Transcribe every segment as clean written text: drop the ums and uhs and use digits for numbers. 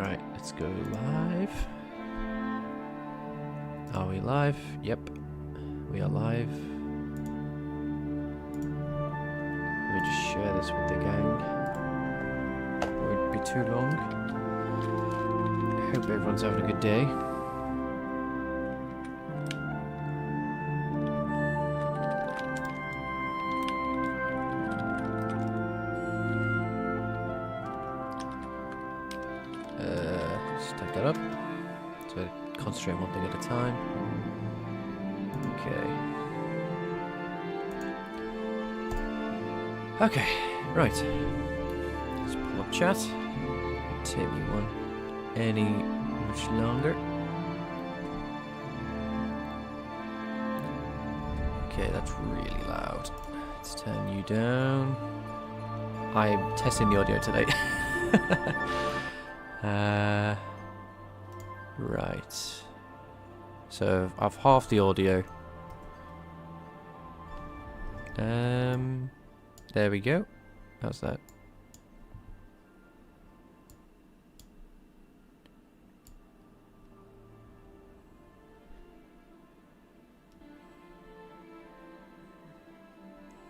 Alright, let's go live. Are we live? Yep, we are live. Let me just share this with the gang. Won't be too long. Hope everyone's having a good day. Step that up. So concentrate on one thing at a time. Okay, right. Let's pull up chat. Take me one any much longer. Okay, that's really loud. Let's turn you down. I'm testing the audio today. Right. So I've halved the audio. There we go. How's that?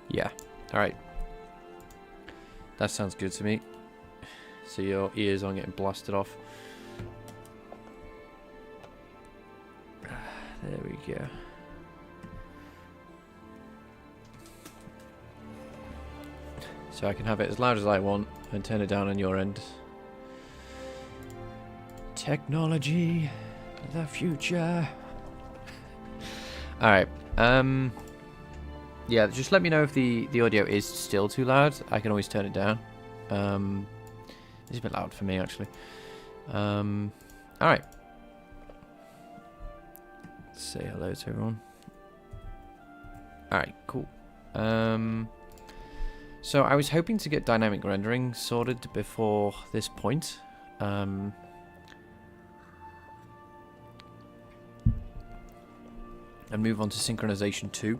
Yeah. All right. That sounds good to me. So your ears aren't getting blasted off. There we go. So I can have it as loud as I want and turn it down on your end. Technology, the future. Alright. Yeah, just let me know if the audio is still too loud. I can always turn it down. It's a bit loud for me, actually. Alright. Say hello to everyone. Alright, cool. So I was hoping to get dynamic rendering sorted before this point. And move on to Synchronization 2.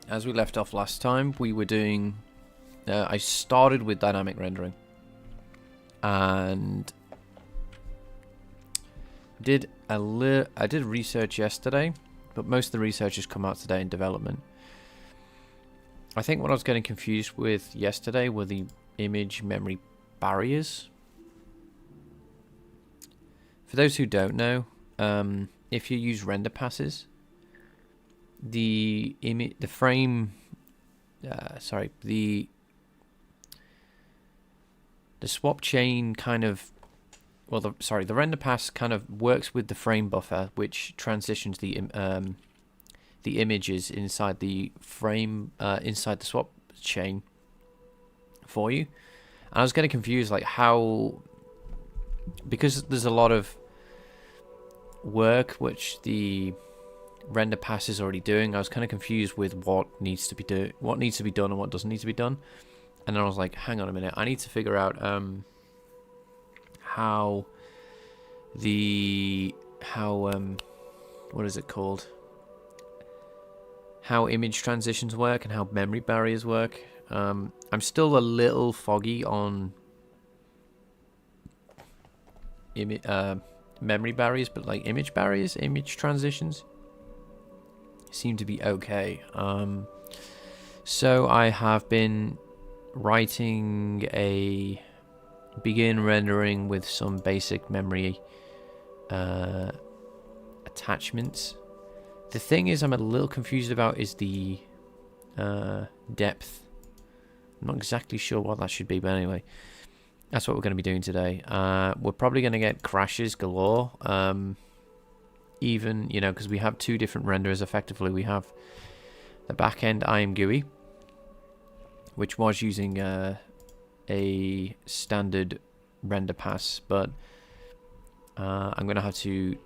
As we left off last time, we were doing... I started with dynamic rendering. And... I did research yesterday, but most of the research has come out today in development. I think what I was getting confused with yesterday were the image memory barriers. For those who don't know, if you use render passes, the swap chain kind of, well, the render pass kind of works with the frame buffer, which transitions the images inside the frame, inside the swap chain for you. And I was getting confused, like how, because there's a lot of work which the render pass is already doing. I was kind of confused with what needs to be done and what doesn't need to be done. And then I was like, hang on a minute, I need to figure out how what is it called? How image transitions work and how memory barriers work. I'm still a little foggy on memory barriers, but like image barriers, image transitions seem to be okay. So I have been writing a begin rendering with some basic memory attachments. The thing is I'm a little confused about is the depth. I'm not exactly sure what that should be, but anyway, that's what we're going to be doing today. We're probably going to get crashes galore, even, you know, because we have two different renderers effectively. We have the back-end IMGUI, which was using a standard render pass, but I'm going to have to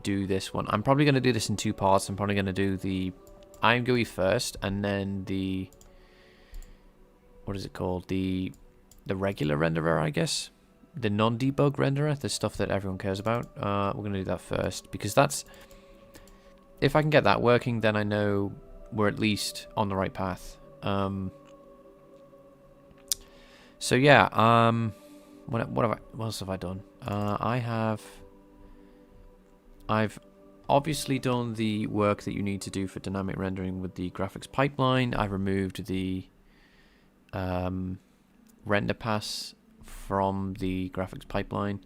do this one. I'm probably going to do this in two parts. I'm probably going to do the IMGUI first, and then the, what is it called, the regular renderer, I guess, the non-debug renderer, the stuff that everyone cares about. We're going to do that first, because that's, if I can get that working, then I know we're at least on the right path. So yeah, what else have I done? I've obviously done the work that you need to do for dynamic rendering with the graphics pipeline. I removed the render pass from the graphics pipeline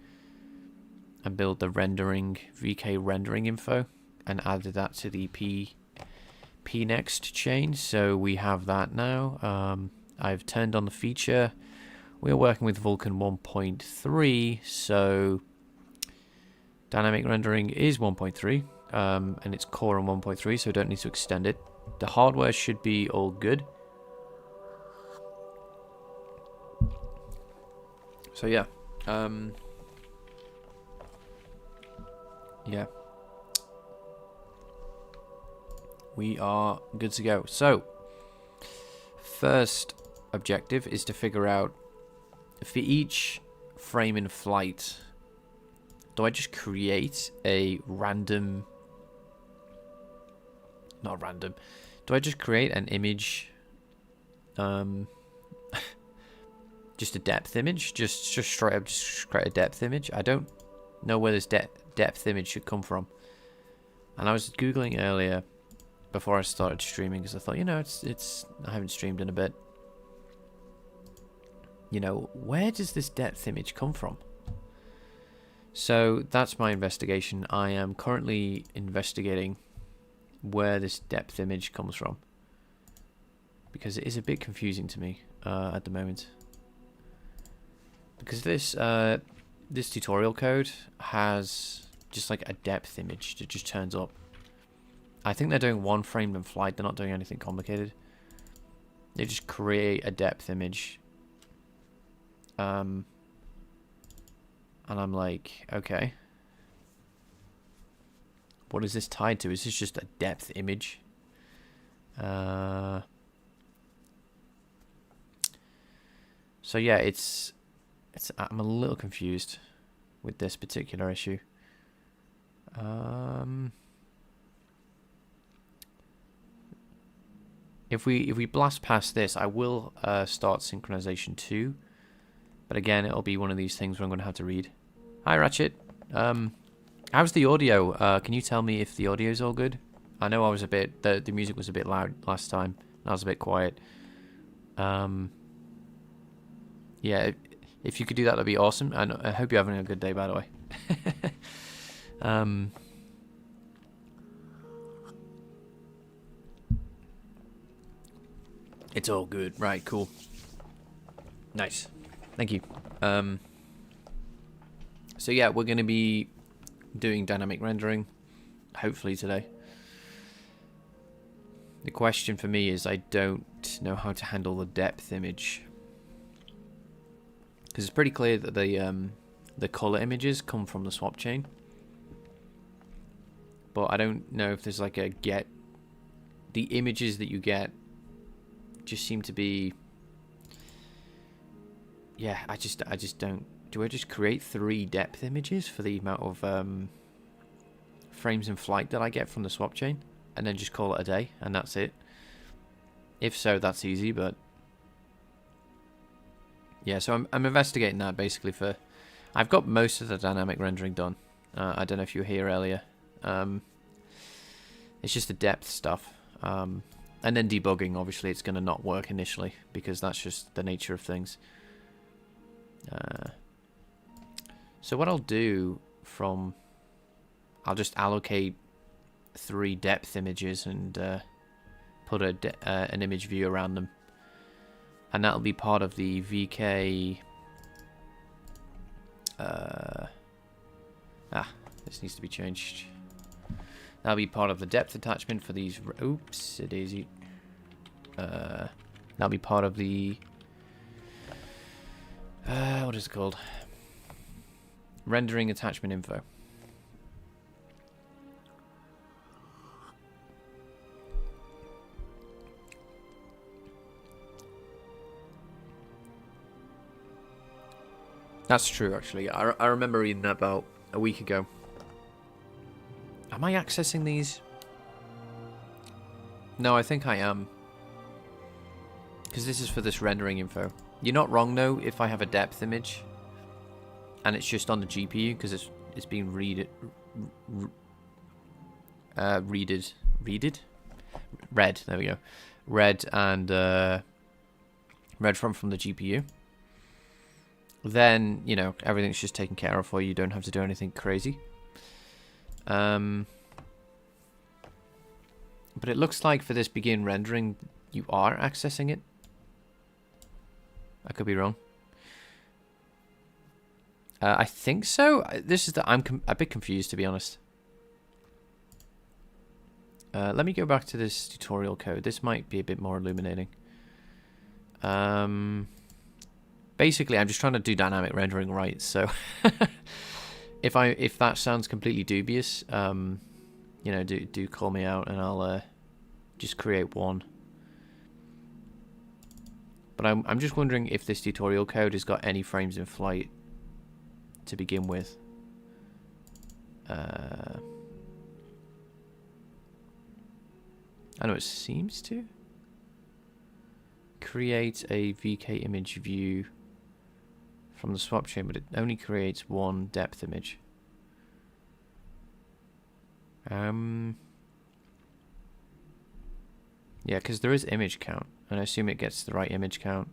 and built the rendering VK rendering info and added that to the pnext chain. So we have that now. I've turned on the feature. We're working with Vulkan 1.3, so dynamic rendering is 1.3, and it's core on 1.3, so we don't need to extend it. The hardware should be all good. So yeah, yeah, we are good to go. So first objective is to figure out, for each frame in flight, do I just create a random, not random, do I just create an image, just a depth image, just straight up just create a depth image? I don't know where this depth image should come from. And I was Googling earlier before I started streaming, because I thought, you know, I haven't streamed in a bit. You know, where does this depth image come from? So that's my investigation. I am currently investigating where this depth image comes from, because it is a bit confusing to me at the moment. Because this tutorial code has just like a depth image that just turns up. I think they're doing one frame in flight. They're not doing anything complicated. They just create a depth image. And I'm like, okay, what is this tied to? Is this just a depth image? So yeah, I'm a little confused with this particular issue. If we blast past this, I will start Synchronization 2. But again, it'll be one of these things where I'm going to have to read. Hi, Ratchet. How's the audio? Can you tell me if the audio's all good? I know I was a bit... The music was a bit loud last time. And I was a bit quiet. Yeah, if you could do that, that'd be awesome. And I hope you're having a good day, by the way. It's all good. Right, cool. Nice. Thank you. So yeah, we're going to be doing dynamic rendering, hopefully today. The question for me is, I don't know how to handle the depth image, because it's pretty clear that the color images come from the swap chain, but I don't know if there's like a get. The images that you get just seem to be. Yeah, I just don't. Do I just create 3 depth images for the amount of frames in flight that I get from the swap chain, and then just call it a day, and that's it? If so, that's easy, but yeah. So I'm investigating that basically for. I've got most of the dynamic rendering done. I don't know if you were here earlier. It's just the depth stuff, and then debugging. Obviously, it's going to not work initially because that's just the nature of things. So what I'll do I'll just allocate 3 depth images and put an image view around them, and that'll be part of the VK. This needs to be changed. That'll be part of the depth attachment for these. Oops, a daisy. That'll be part of the. What is it called? Rendering attachment info. That's true, actually. I remember reading that about a week ago. Am I accessing these? No, I think I am. Because this is for this rendering info. You're not wrong, though, if I have a depth image. and it's just on the GPU because it's being read there we go, read and read from the GPU, then you know everything's just taken care of for you. You don't have to do anything crazy. But it looks like for this begin rendering, you are accessing it. I could be wrong. I think so. This is I'm a bit confused, to be honest. Let me go back to this tutorial code. This might be a bit more illuminating. Basically, I'm just trying to do dynamic rendering right. So if that sounds completely dubious, you know, do call me out and I'll just create one. But I'm just wondering if this tutorial code has got any frames in flight to begin with. I know it seems to. Create a VK image view from the swap chain, but it only creates one depth image. Yeah, because there is image count, and I assume it gets the right image count.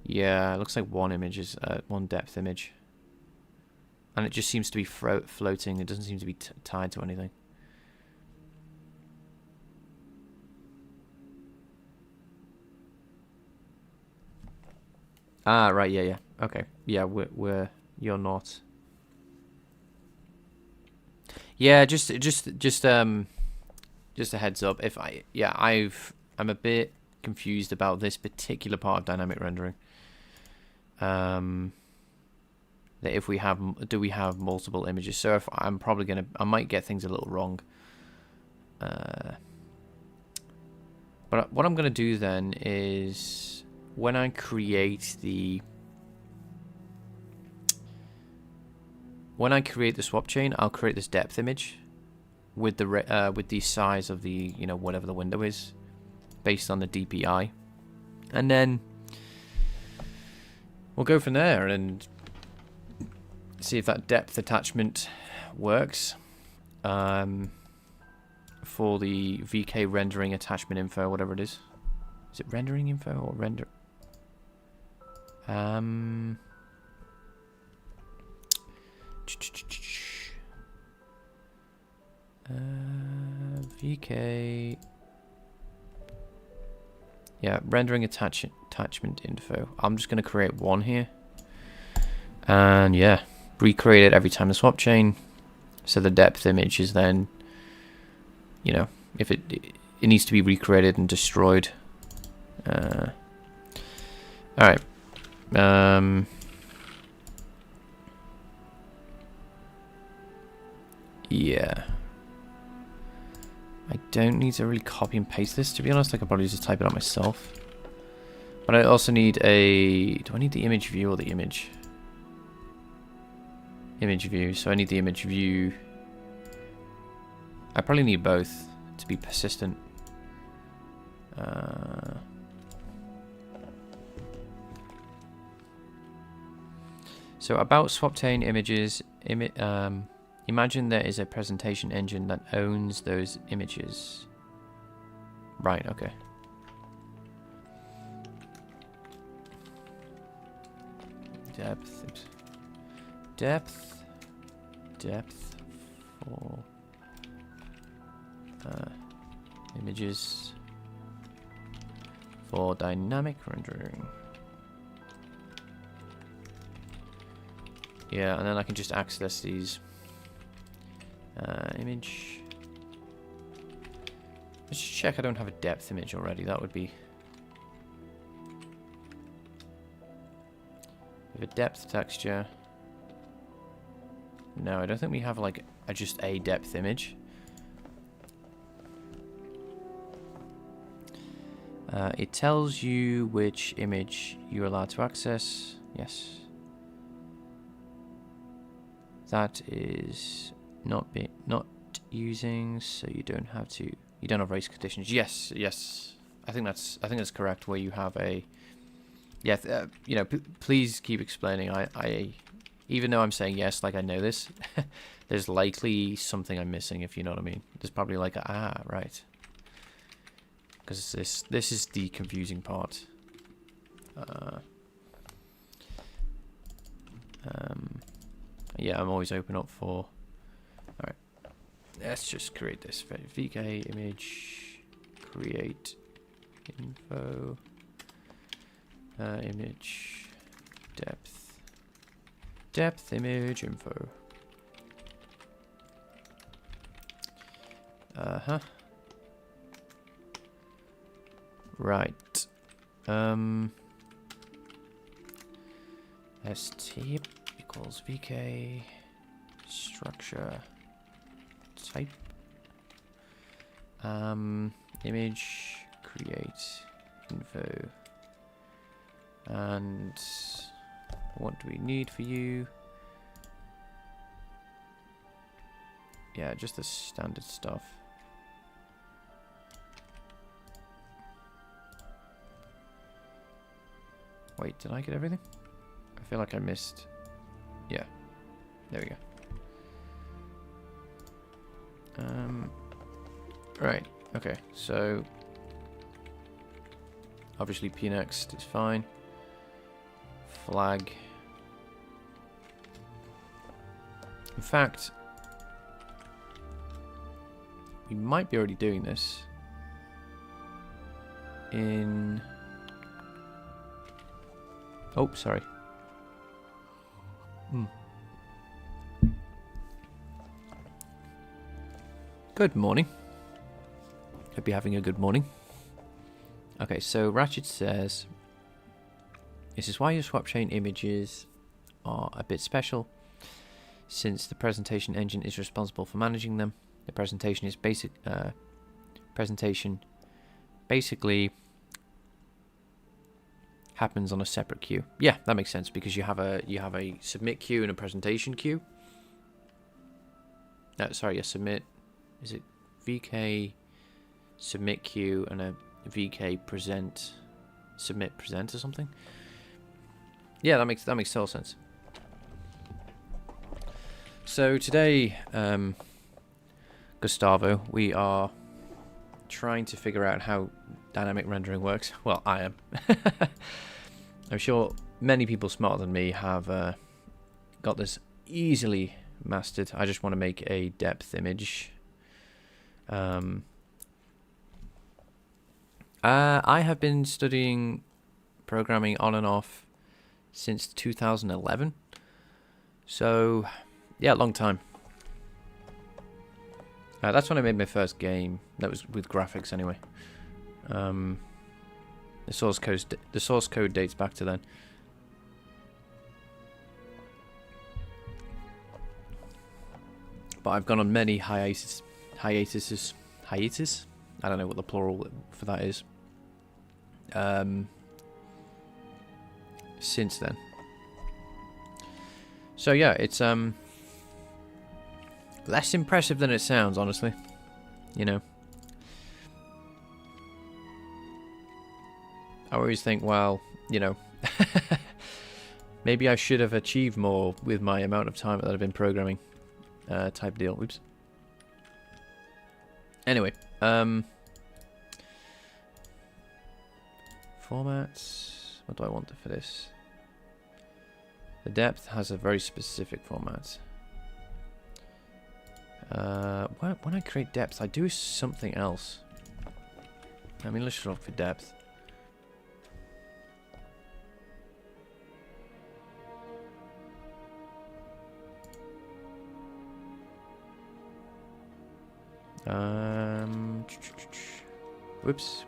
Yeah, it looks like one image is one depth image, and it just seems to be floating. It doesn't seem to be tied to anything. Ah, right. Yeah. Okay. Yeah, you're not. Yeah, just a heads up. I'm a bit confused about this particular part of dynamic rendering. That if we do we have multiple images? So if I might get things a little wrong. But what I'm gonna do then is when I create the swap chain, I'll create this depth image with the size of the, you know, whatever the window is, based on the DPI, and then we'll go from there and see if that depth attachment works for the VK rendering attachment info, whatever it is. Is it rendering info or render? VK. Yeah, rendering attachment info. I'm just going to create one here. And yeah, recreate it every time the swap chain. So the depth image is then, you know, if it needs to be recreated and destroyed. Alright. Yeah. I don't need to really copy and paste this, to be honest. I could probably just type it out myself. But I also need a... Do I need the image view or the image? Image view. So I need the image view. I probably need both to be persistent. So about swap chain images, imagine there is a presentation engine that owns those images. Right, okay. Depth for images for dynamic rendering. Yeah, and then I can just access these. Image. Let's just check I don't have a depth image already. That would be... We have a depth texture. No, I don't think we have like just a depth image. It tells you which image you're allowed to access. Yes. That is not using, so you don't have race conditions. Yes. I think that's correct, where you have a yeah, you know, please keep explaining. I, even though I'm saying yes, like I know this, there's likely something I'm missing, if you know what I mean. There's probably like right. Because this is the confusing part. Yeah, I'm always open up for. All right, let's just create this VK image, create info, image depth image info. Right. st equals vk structure type image create info, and what do we need for you? Yeah, just the standard stuff. Wait, did I get everything? I feel like I missed. Yeah, there we go. Right, okay, so obviously pnext is fine. Flag. In fact, we might be already doing this in. Oh, sorry. Good morning. Hope you're having a good morning. Okay, so Ratchet says, this is why your swap chain images are a bit special, since the presentation engine is responsible for managing them. The presentation is basically happens on a separate queue. Yeah, that makes sense, because you have a submit queue and a presentation queue. Sorry, a submit. Is it VK submit queue and a VK present submit present or something? Yeah, that makes total sense. So today, Gustavo, we are trying to figure out how dynamic rendering works. Well, I am. I'm sure many people smarter than me have got this easily mastered. I just want to make a depth image. I have been studying programming on and off since 2011. So, yeah, long time. That's when I made my first game. That was with graphics, anyway. The source code dates back to then. But I've gone on many hiatus. I don't know what the plural for that is. Since then. So yeah, it's less impressive than it sounds, honestly. You know. I always think, well, you know, maybe I should have achieved more with my amount of time that I've been programming, type deal. Oops. Anyway, formats. What do I want for this? The depth has a very specific format. When I create depth, I do something else. I mean, let's just look for depth. Whoops.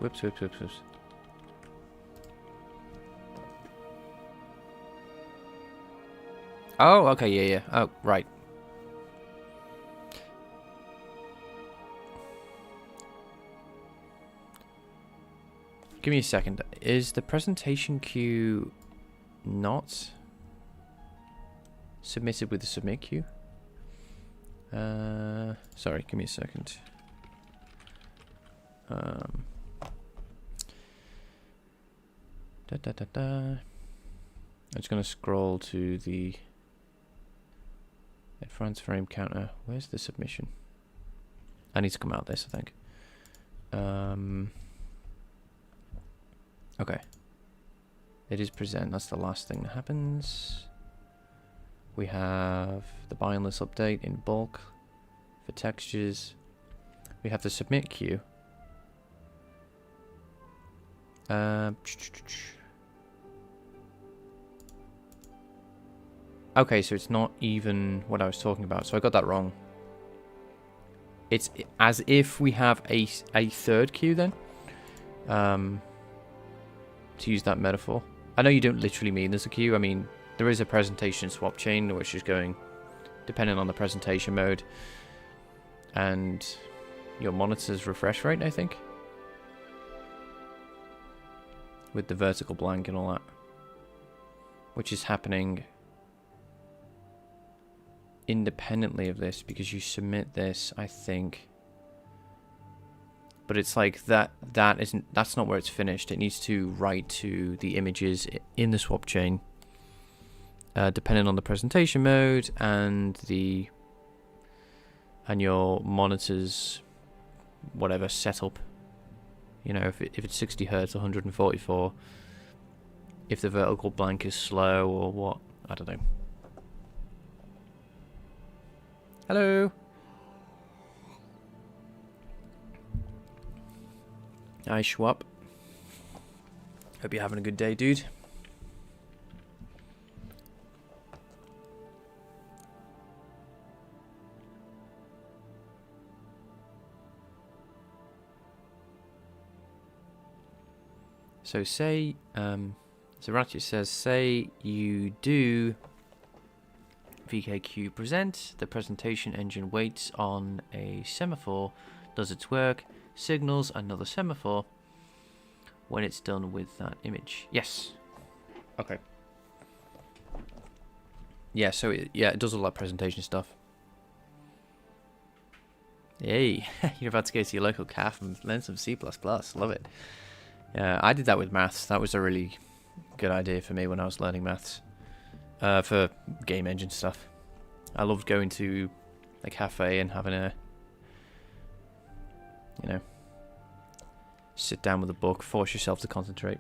Oh, okay, yeah. Oh, right. Give me a second. Is the presentation queue not submitted with the submit queue? Sorry, give me a second. I'm just going to scroll to the advanced frame counter. Where's the submission? I need to come out of this, I think. Okay. It is present. That's the last thing that happens. We have the bindless update in bulk for textures. We have the submit queue. Okay, so it's not even what I was talking about. So I got that wrong. It's as if we have a third queue then. To use that metaphor. I know you don't literally mean there's a queue. I mean, there is a presentation swap chain which is going depending on the presentation mode and your monitor's refresh rate, I think. With the vertical blank and all that. Which is happening independently of this because you submit this, I think. But it's like that's not where it's finished. It needs to write to the images in the swap chain, depending on the presentation mode and your monitor's whatever setup. You know, if it's 60 hertz, 144. If the vertical blank is slow or what, I don't know. Hello. Hi, Schwab. Hope you're having a good day, dude. So say, so Ratchet says, say you do VKQ present, the presentation engine waits on a semaphore, does its work, signals another semaphore when it's done with that image. Yes. Okay. Yeah, so it does all that presentation stuff. Hey, you're about to go to your local CAF and learn some C++. Love it. Yeah, I did that with maths. That was a really good idea for me when I was learning maths. For game engine stuff. I loved going to a cafe and having a, you know, sit down with a book, force yourself to concentrate.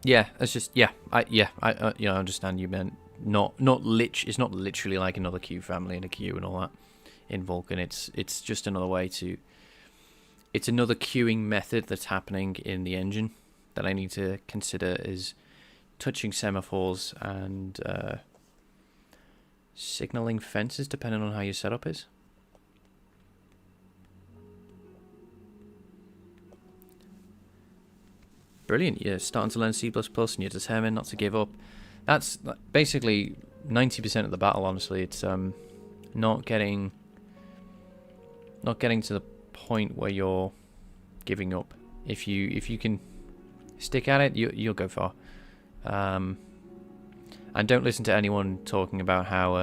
Yeah, it's just I understand you meant it's not literally like another queue family and a queue and all that in Vulkan. It's just another way to. It's another queuing method that's happening in the engine that I need to consider is touching semaphores and signaling fences depending on how your setup is. Brilliant, you're starting to learn C++ and you're determined not to give up. That's basically 90% of the battle, honestly. It's not getting to the point where you're giving up. If you can stick at it, you'll go far. And don't listen to anyone talking about how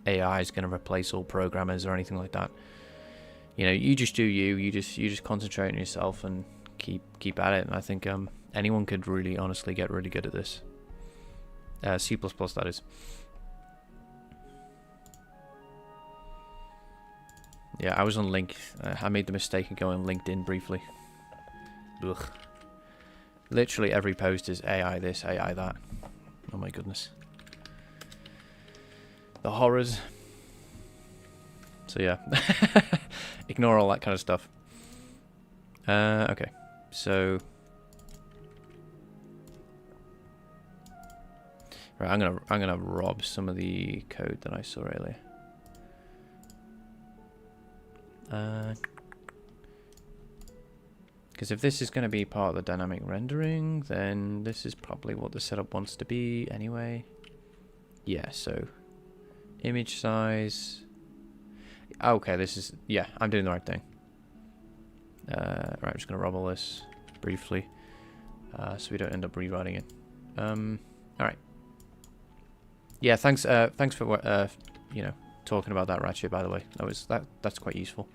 AI is going to replace all programmers or anything like that. You know, you just do you just concentrate on yourself and keep at it. And I think anyone could really honestly get really good at this. C++, that is. Yeah, I was on I made the mistake of going LinkedIn briefly. Ugh. Literally every post is AI this, AI that. Oh my goodness. The horrors. So yeah. Ignore all that kind of stuff. Okay. So right, I'm gonna rob some of the code that I saw earlier. Because if this is going to be part of the dynamic rendering, then this is probably what the setup wants to be anyway. Yeah, so image size. Okay, this is, yeah, I'm doing the right thing. Right, I'm just going to rob all this briefly, so we don't end up rewriting it. All right. Yeah, thanks for you know, talking about that, Ratchet. By the way, that's quite useful.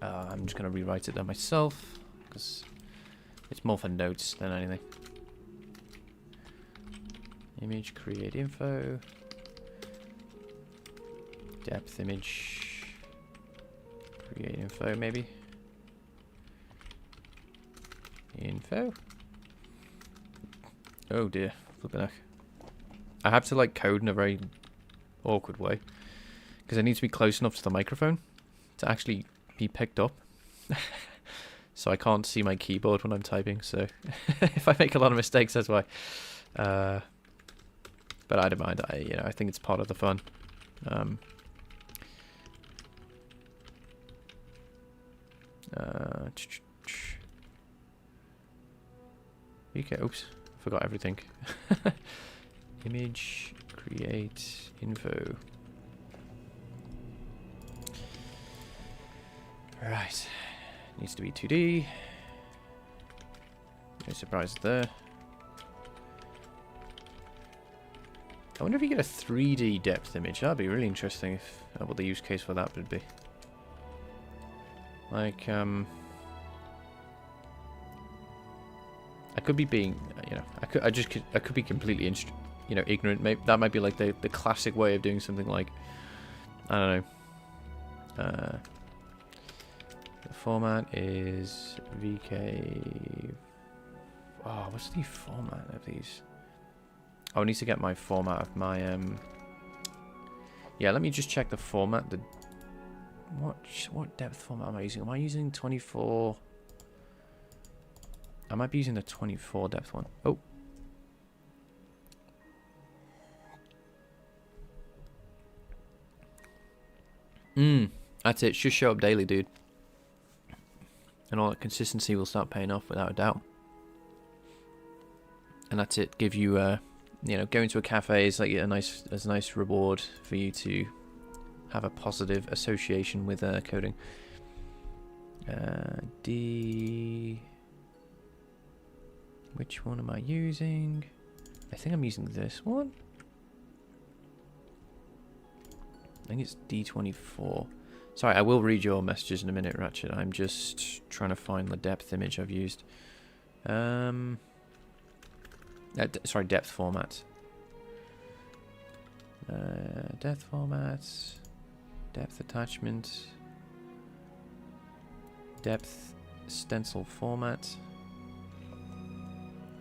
I'm just going to rewrite it there myself, because it's more for notes than anything. Image, create info. Depth image. Create info, maybe. Info. Oh dear, flipping heck. I have to like code in a very awkward way, because I need to be close enough to the microphone to actually be picked up. So I can't see my keyboard when I'm typing, so if I make a lot of mistakes, that's why. But I don't mind. I think it's part of the fun. Okay, oops, forgot everything. Image, create, info. Right, needs to be 2D. No surprises there. I wonder if you get a 3D depth image. That'd be really interesting if what the use case for that would be. Like, I could be being, I could be completely, ignorant. Maybe that might be like the classic way of doing something like, I don't know. The format is VK. Oh, what's the format of these? Oh, I need to get my format of my yeah, let me just check the format. What depth format am I using? Am I using 24? I might be using the 24 depth one. Oh. That's it. Just show up daily, dude. And all that consistency will start paying off without a doubt. And that's it. Give you, going to a cafe is like a nice reward for you to have a positive association with coding. Which one am I using? I think I'm using this one. I think it's D24. Sorry, I will read your messages in a minute, Ratchet. I'm just trying to find the depth image I've used. Sorry, depth format. Depth formats. Depth attachment. Depth stencil format.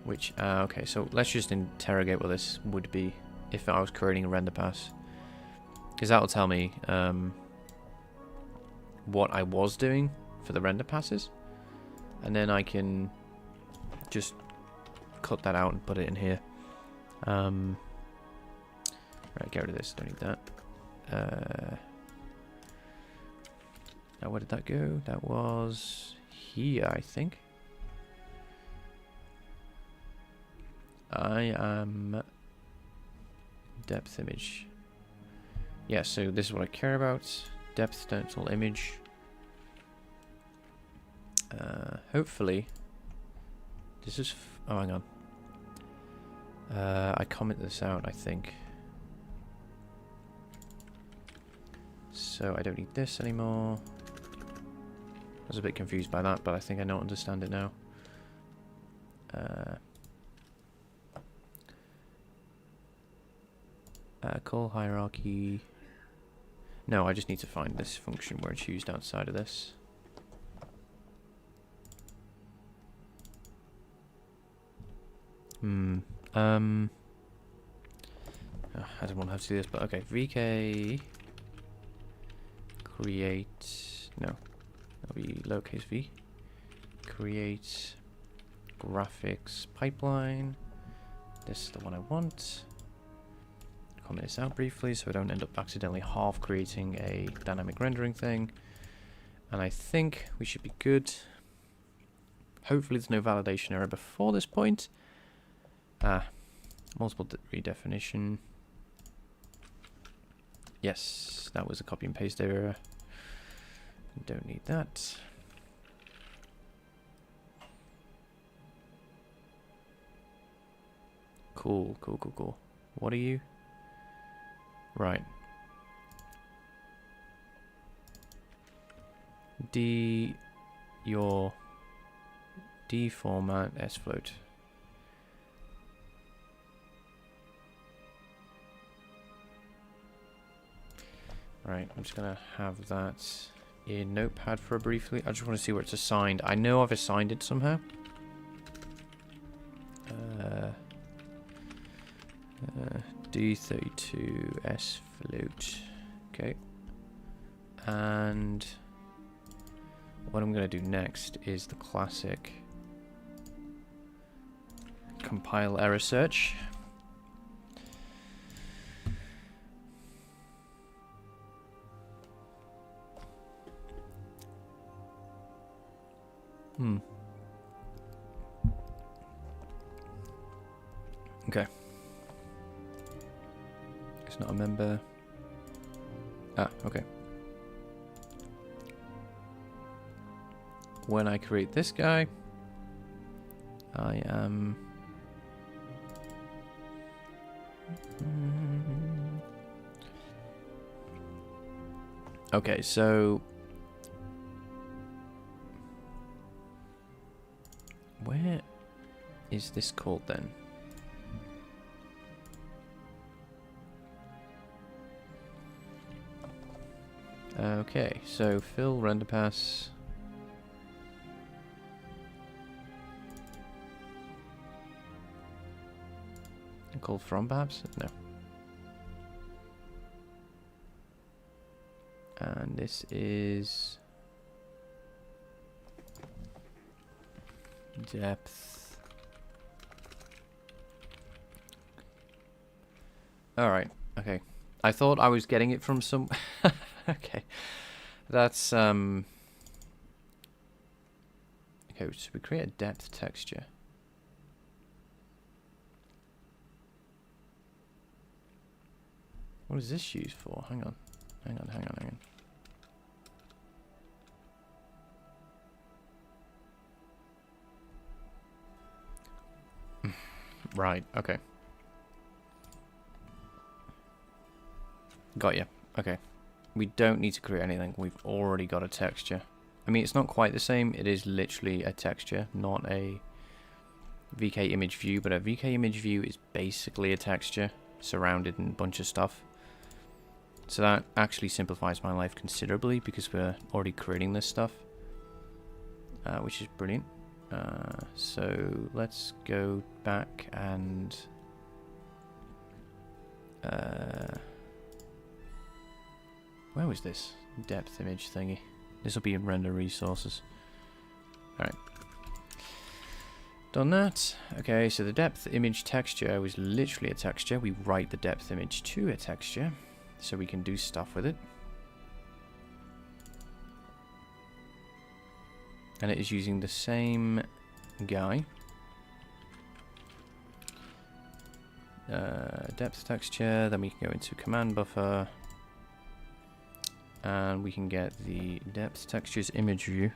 Which, okay, so let's just interrogate what this would be if I was creating a render pass. Because that'll tell me what I was doing for the render passes. And then I can just cut that out and put it in here. Right, get rid of this, don't need that. Now where did that go? That was here, I think. I am depth image. Yeah, so this is what I care about. Depth stencil image. Hopefully this is oh, hang on. I comment this out, I think. So I don't need this anymore. I was a bit confused by that, but I think I don't understand it now. Call hierarchy. No, I just need to find this function where it's used outside of this. I don't want to have to do this, but okay. VK create. No, that'll be lowercase v. Create graphics pipeline. This is the one I want. Comment this out briefly so I don't end up accidentally half creating a dynamic rendering thing. And I think we should be good. Hopefully there's no validation error before this point. Multiple redefinition. Yes, that was a copy and paste error. Don't need that. Cool. What are you? Right. your deformat sfloat. Right, I'm just gonna have that in Notepad for briefly. I just want to see where it's assigned. I know I've assigned it somehow. D32 sfloat. Okay. And what I'm going to do next is the classic compile error search. Okay. It's not a member. Ah, okay. When I create this guy, I am... Okay, so... Where is this called then? Okay, so fill render pass. Called from perhaps? No. And this is depth. Alright, okay. I thought I was getting it from some... Okay. That's, Okay, so we create a depth texture. What is this used for? Hang on. Hang on. Right, okay. Got you. Okay. We don't need to create anything. We've already got a texture. I mean, it's not quite the same. It is literally a texture, not a VK image view, but a VK image view is basically a texture surrounded in a bunch of stuff. So that actually simplifies my life considerably because we're already creating this stuff, which is brilliant. So let's go back and where was this depth image thingy? This will be in render resources. Alright. Done that. Okay, so the depth image texture was literally a texture. We write the depth image to a texture so we can do stuff with it. And it is using the same guy. Depth texture, then we can go into command buffer. And we can get the depth textures image view.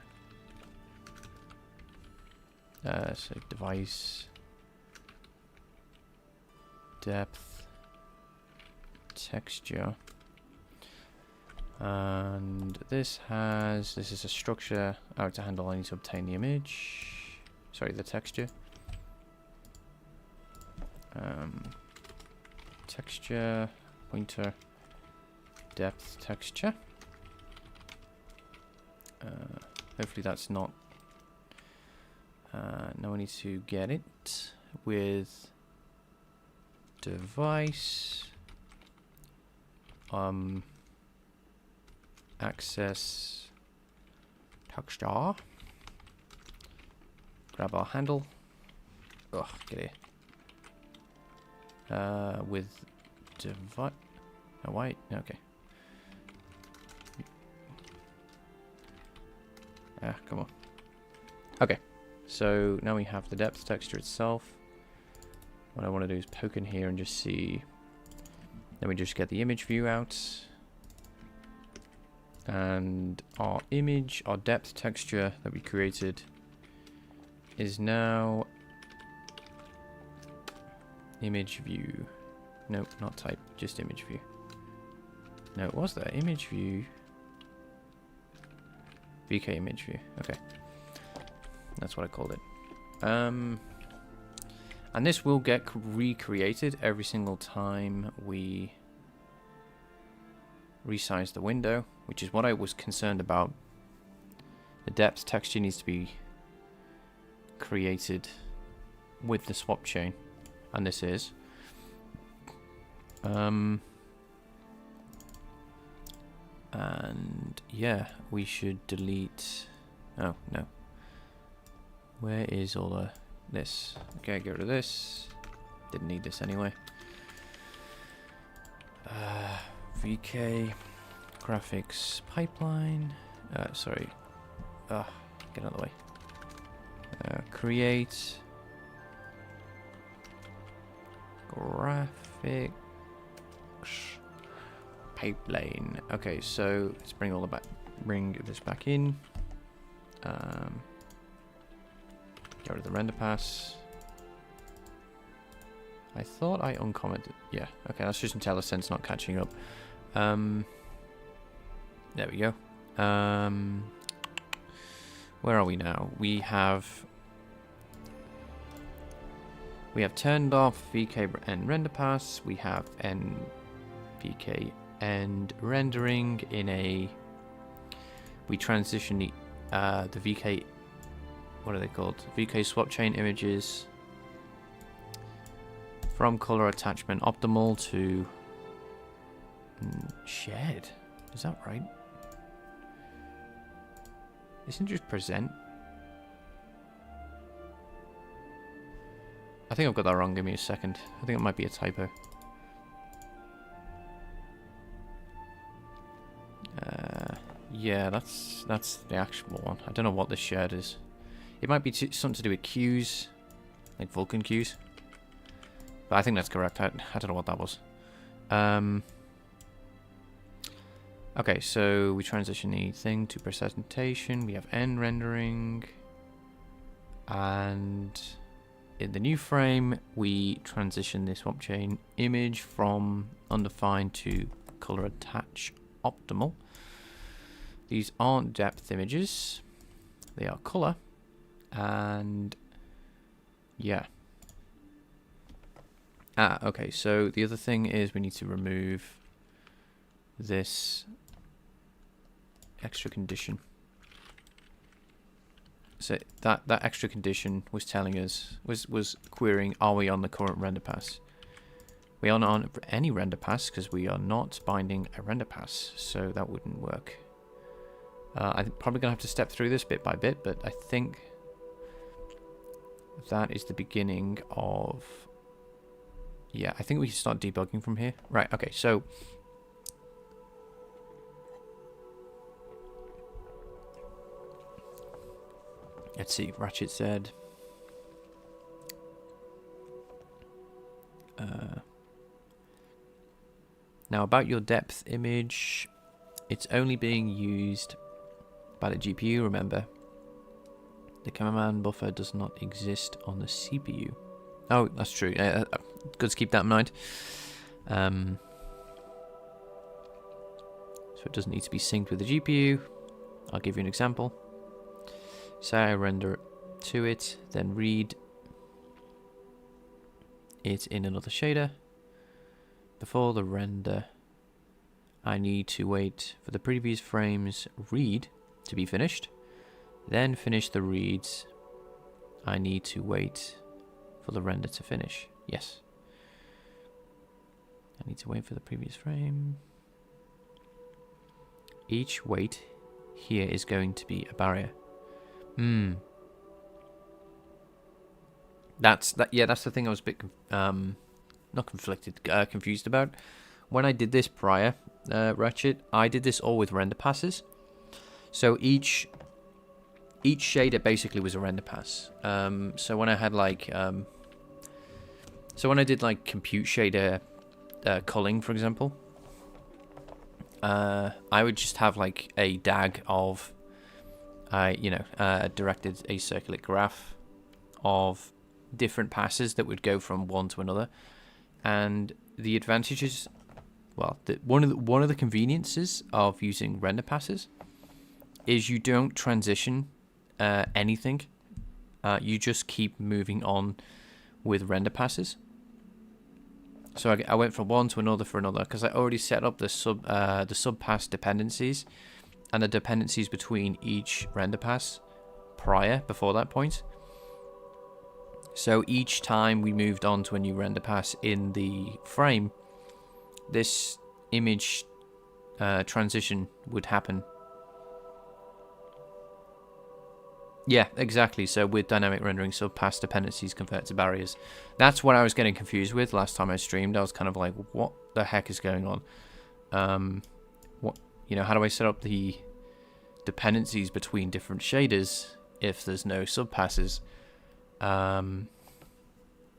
So device depth texture, and this is a structure. Out to handle, I need to obtain the image. Sorry, the texture. Texture pointer depth texture. Hopefully that's not. Now I need to get it with device access texture. Grab our handle. Ugh, get here. With device. Oh wait, okay. Come on. Okay, so now we have the depth texture itself. What I want to do is poke in here and just see. Then we just get the image view out. And our image, our depth texture that we created is now image view. Nope, not type, just image view. No, it was there. Image view. VK image view. Okay. That's what I called it. And this will get recreated every single time we resize the window, which is what I was concerned about. The depth texture needs to be created with the swap chain, and this is. And yeah, we should delete. Oh no. Where is all the this? Okay, get rid of this. Didn't need this anyway. VK graphics pipeline. Sorry. Get out of the way. Create graphics pipeline. Okay, so let's bring all the bring this back in. Get rid of the render pass. I thought I uncommented. Yeah, okay, that's just IntelliSense not catching up. There we go. Where are we now? We have turned off VK end render pass. We have VK end rendering in a. We transition the VK. What are they called? VK swap chain images from color attachment optimal to shared. Is that right? Isn't it just present? I think I've got that wrong. Give me a second. I think it might be a typo. Yeah, that's the actual one. I don't know what this shared is. It might be something to do with queues, like Vulkan queues. But I think that's correct. I don't know what that was. Okay, so we transition the thing to presentation. We have end rendering. And in the new frame, we transition this swap chain image from undefined to color attach optimal. These aren't depth images. They are color. And yeah. Okay, so the other thing is we need to remove this extra condition. So that extra condition was telling us, was querying, are we on the current render pass? We aren't on any render pass because we are not binding a render pass, so that wouldn't work. I'm probably going to have to step through this bit by bit, but I think that is the beginning of... Yeah, I think we can start debugging from here. Right, okay, so... Let's see, Ratchet said... now about your depth image, it's only being used by the GPU, remember. The command buffer does not exist on the CPU. Oh, that's true. Good to keep that in mind. So it doesn't need to be synced with the GPU. I'll give you an example. Say I render to it, then read it in another shader. Before the render, I need to wait for the previous frame's read to be finished. Then finish the reads. I need to wait for the render to finish. Yes. I need to wait for the previous frame. Each wait here is going to be a barrier. That's the thing I was a bit not confused about. When I did this prior, Ratchet, I did this all with render passes. So each shader basically was a render pass. So when I had like so when I did like compute shader culling, for example, I would just have like a DAG of directed acirculate graph of different passes that would go from one to another. And the advantages, well, one of the conveniences of using render passes is you don't transition anything. You just keep moving on with render passes. So I went from one to another for another because I already set up the subpass dependencies and the dependencies between each render pass before that point. So each time we moved on to a new render pass in the frame, this image transition would happen. Yeah, exactly. So with dynamic rendering, subpass dependencies convert to barriers. That's what I was getting confused with last time I streamed. I was kind of like, what the heck is going on? How do I set up the dependencies between different shaders if there's no subpasses?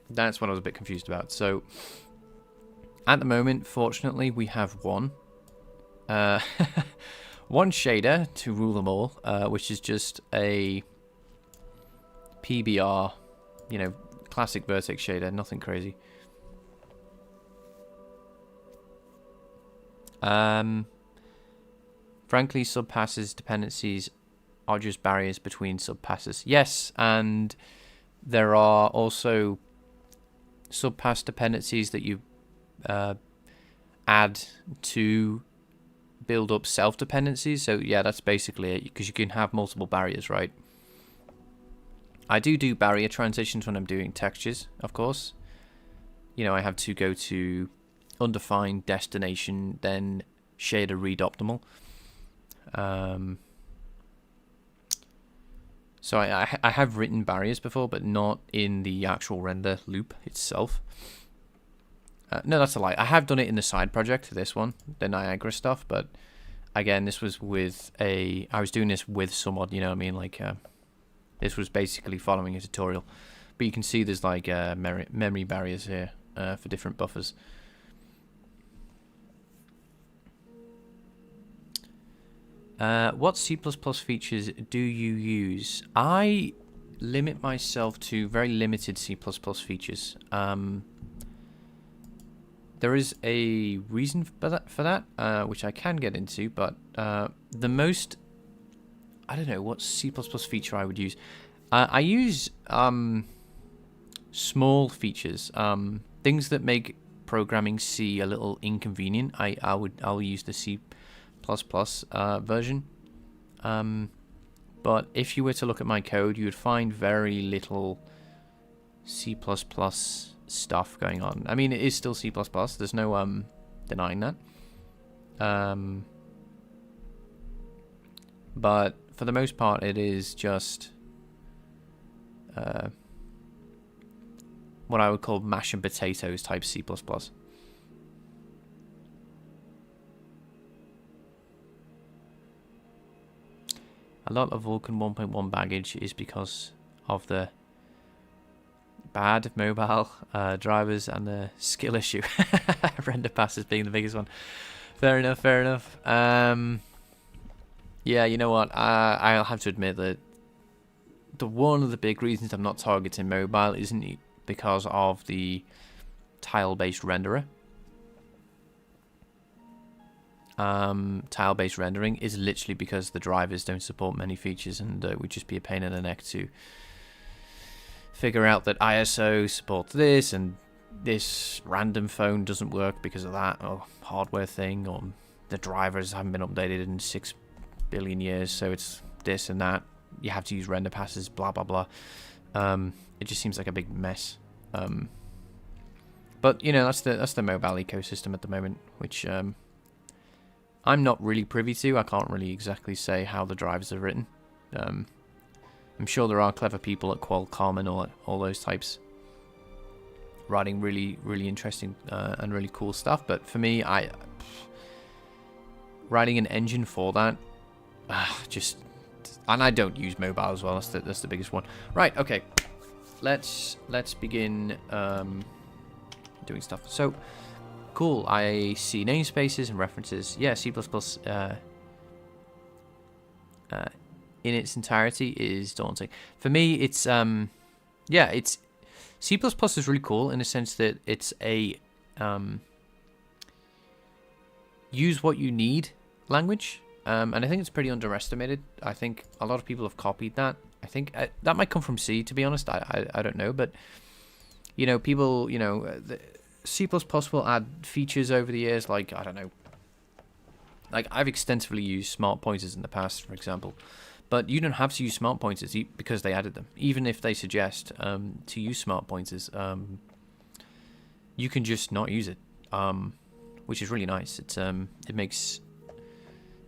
That's what I was a bit confused about. So at the moment, fortunately, we have one shader to rule them all, which is just a PBR, classic vertex shader, nothing crazy. Frankly, subpasses dependencies are just barriers between subpasses. Yes, and there are also subpass dependencies that you add to build up self-dependencies. So yeah, that's basically it, because you can have multiple barriers, right? I do barrier transitions when I'm doing textures, of course. I have to go to undefined destination, then shader read optimal. So I have written barriers before, but not in the actual render loop itself. No, that's a lie. I have done it in the side project, this one, the Niagara stuff, but again, this was with I was doing this with someone, you know what I mean? Like, this was basically following a tutorial. But you can see there's like memory barriers here for different buffers. What C++ features do you use? I limit myself to very limited C++ features. There is a reason for that, which I can get into, but the most, I don't know what C++ feature I would use. I use small features, things that make programming C a little inconvenient. I'll use the C++ version. But if you were to look at my code, you would find very little C++ stuff going on. I mean, it is still C++. There's no denying that. But for the most part, it is just what I would call mash and potatoes type C++. A lot of Vulkan 1.1 baggage is because of the bad mobile drivers and the skill issue. Render passes being the biggest one. Fair enough, fair enough. Yeah, you know what? I'll have to admit that one of the big reasons I'm not targeting mobile isn't because of the tile-based renderer. Tile-based rendering is literally because the drivers don't support many features, and it would just be a pain in the neck to figure out that ISO supports this and this random phone doesn't work because of that, or hardware thing, or the drivers haven't been updated in 6 billion years, so it's this and that. You have to use render passes, blah blah blah. It just seems like a big mess. But that's the mobile ecosystem at the moment, which I'm not really privy to. I can't really exactly say how the drivers are written. I'm sure there are clever people at Qualcomm and all those types writing really, really interesting and really cool stuff. But for me, writing an engine for that, and I don't use mobile as well. That's the biggest one. Right. Okay. Let's begin doing stuff. So. Cool, I see namespaces and references. Yeah, C++ in its entirety is daunting. For me, it's C++ is really cool in the sense that it's a use what you need language. and I think it's pretty underestimated. I think a lot of people have copied that. I think that might come from C, to be honest. I don't know, but you know, people, you know, C++ will add features over the years, like, I don't know, like I've extensively used smart pointers in the past, for example, but you don't have to use smart pointers because they added them. Even if they suggest to use smart pointers, you can just not use it, which is really nice. It's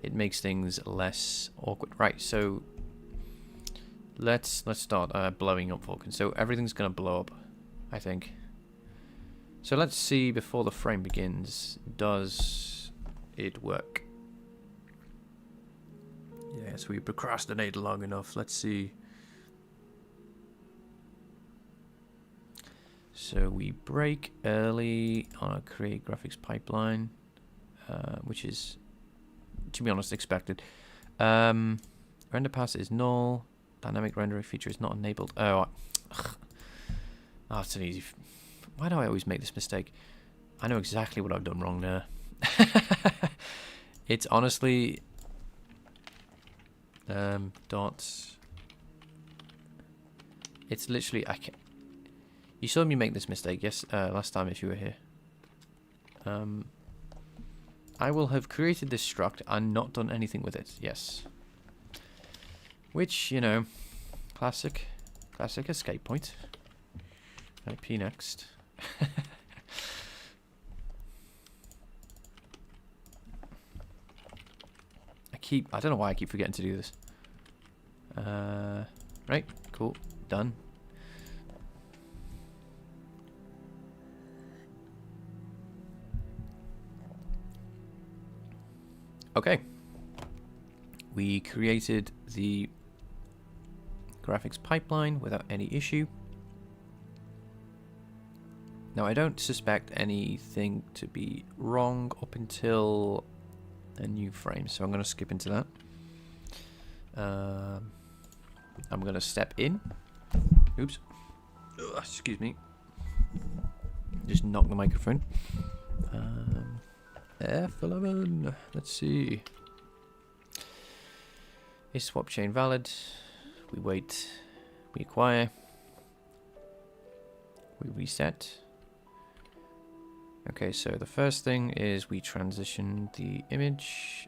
it makes things less awkward. Right, so let's start blowing up Vulkan. So everything's gonna blow up, I think. So let's see, before the frame begins, does it work? Yes, we procrastinated long enough. Let's see. So we break early on a create graphics pipeline, which is, to be honest, expected. Render pass is null. Dynamic rendering feature is not enabled. Oh, that's an easy. Why do I always make this mistake? I know exactly what I've done wrong there. It's honestly dots. It's literally, I can't. You saw me make this mistake, yes, last time if you were here. I will have created this struct and not done anything with it, yes. Which, you know, classic escape point. IP next. I don't know why I keep forgetting to do this. Right, cool, done. Okay. We created the graphics pipeline without any issue. Now, I don't suspect anything to be wrong up until a new frame, so I'm going to skip into that. I'm going to step in. Oops. Ugh, excuse me. Just knock the microphone. F11. Let's see. Is swap chain valid? We wait. We acquire. We reset. Okay, so the first thing is we transition the image.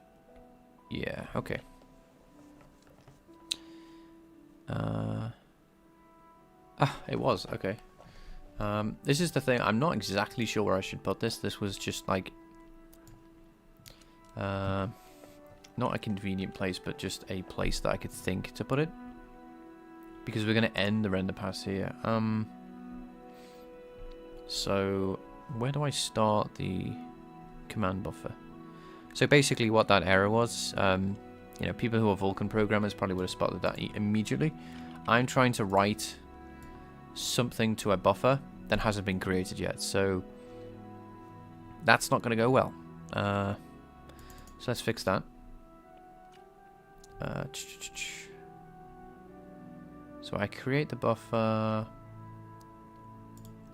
Yeah, okay. It was, okay. This is the thing, I'm not exactly sure where I should put this. This was just like, not a convenient place, but just a place that I could think to put it. Because we're going to end the render pass here. So where do I start the command buffer? So basically what that error was, you know, people who are Vulkan programmers probably would have spotted that immediately. I'm trying to write something to a buffer that hasn't been created yet, so that's not going to go well. So let's fix that. So I create the buffer.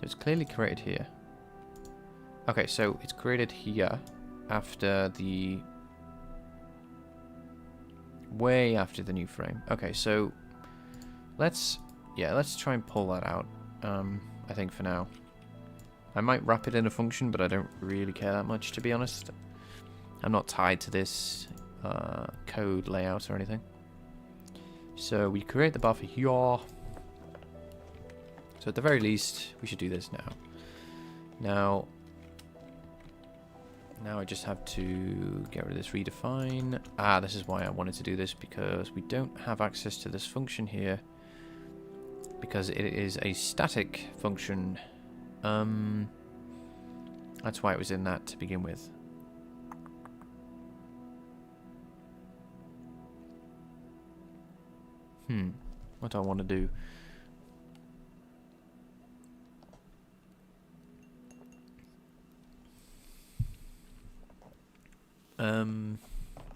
It's clearly created here. Okay, so it's created here after the... way after the new frame. Okay, so let's try and pull that out. I think for now. I might wrap it in a function, but I don't really care that much, to be honest. I'm not tied to this code layout or anything. So we create the buffer here. So at the very least, we should do this now. Now I just have to get rid of this redefine. This is why I wanted to do this, because we don't have access to this function here. Because it is a static function. That's why it was in that to begin with. What do I want to do?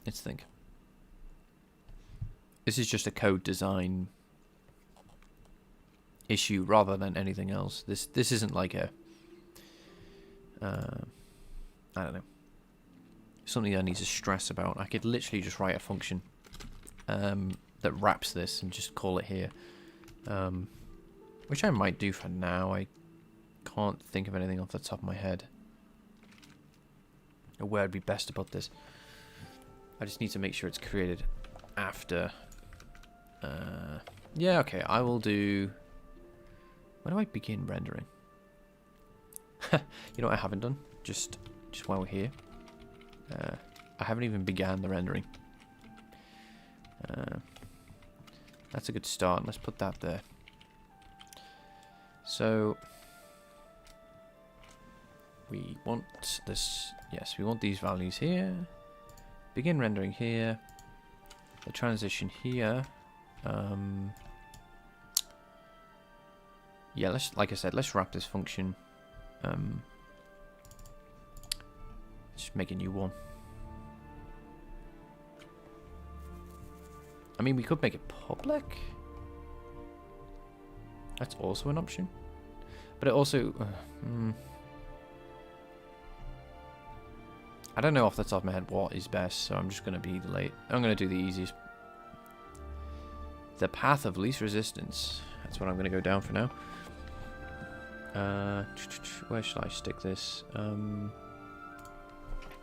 Let's think. This is just a code design issue rather than anything else. This isn't like a I don't know, something I need to stress about. I could literally just write a function that wraps this and just call it here. Which I might do for now. I can't think of anything off the top of my head. Or where would be best to put this. I just need to make sure it's created after. Yeah, okay, I will do... When do I begin rendering? You know what I haven't done? Just while we're here. I haven't even began the rendering. That's a good start. Let's put that there. So we want this. Yes, we want these values here. Begin rendering here. The transition here. Yeah, let's, like I said, let's wrap this function. Just make a new one. I mean, we could make it public. That's also an option. But it also... I don't know off the top of my head what is best, so I'm just going to be late. I'm going to do the easiest. The path of least resistance. That's what I'm going to go down for now. Where should I stick this? I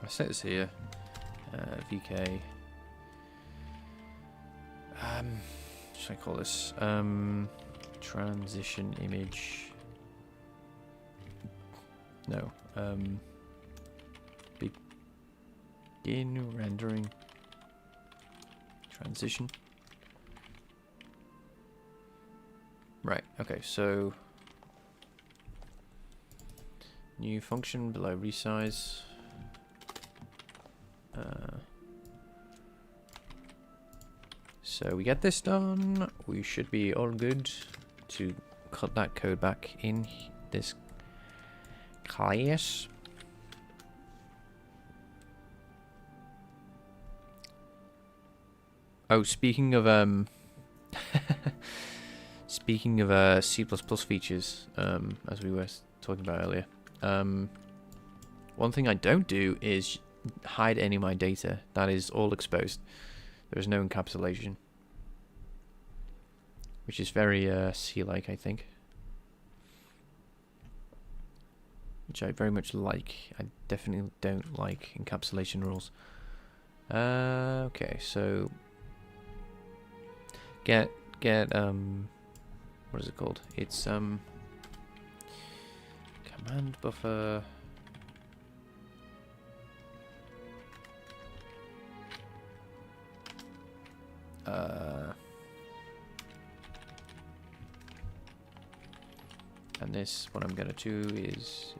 set this here. VK. Should I call this? Transition image. No. Begin rendering. Transition. Right, okay, so new function below resize. So we get this done. We should be all good to cut that code back in this class. Oh, speaking of speaking of C++ features, as we were talking about earlier, one thing I don't do is hide any of my data. That is all exposed. There is no encapsulation, which is very C-like, I think. Which I very much like. I definitely don't like encapsulation rules. Okay, so get what is it called? It's command buffer. And this, what I'm gonna do is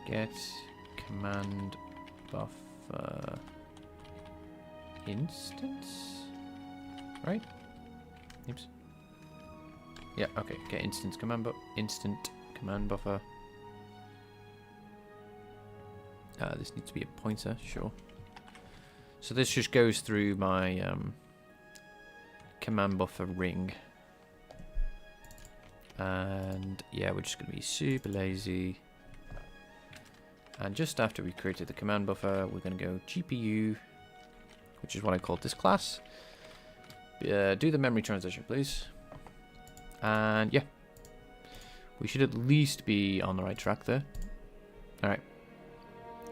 get command buffer instance, right? Oops. Yeah, okay. Get instant command buffer. This needs to be a pointer, sure. So this just goes through my command buffer ring. And yeah, we're just going to be super lazy. And just after we created the command buffer, we're going to go GPU, which is what I called this class. Do the memory transition, please. And yeah, we should at least be on the right track there. Alright.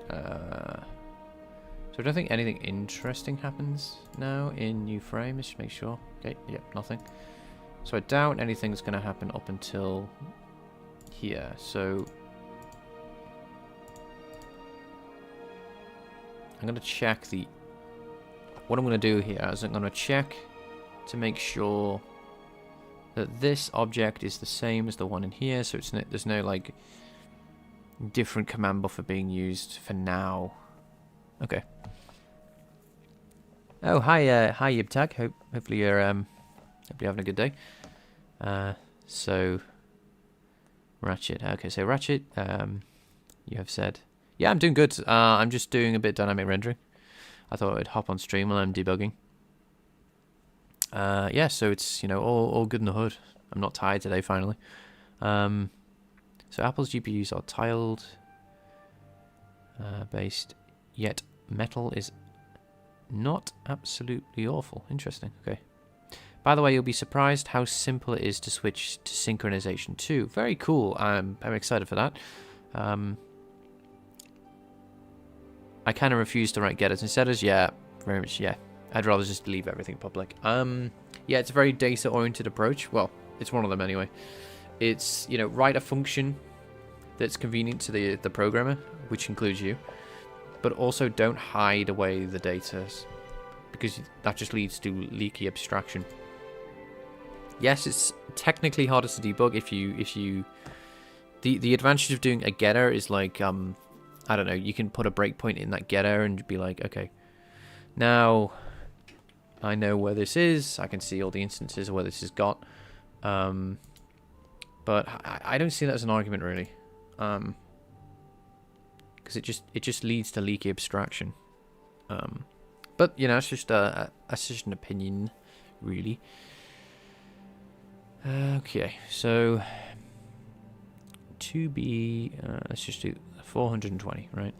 So I don't think anything interesting happens now in new frame. Let's just make sure. Okay, yep, nothing. So I doubt anything's going to happen up until here. So I'm going to check the... What I'm going to do here is I'm going to check to make sure that this object is the same as the one in here. So it's there's no like different command buffer being used for now. Okay. Oh, hi, hi Yibtag. Hopefully you're having a good day. So Ratchet. Okay, so Ratchet, you have said, yeah, I'm doing good. I'm just doing a bit of dynamic rendering. I thought I'd hop on stream while I'm debugging. Yeah, so it's, you know, all good in the hood. I'm not tired today, finally. So Apple's GPUs are tiled based Yet metal is not absolutely awful. Interesting. Okay. By the way, you'll be surprised how simple it is to switch to synchronization too. Very cool. I'm excited for that. I kind of refuse to write getters and setters. Yeah, very much. Yeah, I'd rather just leave everything public. Yeah, it's a very data-oriented approach. Well, it's one of them anyway. It's, you know, write a function that's convenient to the programmer, which includes you, but also don't hide away the data, because that just leads to leaky abstraction. Yes, it's technically harder to debug if you the advantage of doing a getter is like I don't know, you can put a breakpoint in that getter and be like, okay, now I know where this is, I can see all the instances of where this has got, but I don't see that as an argument really, because it just leads to leaky abstraction, but you know, it's just an opinion really. Okay, so to be, let's just do 420, right?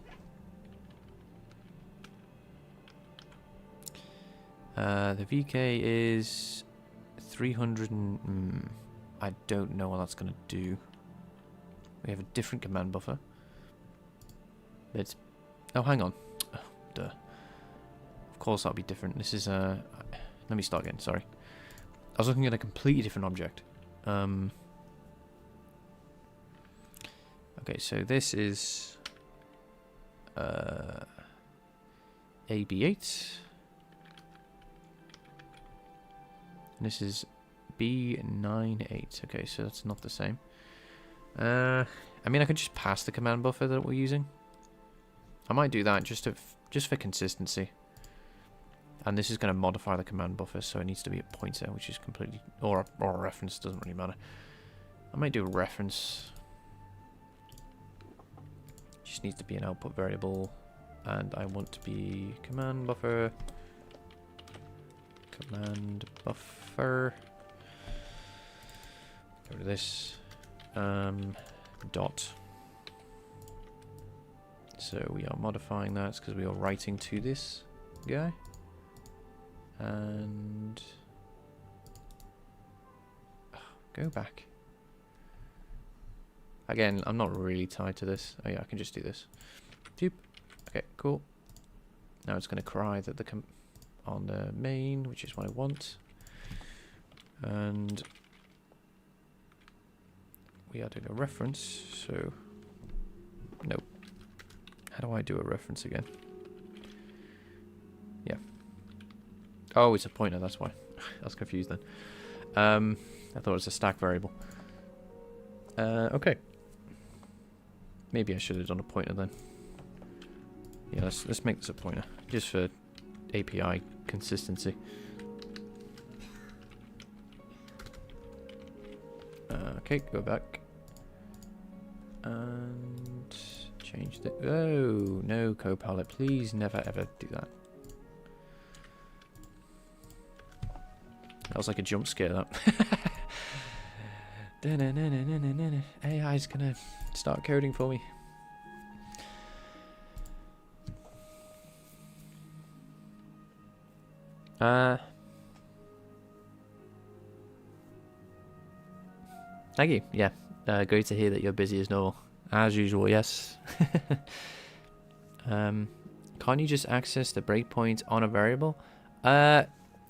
The VK is 300 and... I don't know what that's going to do. We have a different command buffer. It's... Oh, hang on. Oh, duh. Of course that'll be different. This is... Let me start again, sorry. I was looking at a completely different object. Okay, so this is AB8. And this is B98. Okay, so that's not the same. I mean, I could just pass the command buffer that we're using. I might do that just for consistency. And this is going to modify the command buffer, so it needs to be a pointer, which is completely... Or a reference, doesn't really matter. I might do a reference. Just needs to be an output variable. And I want to be command buffer. Command buffer. Go to this. Dot. So we are modifying that because we are writing to this guy. And go back. Again, I'm not really tied to this. Oh yeah, I can just do this. Doop. Okay, cool. Now it's going to cry that on the main, which is what I want. And we are doing a reference, so nope. How do I do a reference again? Yeah. Oh, it's a pointer, that's why. I was confused then. I thought it was a stack variable. Okay. Maybe I should have done a pointer then. Yeah, let's make this a pointer, just for API consistency. Okay, go back. And change the... Oh, no, Copilot, please never ever do that. That was like a jump scare, that. AI's gonna start coding for me. Thank you. Yeah, great to hear that you're busy as normal. As usual, yes. Can't you just access the breakpoint on a variable?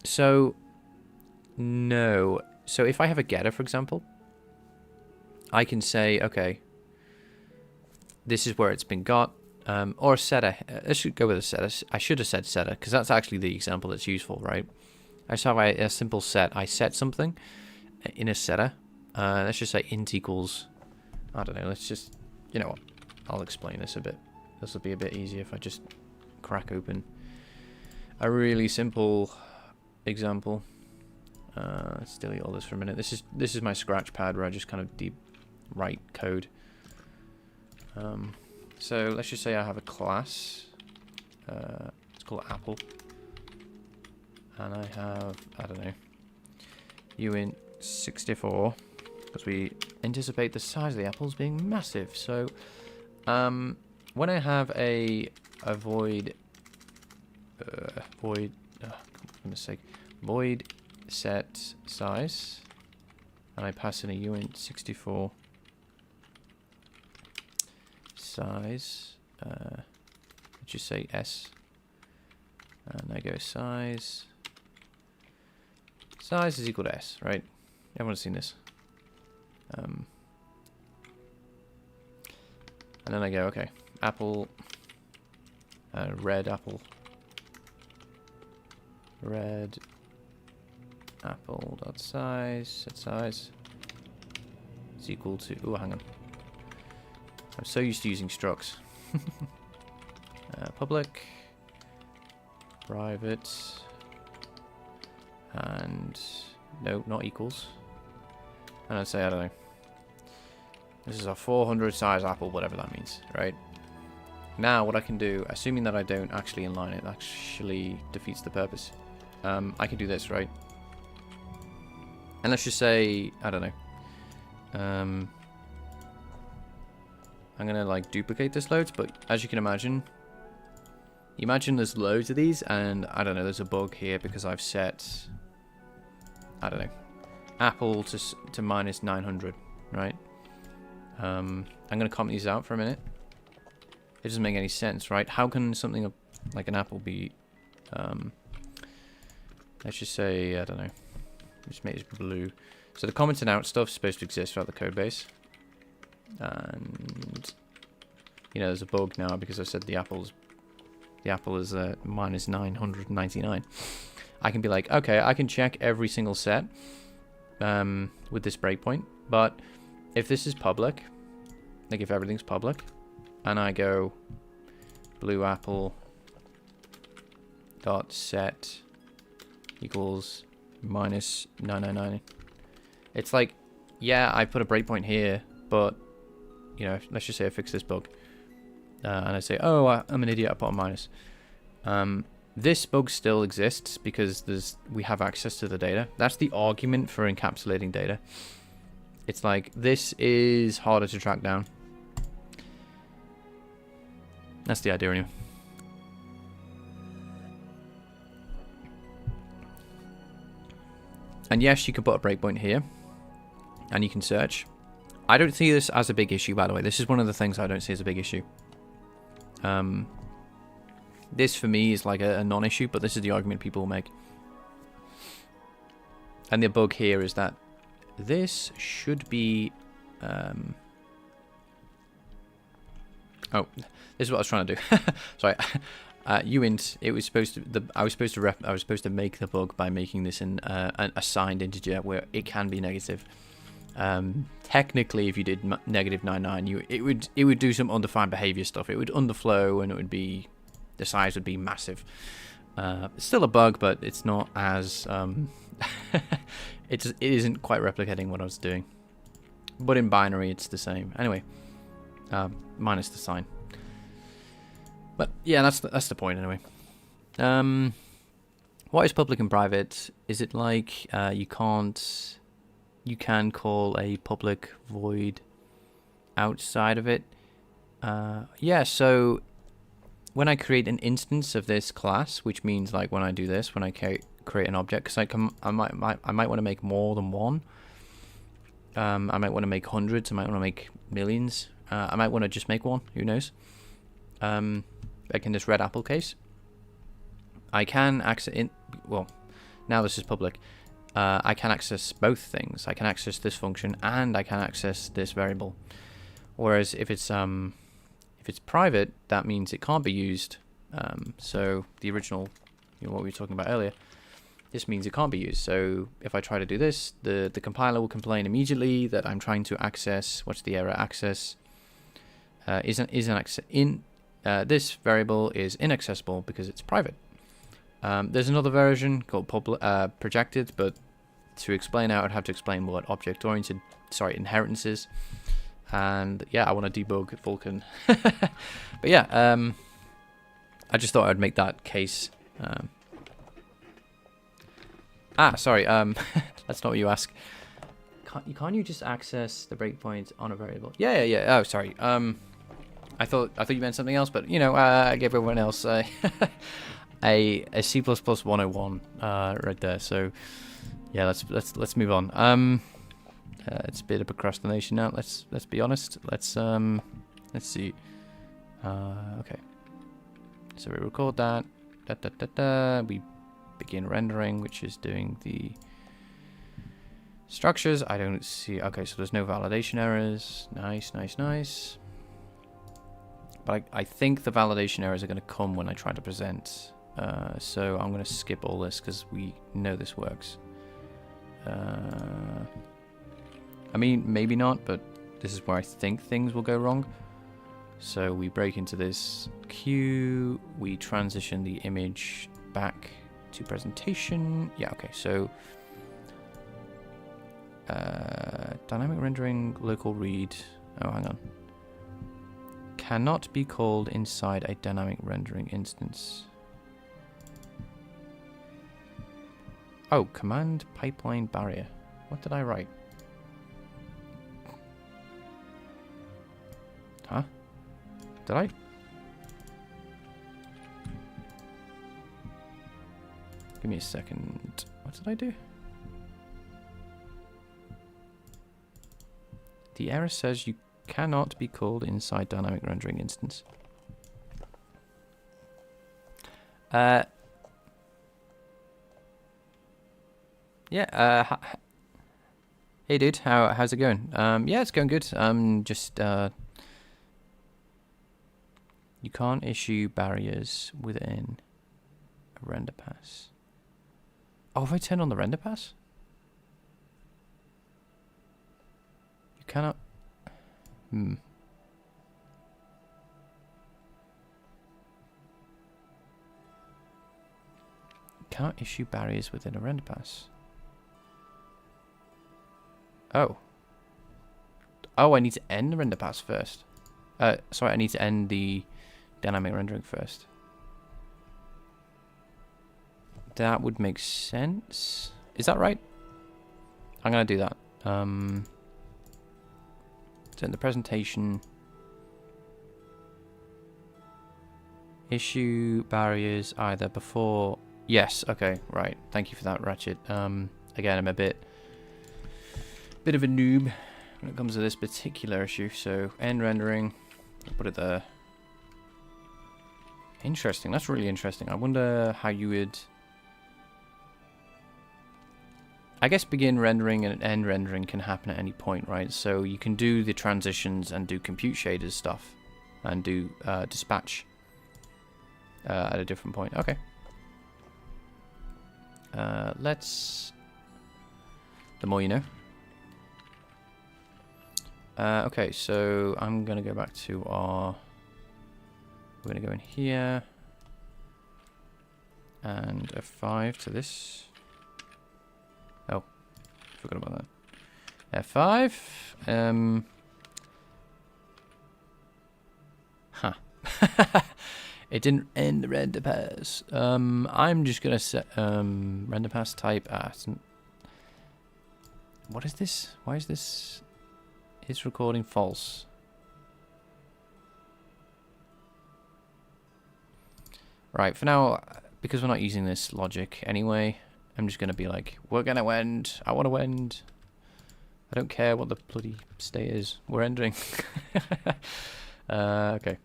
So... No. So if I have a getter, for example, I can say, okay, this is where it's been got, or a setter. I should go with a setter. I should have said setter, because that's actually the example that's useful, right? I just have a simple set. I set something in a setter. Let's just say int equals, I don't know, let's just, you know what, I'll explain this a bit. This will be a bit easier if I just crack open a really simple example. Let's delete all this for a minute. This is my scratch pad where I just kind of write code. So let's just say I have a class. It's called Apple, and I have, I don't know, uint 64 because we anticipate the size of the apples being massive. So when I have a a void, void, for goodness sake, void set size, and I pass in a uint 64 size, let's just say S, and I go size is equal to S, right? Everyone's seen this. And then I go, okay, apple, red apple dot size, set size is equal to, oh, hang on. I'm so used to using structs. Public, private, and no, not equals. And I'd say, I don't know, this is a 400 size apple, whatever that means, right? Now, what I can do, assuming that I don't actually inline it, actually defeats the purpose. I can do this, right? And let's just say, I don't know. I'm gonna like duplicate this loads, but as you can imagine there's loads of these, and I don't know, there's a bug here because I've set, I don't know, apple to minus 900, right? I'm gonna comment these out for a minute. It doesn't make any sense, right? How can something like an apple be, let's just say, I don't know, just make this blue. So the commented out stuff is supposed to exist throughout the code base. And, you know, there's a bug now because I said the apple is minus 999. I can be like, okay, I can check every single set with this breakpoint, but if this is public, like if everything's public, and I go blue apple dot set equals minus 999, it's like, yeah, I put a breakpoint here, but you know, let's just say I fix this bug, and I say, oh, I'm an idiot, I put a minus. This bug still exists because we have access to the data. That's the argument for encapsulating data. It's like, this is harder to track down. That's the idea anyway. And yes, you can put a breakpoint here, and you can search. I don't see this as a big issue, by the way. This is one of the things I don't see as a big issue. This, for me, is like a non-issue, but this is the argument people will make. And the bug here is that this should be... oh, this is what I was trying to do. Sorry. uint, it was supposed to... I was supposed to make the bug by making this an assigned integer where it can be negative. Technically, if you did negative 99, it would do some undefined behavior stuff. It would underflow, and it would be, the size would be massive. It's still a bug, but it's not as it isn't quite replicating what I was doing. But in binary, it's the same. Anyway, minus the sign. But yeah, that's the point anyway. What is public and private? Is it like you can call a public void outside of it? Yeah, so when I create an instance of this class, which means like when I do this, when I create an object, because I might want to make more than one. I might want to make hundreds. I might want to make millions. I might want to just make one. Who knows? Like in this red apple case, I can access well, now this is public. I can access both things. I can access this function and I can access this variable. Whereas if it's private, that means it can't be used. So the original, what we were talking about earlier, this means it can't be used. So if I try to do this, the compiler will complain immediately that I'm trying to access. What's the error? Access this variable is inaccessible because it's private. There's another version called projected, but to explain out, I'd have to explain what object-oriented, inheritance is. And yeah, I want to debug Vulkan. But yeah, I just thought I'd make that case. Sorry, that's not what you ask. Can't you just access the breakpoint on a variable? Yeah. Oh, sorry. I thought you meant something else, but you know, I gave everyone else a C++ 101 right there. So yeah, let's move on. It's a bit of procrastination now. Let's be honest. Let's see. Okay. So we record that. We begin rendering, which is doing the structures. I don't see. Okay, so there's no validation errors. Nice. But I think the validation errors are going to come when I try to present. So I'm going to skip all this because we know this works. I mean, maybe not, but this is where I think things will go wrong. So we break into this queue, we transition the image back to presentation. Yeah, okay, so dynamic rendering, local read. Oh, hang on. Cannot be called inside a dynamic rendering instance. Oh, command pipeline barrier. What did I write? Huh? Did I? Give me a second. What did I do? The error says you cannot be called inside dynamic rendering instance. Yeah, hey dude, how's it going? Yeah, it's going good. Just you can't issue barriers within a render pass. Oh, if I turn on the render pass? You cannot... Cannot issue barriers within a render pass. Oh. Oh, I need to end the render pass first. Sorry, I need to end the dynamic rendering first. That would make sense. Is that right? I'm gonna do that. So in the presentation, issue barriers either before. Yes. Okay. Right. Thank you for that, Ratchet. Again, I'm a bit of a noob when it comes to this particular issue. So end rendering. I'll put it there. Interesting. That's really interesting. I wonder how you would... I guess begin rendering and end rendering can happen at any point, right? So you can do the transitions and do compute shaders stuff and do dispatch at a different point. Okay. Let's... The more you know. Okay, so I'm going to go back to our... We're going to go in here. And F5 to this. Oh, forgot about that. F5. Huh. It didn't end the render pass. I'm just going to set render pass type as... What is this? Why is this... Is recording false? Right, for now, because we're not using this logic anyway, I'm just going to be like, we're going to end. I want to end. I don't care what the bloody state is. We're ending. Okay.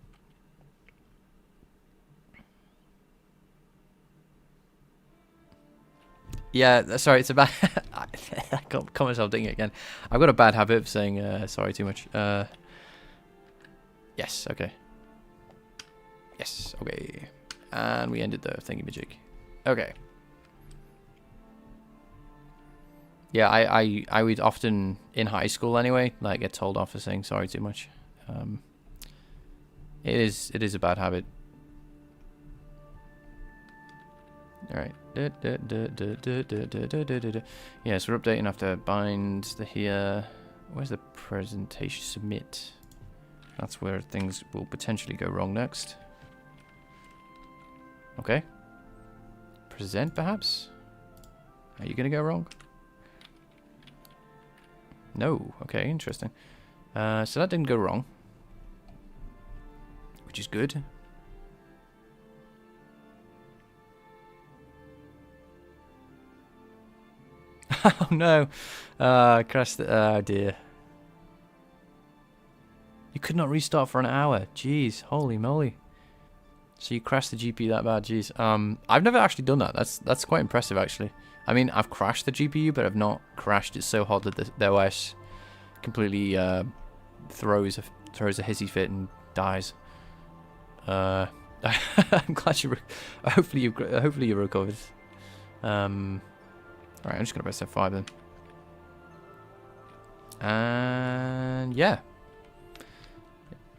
Yeah, sorry, it's a bad... I caught myself doing it again. I've got a bad habit of saying sorry too much. Yes, okay. Yes, okay. And we ended the thingamajig. Okay. Yeah, I would often, in high school anyway, like get told off for saying sorry too much. It is a bad habit. Alright. Yes, we're updating after bind the here. Where's the presentation? Submit. That's where things will potentially go wrong next. Okay. Present, perhaps? Are you going to go wrong? No. Okay, interesting. So that didn't go wrong. which is good. Oh no, crashed. Oh dear. You could not restart for an hour. Jeez, holy moly. So you crashed the GPU that bad? Jeez. I've never actually done that. That's quite impressive actually. I mean, I've crashed the GPU, but I've not crashed it so hard that the OS completely throws a hissy fit and dies. I'm glad you. Hopefully you recovered. Alright, I'm just gonna press F5 then. And yeah,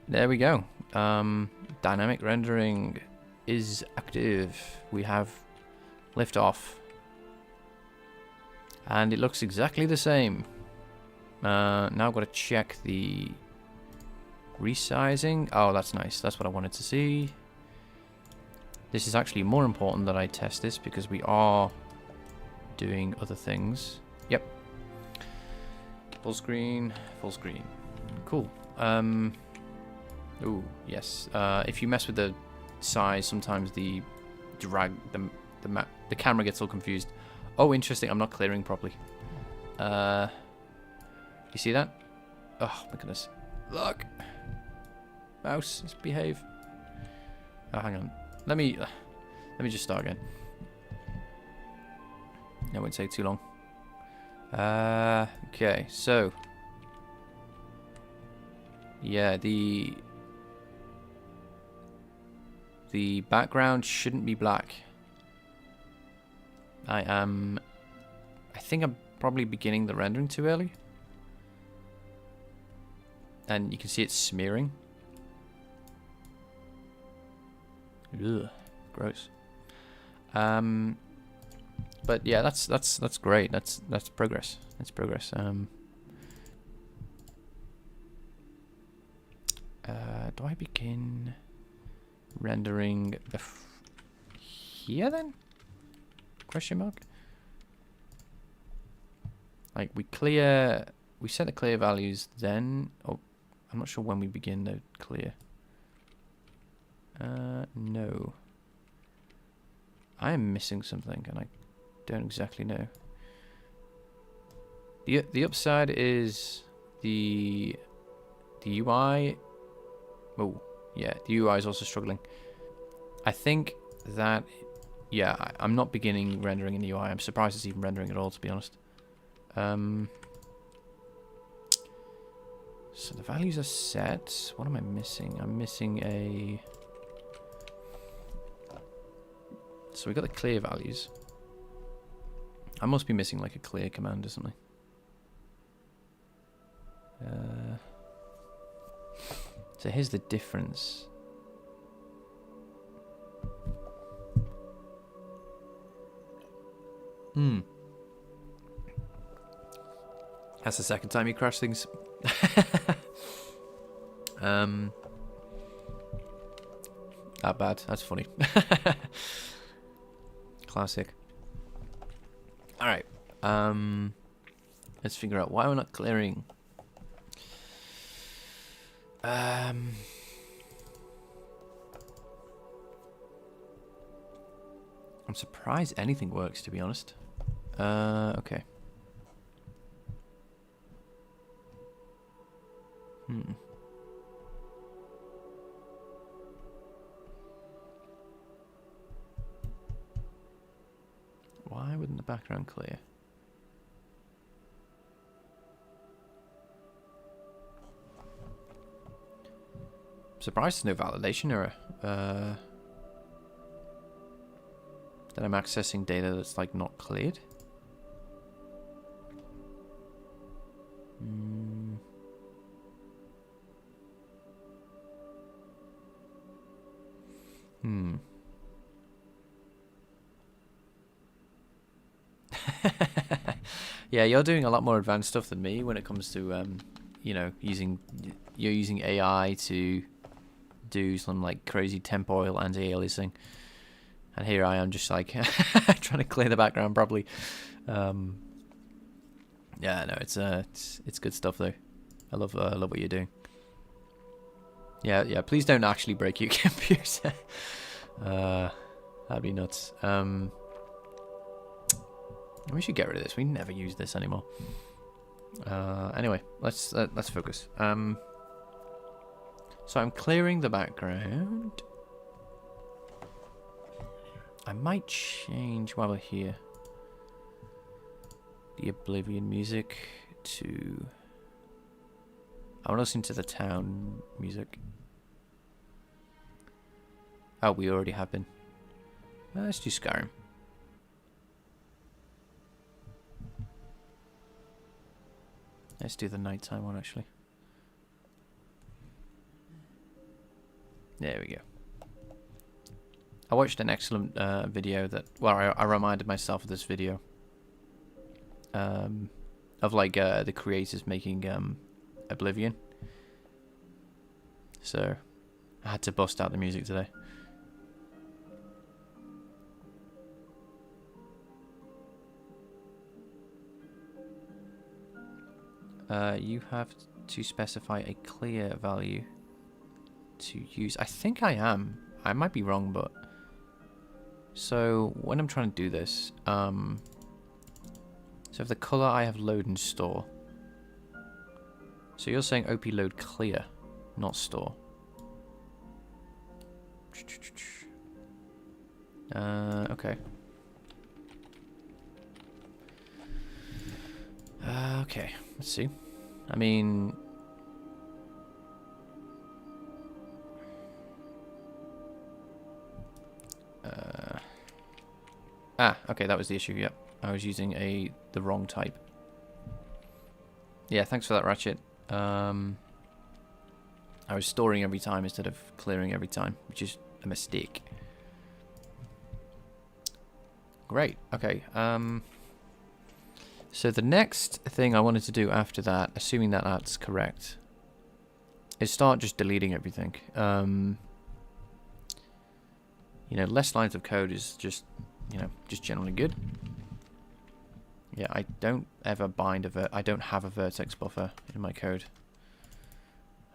there we go. Dynamic rendering is active. We have liftoff, and it looks exactly the same. Now I've got to check the resizing. Oh, that's nice. That's what I wanted to see. This is actually more important that I test this because we are doing other things. Yep. Full screen, full screen. Cool. Ooh, yes. If you mess with the size, sometimes the drag, the camera gets all confused. Oh, interesting. I'm not clearing properly. You see that? Oh my goodness. Look. Mouse, just behave. Oh, hang on. Let me just start again. That won't take too long. Okay, so yeah, the background shouldn't be black. I think I'm probably beginning the rendering too early. And you can see it smearing. Ugh, gross. But yeah, that's great. That's progress. That's progress. Do I begin rendering here then? Question mark. Like we set the clear values then. Oh, I'm not sure when we begin the clear. No. I am missing something, and I don't exactly know. The upside is the UI. Oh, yeah, the UI is also struggling. I think that, yeah, I'm not beginning rendering in the UI. I'm surprised it's even rendering at all, to be honest. So the values are set. What am I missing? I'm missing a... So we got the clear values. I must be missing like a clear command or something. So here's the difference. That's the second time you crash things. That bad. That's funny. Classic. Alright. Let's figure out why we're not clearing. I'm surprised anything works, to be honest. Okay. Why wouldn't the background clear? I'm surprised there's no validation error. That I'm accessing data that's like not cleared. Yeah, you're doing a lot more advanced stuff than me when it comes to, you know, you're using AI to do some like crazy temporal anti-aliasing, and here I am just like trying to clear the background properly. Yeah, no, it's good stuff though. I love what you're doing. Yeah. Please don't actually break your computer. That'd be nuts. We should get rid of this. We never use this anymore. Anyway, let's focus. So I'm clearing the background. I might change while we're here the Oblivion music to... I want to listen to the town music. Oh, we already have been. Let's do Skyrim. Let's do the nighttime one, actually. There we go. I watched an excellent video that... Well, I reminded myself of this video. Of, like, the creators making Oblivion. So, I had to bust out the music today. You have to specify a clear value to use. I think I am. I might be wrong, but... So, when I'm trying to do this, so if the color I have load and store. So you're saying OP load clear, not store. Okay. Okay, let's see. I mean... okay, that was the issue, yep. I was using the wrong type. Yeah, thanks for that, Ratchet. I was storing every time instead of clearing every time, which is a mistake. Great, okay. So the next thing I wanted to do after that, assuming that that's correct, is start just deleting everything. You know, less lines of code is just, you know, just generally good. Yeah, I don't ever bind I don't have a vertex buffer in my code.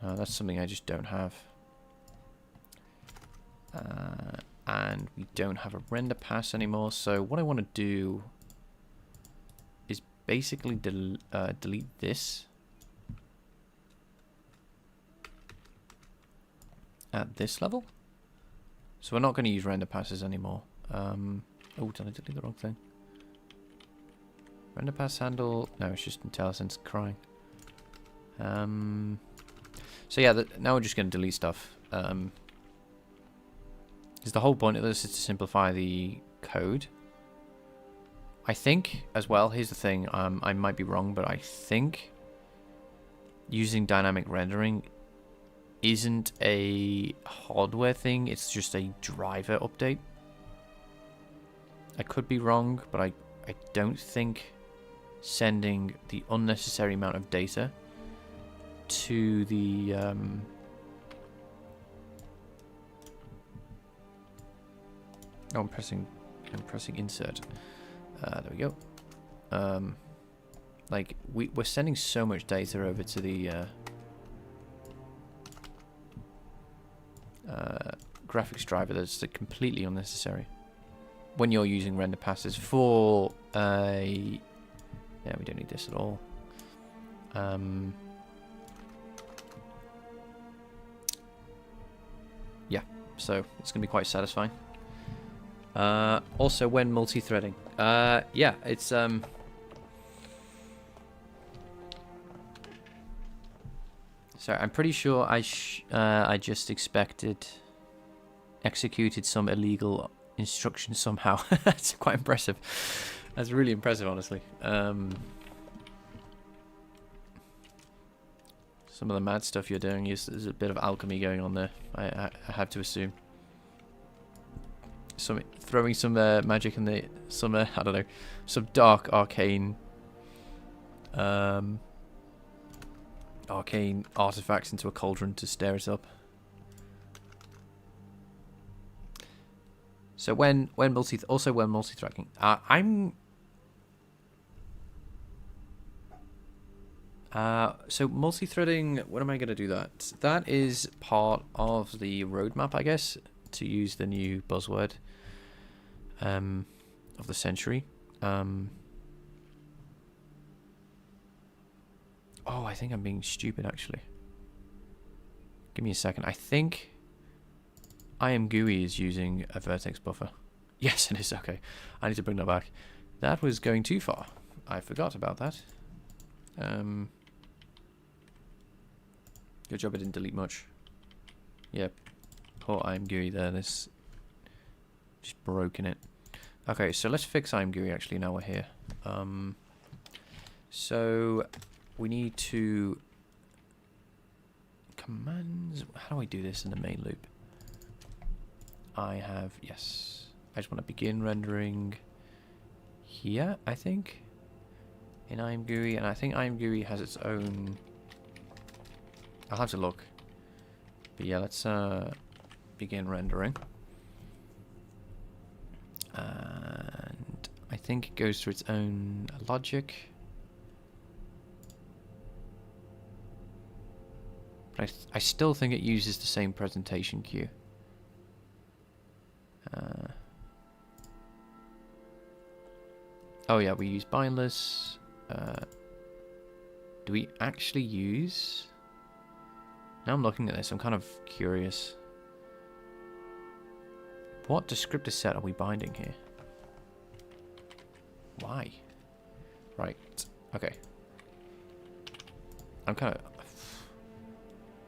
That's something I just don't have. And we don't have a render pass anymore, so what I want to do is basically delete this at this level. So we're not going to use render passes anymore. Oh, did I delete the wrong thing? Render pass handle. No, it's just IntelliSense crying. So yeah, now we're just going to delete stuff. Because the whole point of this is to simplify the code. I think, as well, here's the thing. I might be wrong, but I think using dynamic rendering isn't a hardware thing. It's just a driver update. I could be wrong, but I don't think sending the unnecessary amount of data to the I'm pressing insert. There we go. Like we're sending so much data over to the graphics driver that's completely unnecessary when you're using render passes for a... Yeah, we don't need this at all. Yeah, so it's going to be quite satisfying. Also, when multi-threading. Yeah, it's... So I'm pretty sure I just executed some illegal instructions somehow. That's quite impressive. That's really impressive, honestly. Some of the mad stuff you're doing there's a bit of alchemy going on there. I have to assume. Throwing some magic in some I don't know, some dark arcane artifacts into a cauldron to stir it up. So when multi-threading, So multi-threading, when am I going to do that? That is part of the roadmap, I guess, to use the new buzzword of the century. Oh, I think I'm being stupid, actually. Give me a second. I think IMGUI is using a vertex buffer. Yes, it is. Okay. I need to bring that back. That was going too far. I forgot about that. Good job I didn't delete much. Yep. Poor IMGUI there. This just broken it. Okay, so let's fix IMGUI actually now we're here. So we need to commands. How do I do this in the main loop? I have, yes. I just want to begin rendering here, I think, in IMGUI, and I think IMGUI has its own. I'll have to look. But yeah, let's begin rendering. And I think it goes through its own logic. But I still think it uses the same presentation queue. Oh yeah, we use bindless. Do we actually use... Now I'm looking at this, I'm kind of curious. What descriptor set are we binding here? Why? Right, okay. I'm kind of...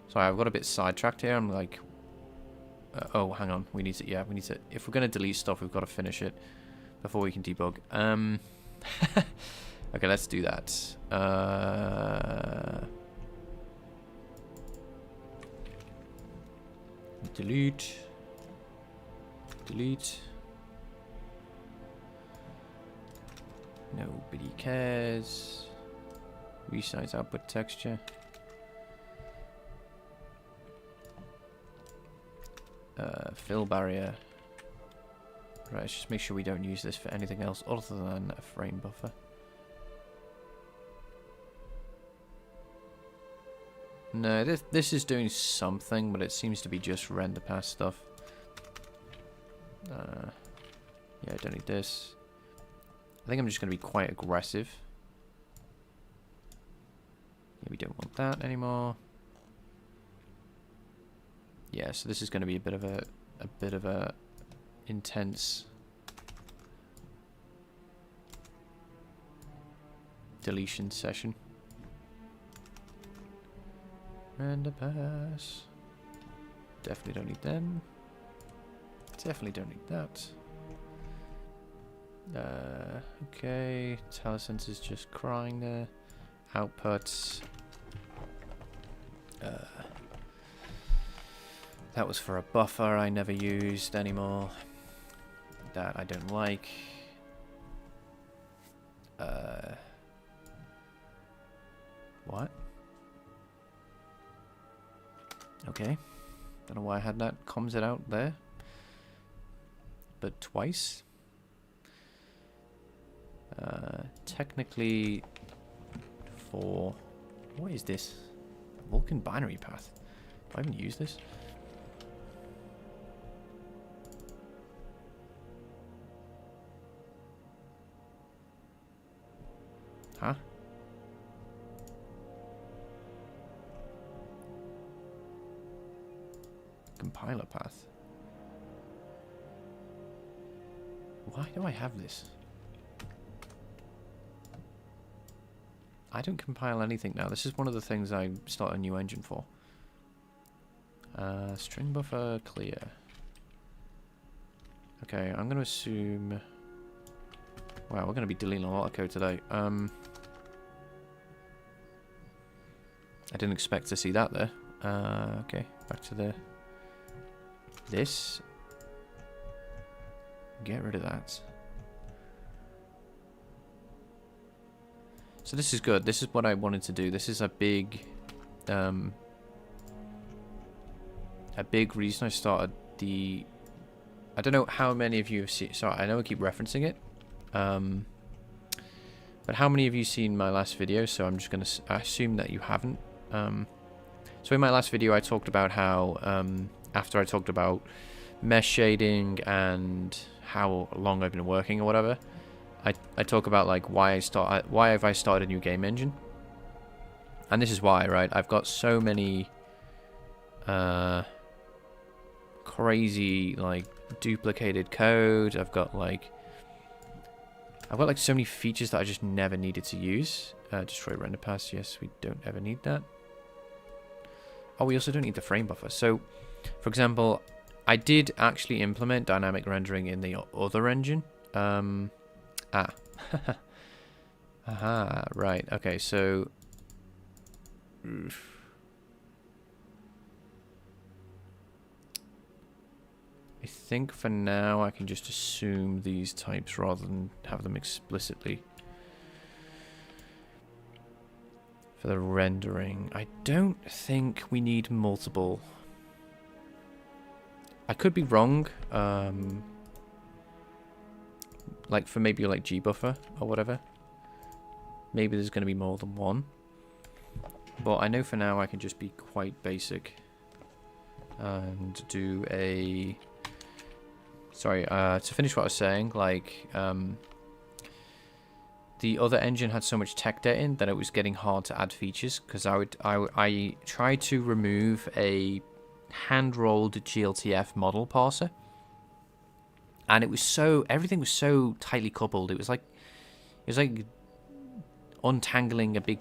Sorry, I've got a bit sidetracked here. I'm like... oh, hang on. We need to... Yeah, we need to... If we're going to delete stuff, we've got to finish it before we can debug. Okay, let's do that. Delete. Delete. Nobody cares. Resize output texture. Fill barrier. Right, let's just make sure we don't use this for anything else other than a frame buffer. No, this is doing something, but it seems to be just render pass stuff. Yeah, I don't need this. I think I'm just going to be quite aggressive. Yeah, we don't want that anymore. Yeah, so this is going to be a bit of a intense deletion session. Render pass. Definitely don't need them. Definitely don't need that. Okay, telesensor's just crying there. Outputs. That was for a buffer I never used anymore. That I don't like. What? Okay. Don't know why I had that comms it out there. But twice. Technically for... What is this? Vulkan binary path. Do I even use this? Huh? Compiler path. Why do I have this? I don't compile anything now. This is one of the things I start a new engine for. String buffer clear. Okay, I'm going to assume... Wow, we're going to be deleting a lot of code today. I didn't expect to see that there. Okay, back to the... This. Get rid of that. So this is good. This is what I wanted to do. This is a big reason I started the... I don't know how many of you have seen... Sorry, I know I keep referencing it. But how many of you seen my last video? So I'm just going to assume that you haven't. So in my last video I talked about how, after I talked about mesh shading and how long I've been working or whatever, I talk about like why have I started a new game engine. And this is why, right? I've got so many crazy like duplicated code. I've got like so many features that I just never needed to use. Destroy render pass. Yes, we don't ever need that. Oh, we also don't need the frame buffer. So, for example, I did actually implement dynamic rendering in the other engine. Aha, right. Okay, so I think for now I can just assume these types rather than have them explicitly for the rendering. I don't think we need multiple. I could be wrong. Like for maybe like gbuffer or whatever. Maybe there's going to be more than one. But I know for now I can just be quite basic and do a... Sorry, to finish what I was saying, like, the other engine had so much tech debt in that it was getting hard to add features, because I tried to remove a hand-rolled GLTF model parser, and it was so, everything was so tightly coupled. It was like untangling a big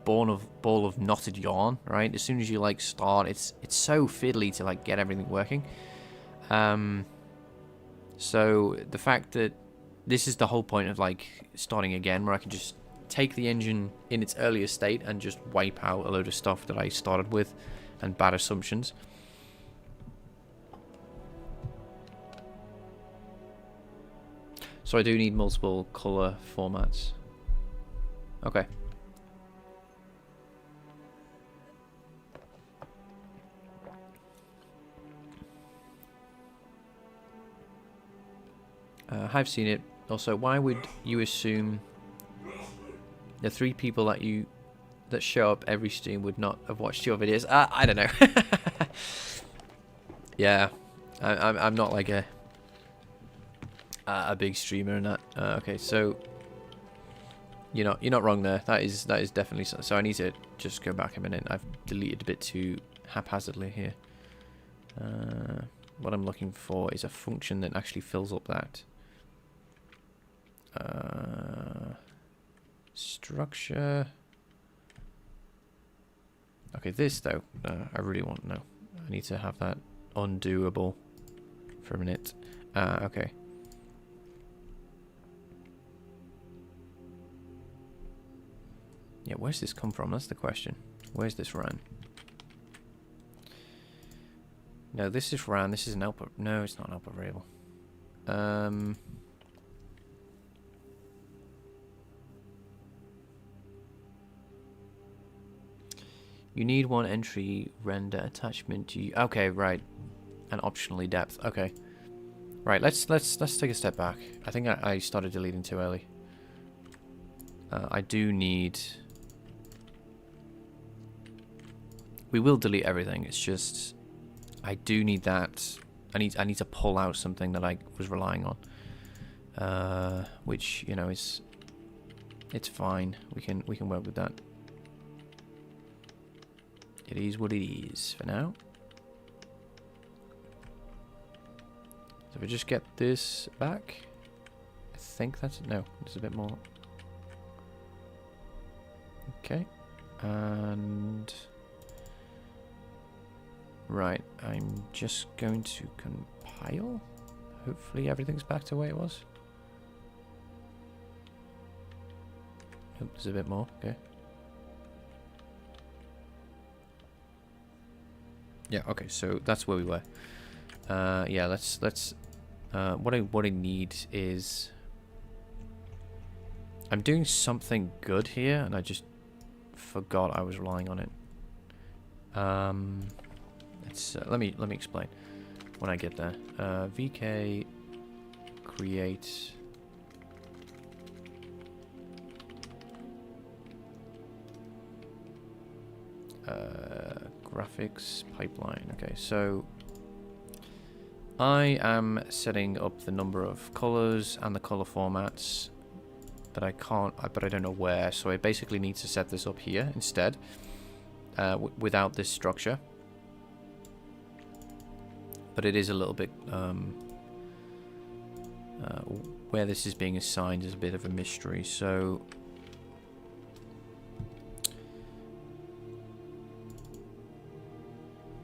ball of knotted yarn, right? As soon as you like start, it's so fiddly to like get everything working. So the fact that this is the whole point of like starting again, where I can just take the engine in its earlier state and just wipe out a load of stuff that I started with and bad assumptions. So I do need multiple color formats. Okay. I've seen it. Also, why would you assume the 3 people that show up every stream would not have watched your videos? I don't know. Yeah, I'm not like a big streamer and that. Okay, so you're not wrong there. That is definitely so. I need to just go back a minute. I've deleted a bit too haphazardly here. What I'm looking for is a function that actually fills up that. Structure. Okay, this though, I really want to know. I need to have that undoable for a minute. Okay. Yeah, where's this come from? That's the question. Where's this ran? No, this is ran. This is an output. No, it's not an output variable. You need one entry render attachment to you. Okay, right. And optionally depth. Okay. Right, let's take a step back. I think I started deleting too early. I do need... We will delete everything. It's just I do need that. I need to pull out something that I was relying on. Which, you know, it's fine. We can work with that. It is what it is for now. So if I just get this back, I think that's it. No, there's a bit more. Okay, and right, I'm just going to compile. Hopefully everything's back to where it was. Oh, there's a bit more. Okay. Yeah, okay, so that's where we were. Yeah, let's what I need is I'm doing something good here and I just forgot I was relying on it. Let's let me explain when I get there. VK create Graphics pipeline. Okay, so I am setting up the number of colors and the color formats, but I can't. But I don't know where. So I basically need to set this up here instead, without this structure. But it is a little bit where this is being assigned is a bit of a mystery. So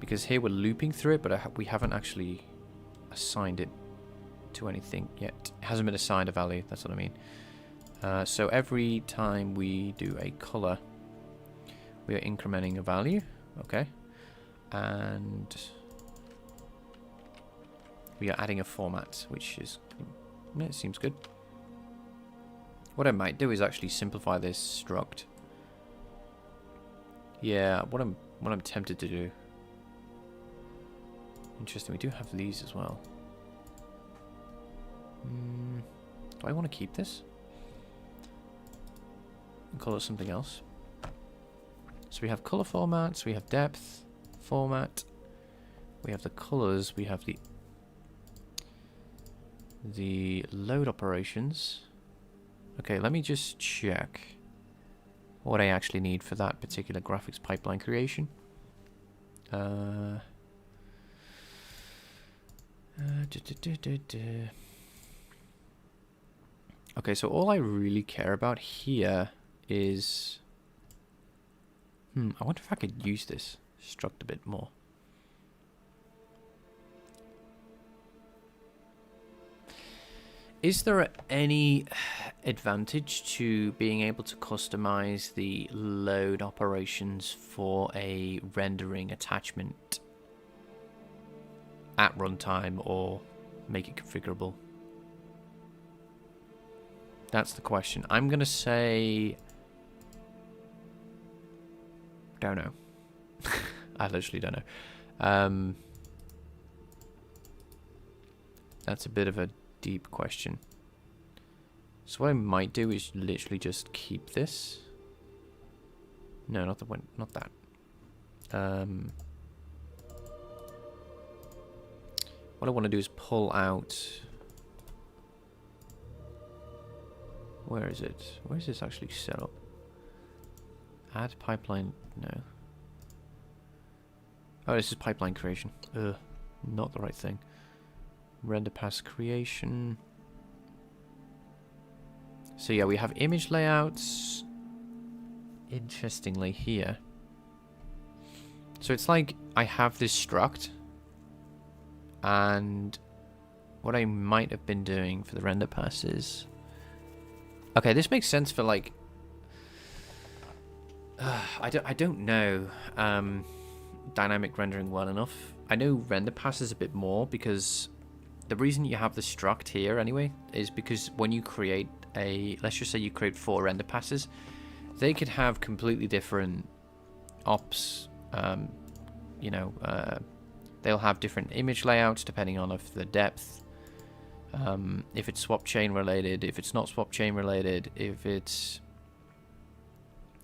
because here we're looping through it, but we haven't actually assigned it to anything yet. It hasn't been assigned a value, that's what I mean. So every time we do a color, we are incrementing a value, okay? And we are adding a format, which is, yeah, it seems good. What I might do is actually simplify this struct. Yeah, what I'm tempted to do. Interesting, we do have these as well. Do I want to keep this? And call it something else. So we have color formats, we have depth, format, we have the colors, we have the load operations. Okay, let me just check what I actually need for that particular graphics pipeline creation. Okay, so all I really care about here is... I wonder if I could use this struct a bit more. Is there any advantage to being able to customize the load operations for a rendering attachment at runtime or make it configurable? That's the question. I'm going to say... don't know. I literally don't know. That's a bit of a deep question. So what I might do is literally just keep this. No, not the one, not that. What I want to do is pull out... where is it? Where is this actually set up? Add pipeline... no. Oh, this is pipeline creation. Ugh, not the right thing. Render pass creation. So yeah, we have image layouts. Interestingly here. So it's like I have this struct. And what I might have been doing for the render pass is... okay, this makes sense for like... I don't know dynamic rendering well enough. I know render passes a bit more because the reason you have the struct here anyway is because when you create a... let's just say you create 4 render passes, they could have completely different ops. You know, they'll have different image layouts depending on if the depth, if it's swap chain related, if it's not swap chain related, if it's...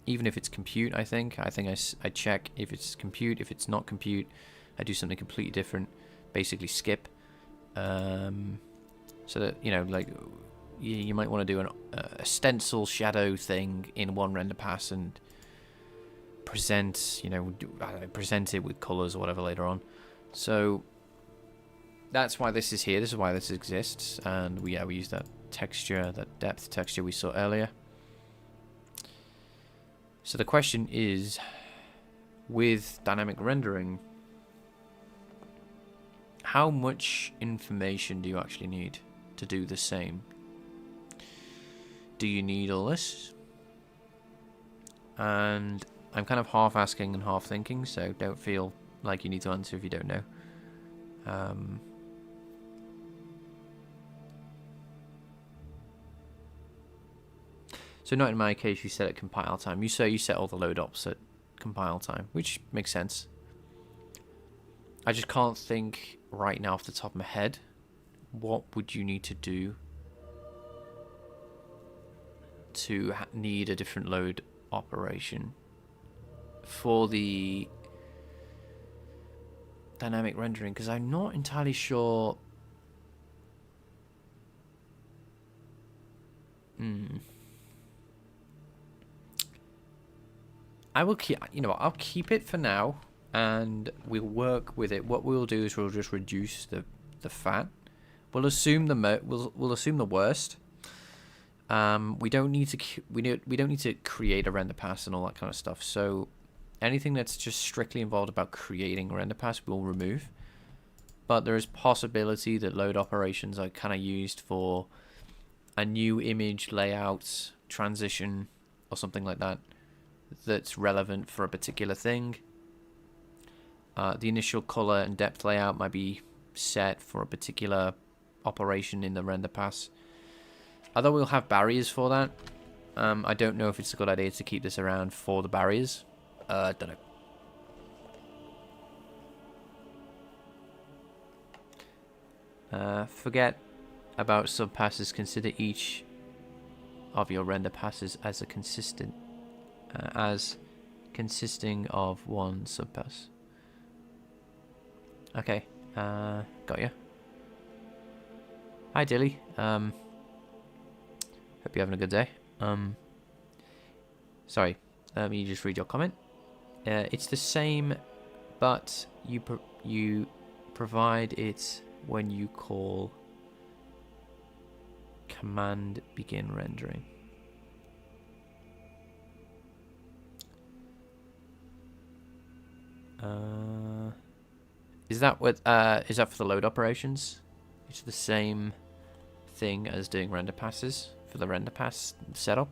even if it's compute, I think I check if it's compute. If it's not compute, I do something completely different. Basically skip. So that, you know, like you might want to do a stencil shadow thing in one render pass and present, you know, present it with colors or whatever later on. So that's why this is here. This is why this exists. And we use that texture, that depth texture we saw earlier. So the question is, with dynamic rendering, how much information do you actually need to do the same? Do you need all this? And I'm kind of half asking and half thinking, so don't feel like you need to answer if you don't know. So not in my case, you set at compile time. You set all the load ops at compile time, which makes sense. I just can't think right now off the top of my head, what would you need to do to need a different load operation? for the dynamic rendering, because I'm not entirely sure. I will keep, you know, I'll keep it for now, and we'll work with it. What we'll do is we'll just reduce the fat. We'll assume we'll assume the worst. We don't need to create a render pass and all that kind of stuff. So anything that's just strictly involved about creating a render pass we'll remove. But there is possibility that load operations are kind of used for a new image layout transition or something like that that's relevant for a particular thing. The initial color and depth layout might be set for a particular operation in the render pass. Although we'll have barriers for that, I don't know if it's a good idea to keep this around for the barriers. I don't know. Forget about subpasses. Consider each of your render passes as a consisting of one subpass. Okay, got you. Hi Dilly. Hope you're having a good day. Sorry, let me just read your comment. It's the same, but you provide it when you call command begin rendering. Is that for the load operations? It's the same thing as doing render passes for the render pass setup.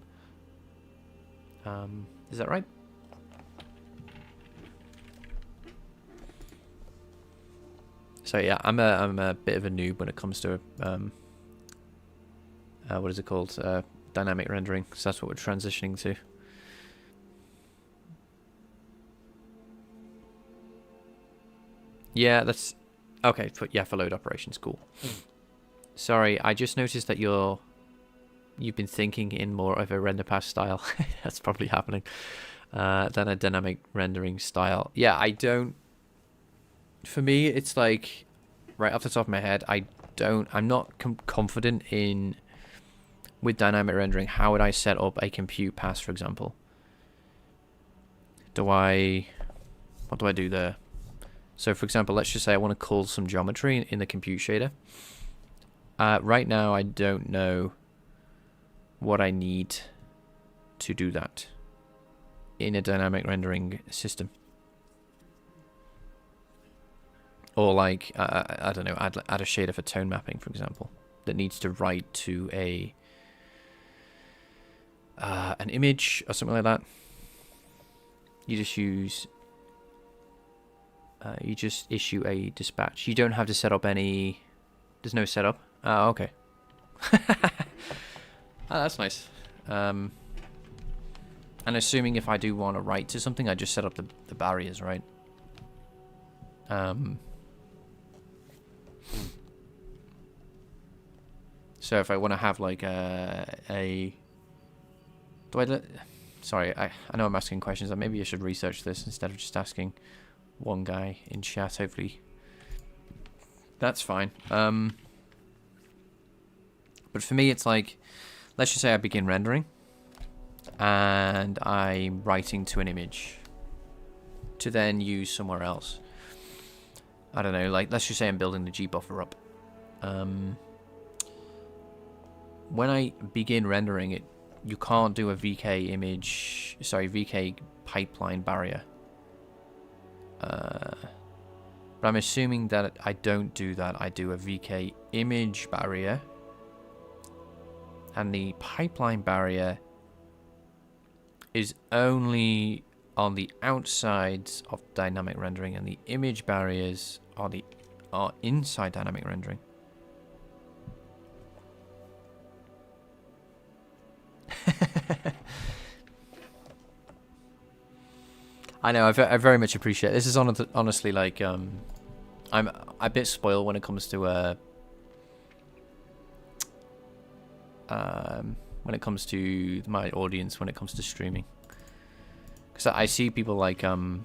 Is that right? So yeah, I'm a bit of a noob when it comes to what is it called? Dynamic rendering. So that's what we're transitioning to. Yeah, that's okay. For load operations, cool. Sorry, I just noticed that you've been thinking in more of a render pass style. That's probably happening than a dynamic rendering style. Yeah, I don't. For me, it's like right off the top of my head, I'm not confident in with dynamic rendering. How would I set up a compute pass, for example? What do I do there? So, for example, let's just say I want to call some geometry in the compute shader. Right now, I don't know what I need to do that in a dynamic rendering system. Or like, I don't know, add a shader for tone mapping, for example, that needs to write to an image or something like that. You just use... you just issue a dispatch. You don't have to set up any... There's no setup. Oh, okay. That's nice. And assuming if I do want to write to something, I just set up the barriers, right? So if I want to have like sorry, I know I'm asking questions. Maybe I should research this instead of just asking one guy in chat. Hopefully that's fine. But for me, it's like, let's just say I begin rendering and I'm writing to an image to then use somewhere else. I don't know, like let's just say I'm building the G buffer up. When I begin rendering it, you can't do a VK pipeline barrier. But I'm assuming that I don't do that. I do a VK image barrier. And the pipeline barrier is only on the outsides of dynamic rendering, and the image barriers are inside dynamic rendering. I know, I very much appreciate it. This is honestly like I'm a bit spoiled when it comes to my audience when it comes to streaming, Because I see people like you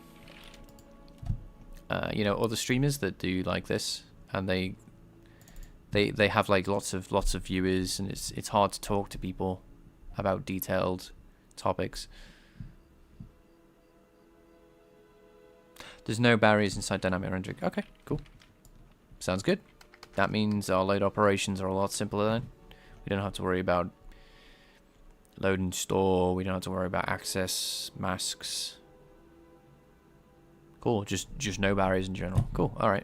know, other streamers that do like this, and they have like lots of viewers, and it's hard to talk to people about detailed topics. There's no barriers inside dynamic rendering. Okay, cool. Sounds good. That means our load operations are a lot simpler then. We don't have to worry about load and store. We don't have to worry about access, masks. Cool. Just no barriers in general. Cool. All right.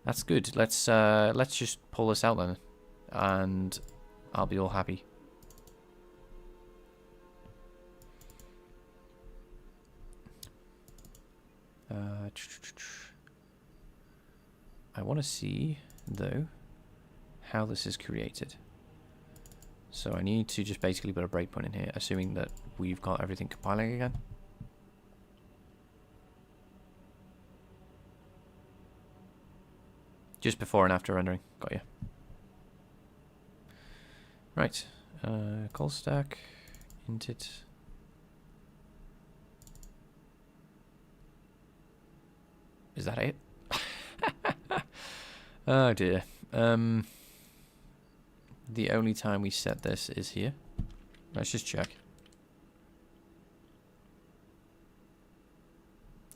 That's good. Let's just pull this out then, and I'll be all happy. I want to see, though, how this is created. So I need to just basically put a breakpoint in here, assuming that we've got everything compiling again. Just before and after rendering. Got you. Right. Call stack, int it. Is that it? Oh dear. The only time we set this is here. Let's just check.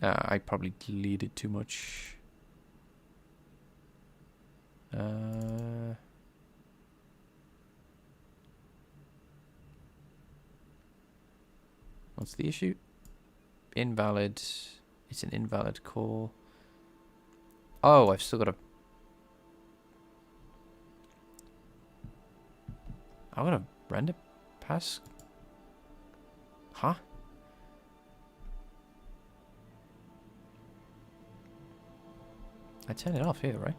I probably deleted too much. What's the issue? Invalid. It's an invalid call. Oh, I've still got a... I've got a render pass? Huh? I turn it off here, right?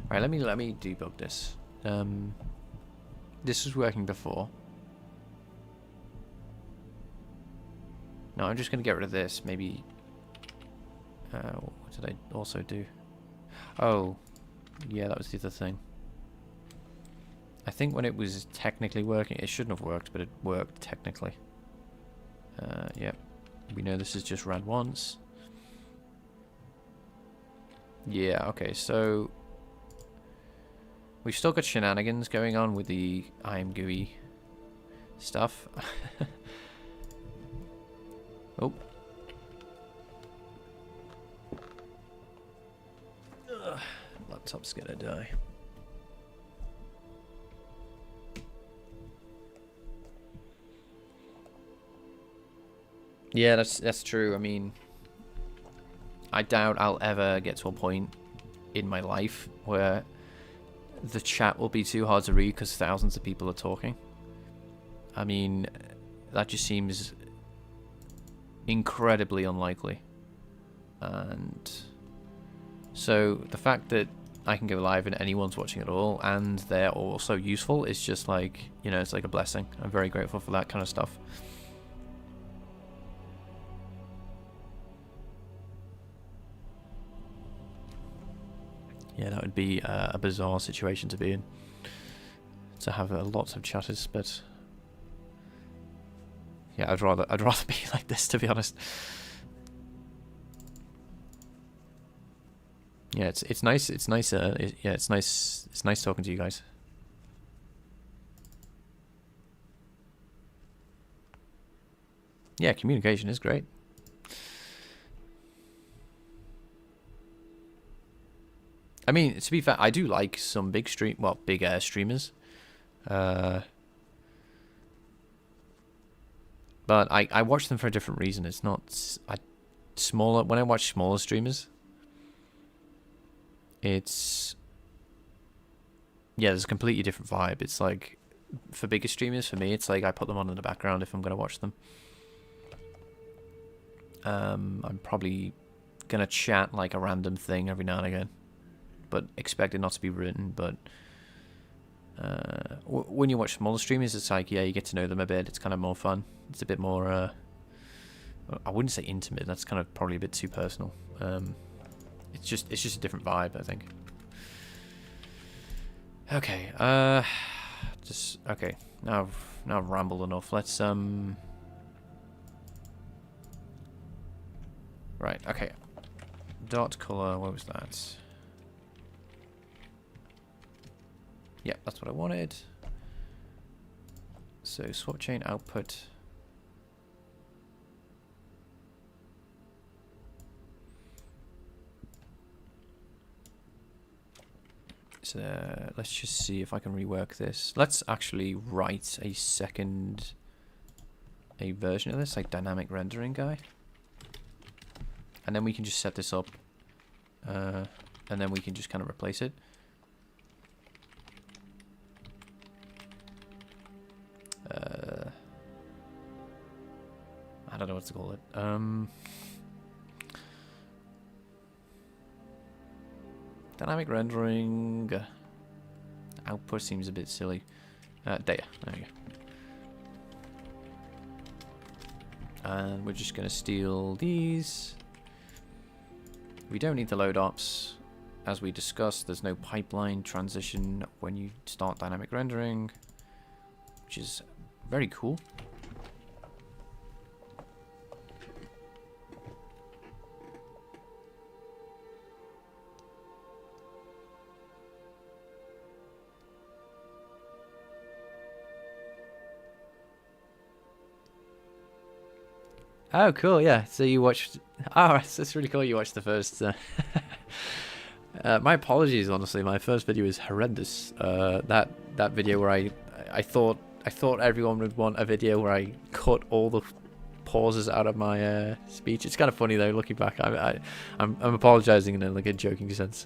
Right, let me debug this. This was working before. No, I'm just going to get rid of this. Maybe... what did I also do? Oh, yeah, that was the other thing. I think when it was technically working, it shouldn't have worked, but it worked technically. Yep. We know this is just ran once. Yeah, okay, so... We've still got shenanigans going on with the IMGUI stuff. Oh. Ugh, laptop's gonna die. Yeah, that's true. I mean, I doubt I'll ever get to a point in my life where the chat will be too hard to read because thousands of people are talking. I mean, that just seems incredibly unlikely. And so the fact that I can go live and anyone's watching at all and they're also useful is just like, you know, it's like a blessing. I'm very grateful for that kind of stuff. Yeah, that would be a bizarre situation to be in, to have lots of chatters, but yeah, I'd rather be like this, to be honest. Yeah, it's nice. It's nice. Yeah, it's nice. It's nice talking to you guys. Yeah, communication is great. I mean, to be fair, I do like some big streamers. But I watch them for a different reason. It's not smaller. When I watch smaller streamers, it's there's a completely different vibe. It's like for bigger streamers, for me, it's like I put them on in the background if I'm gonna watch them. I'm probably gonna chat like a random thing every now and again, but expect it not to be written. But when you watch smaller streamers, it's like, yeah, you get to know them a bit. It's kind of more fun. It's a bit more, I wouldn't say intimate. That's kind of probably a bit too personal. It's just a different vibe, I think. Okay, Just okay. Now I've rambled enough. Let's Right. Okay. Dot color. What was that? Yeah, that's what I wanted. So swap chain output. So let's just see if I can rework this. Let's actually write a version of this, like dynamic rendering guy. And then we can just set this up. And then we can just kind of replace it. I don't know what to call it. Dynamic rendering output seems a bit silly. Data. There we go. And we're just going to steal these. We don't need the load ops. As we discussed, there's no pipeline transition when you start dynamic rendering, which is very cool. Oh, cool, yeah. So you watched... Oh, it's really cool you watched the first... my apologies, honestly. My first video is horrendous. That video where I thought everyone would want a video where I cut all the pauses out of my speech. It's kind of funny, though, looking back. I'm apologizing in like a joking sense.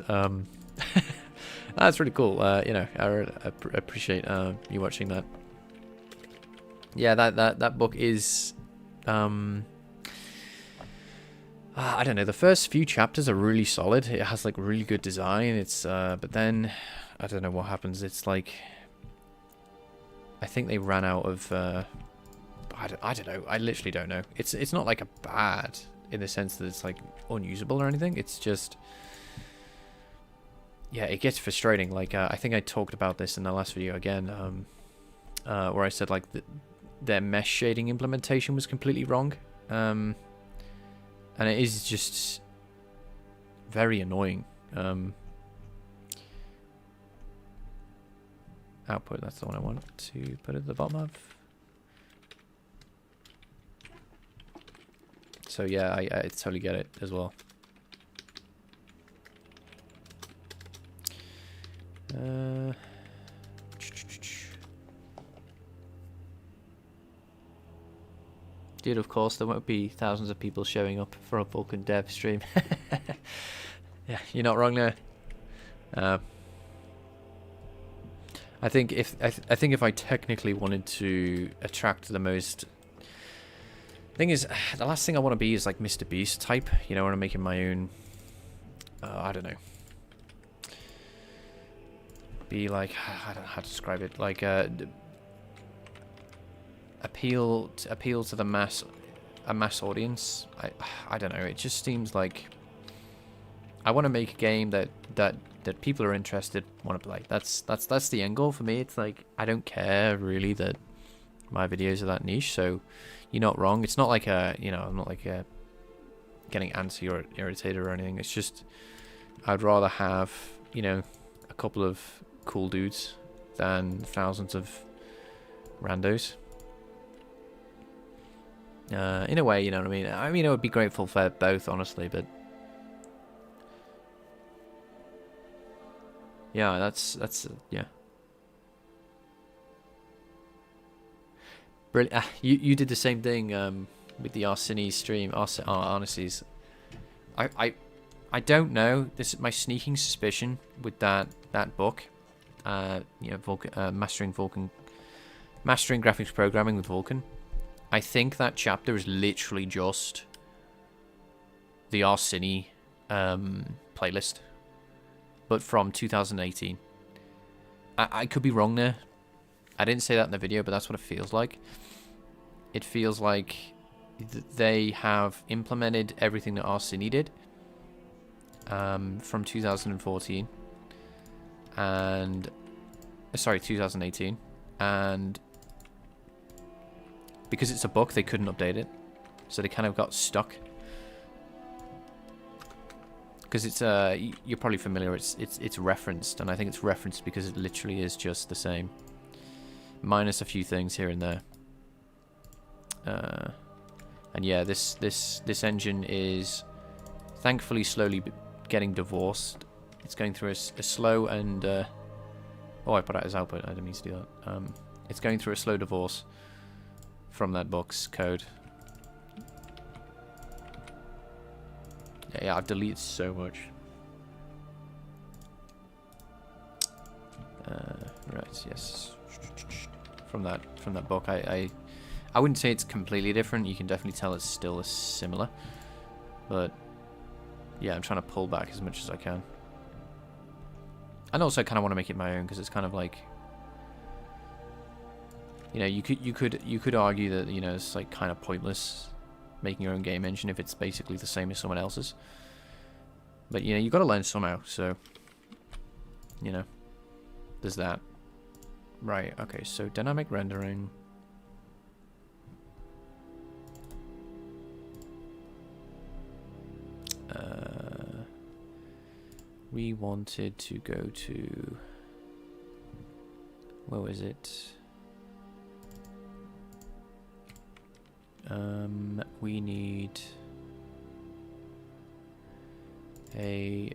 That's really cool. You know, I appreciate you watching that. Yeah, that book is... I don't know, the first few chapters are really solid. It has like really good design. It's but then I don't know what happens. It's like I think they ran out of I don't know. I literally don't know. It's not like a bad in the sense that it's like unusable or anything. It's just yeah, it gets frustrating. Like I think I talked about this in the last video again, where I said like their mesh shading implementation was completely wrong. And it is just very annoying. Output, that's the one I want to put at the bottom of. So yeah, I totally get it as well. Dude, of course, there won't be thousands of people showing up for a Vulkan dev stream. Yeah, you're not wrong there. I think if I technically wanted to attract the most, thing is, the last thing I want to be is like Mr. Beast type. You know, when I'm making my own. I don't know. Be like, I don't know how to describe it. Like appeal to the mass audience. I don't know, it just seems like I want to make a game that people are interested, want to play. That's the end goal for me. It's like I don't care really that my videos are that niche, so you're not wrong. It's not like a, you know, I'm not like a getting antsy or irritated or anything. It's just I'd rather have, you know, a couple of cool dudes than thousands of randos. In a way, you know what I mean? I mean, I would be grateful for both, honestly, but... Yeah, that's yeah. Brilliant. You did the same thing with the Arsini stream, Arneses. I don't know. This is my sneaking suspicion with that book. You know, Vulkan, mastering graphics programming with Vulkan. I think that chapter is literally just the Arsini playlist, but from 2018. I could be wrong there. I didn't say that in the video, but that's what it feels like. It feels like they have implemented everything that Arsini did from 2014 and 2018, and because it's a book, they couldn't update it, so they kind of got stuck. Because it's you're probably familiar. It's referenced, and I think it's referenced because it literally is just the same, minus a few things here and there. And yeah, this engine is thankfully slowly getting divorced. It's going through a slow and oh, I put out as output. I didn't mean to do that. It's going through a slow divorce from that book's code. Yeah, I've deleted so much. Right, yes. From that book, I wouldn't say it's completely different. You can definitely tell it's still similar, but yeah, I'm trying to pull back as much as I can. And also, I kind of want to make it my own because it's kind of like, you know, you could argue that, you know, it's like kind of pointless making your own game engine if it's basically the same as someone else's. But you know, you got to learn somehow. So, you know, there's that. Right. Okay. So dynamic rendering. We wanted to go to, where was it? We need a,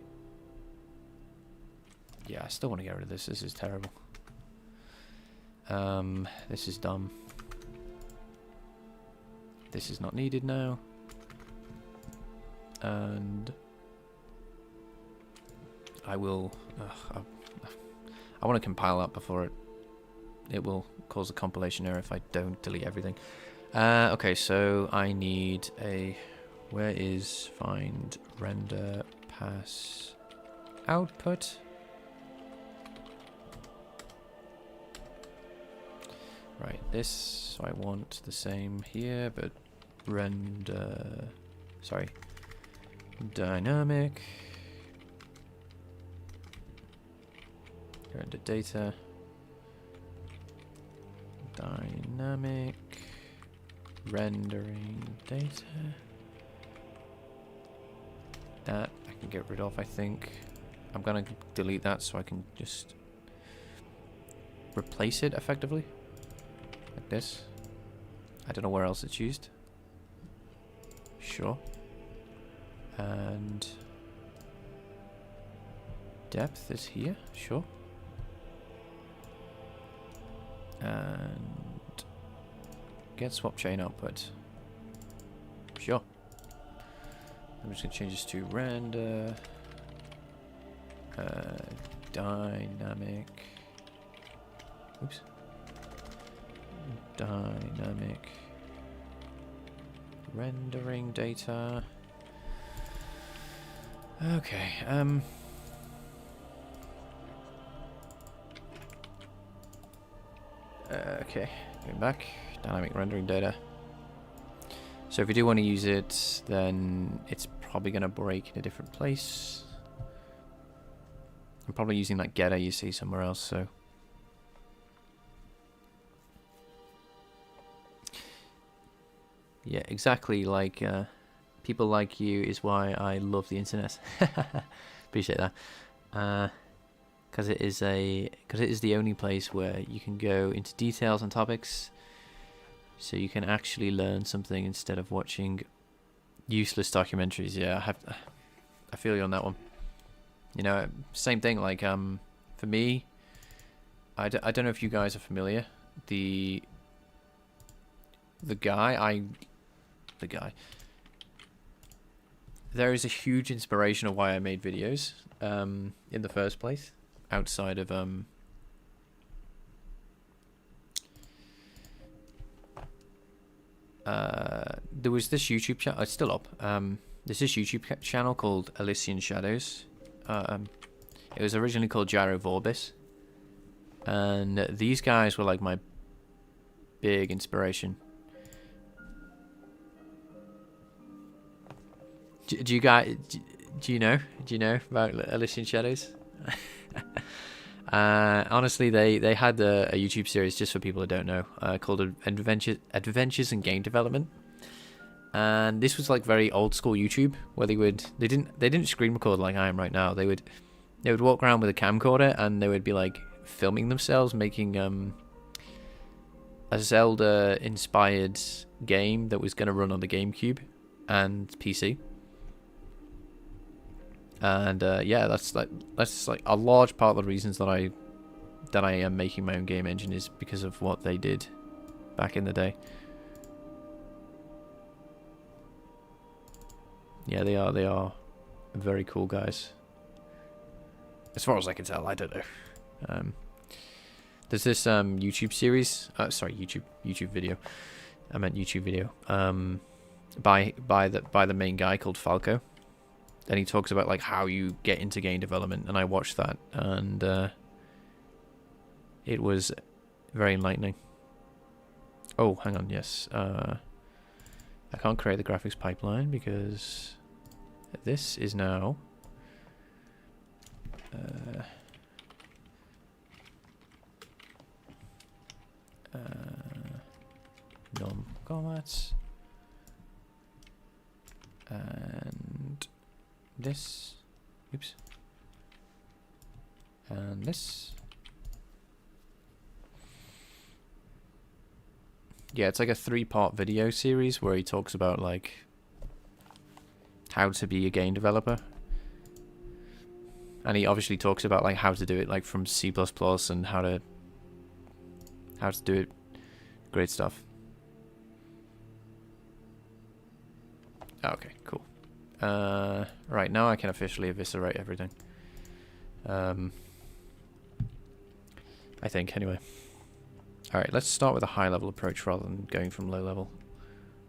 yeah, I still want to get rid of this. This is terrible. This is dumb. This is not needed now. And I will, I want to compile that before it will cause a compilation error if I don't delete everything. Okay, so I need a, where is find render pass output? Right, this, so I want the same here, but render, sorry, dynamic, render data, dynamic, rendering data. That I can get rid of, I think. I'm gonna delete that so I can just replace it effectively. Like this. I don't know where else it's used. Sure. And depth is here, sure. And get swap chain output. Sure. I'm just gonna change this to render dynamic. Oops. Dynamic rendering data. Okay. Okay. Going back. Dynamic rendering data. So if you do want to use it, then it's probably going to break in a different place. I'm probably using that getter you see somewhere else, so. Yeah, exactly, like people like you is why I love the internet. Appreciate that. Because it is the only place where you can go into details on topics. So you can actually learn something instead of watching useless documentaries. Yeah, I feel you on that one. You know, same thing. Like for me, I don't know if you guys are familiar. The guy. There is a huge inspiration of why I made videos in the first place. Outside of there was this YouTube channel. It's still up. There's this YouTube channel called Elysian Shadows. It was originally called Gyro Vorbis, and these guys were like my big inspiration. Do you guys? Do you know about Elysian Shadows? Honestly, they had a YouTube series, just for people who don't know, called Adventures in Game Development. And this was like very old school YouTube, where they didn't screen record like I am right now. They would walk around with a camcorder and they would be like filming themselves making a Zelda inspired game that was going to run on the GameCube and PC. And yeah, that's like a large part of the reasons that I am making my own game engine is because of what they did back in the day. Yeah, they are very cool guys. As far as I can tell, I don't know. There's this YouTube series. Sorry, YouTube video. I meant YouTube video. By the main guy called Falco, and he talks about like how you get into game development. And I watched that, and it was very enlightening. Oh, hang on. Yes. I can't create the graphics pipeline because this is now. Non-comats and this, oops, and this. Yeah, it's like a 3-part video series where he talks about like how to be a game developer, and he obviously talks about like how to do it like from C++ and how to do it. Great stuff. Okay, cool. Right, now I can officially eviscerate everything. I think, anyway. Alright, let's start with a high-level approach rather than going from low-level.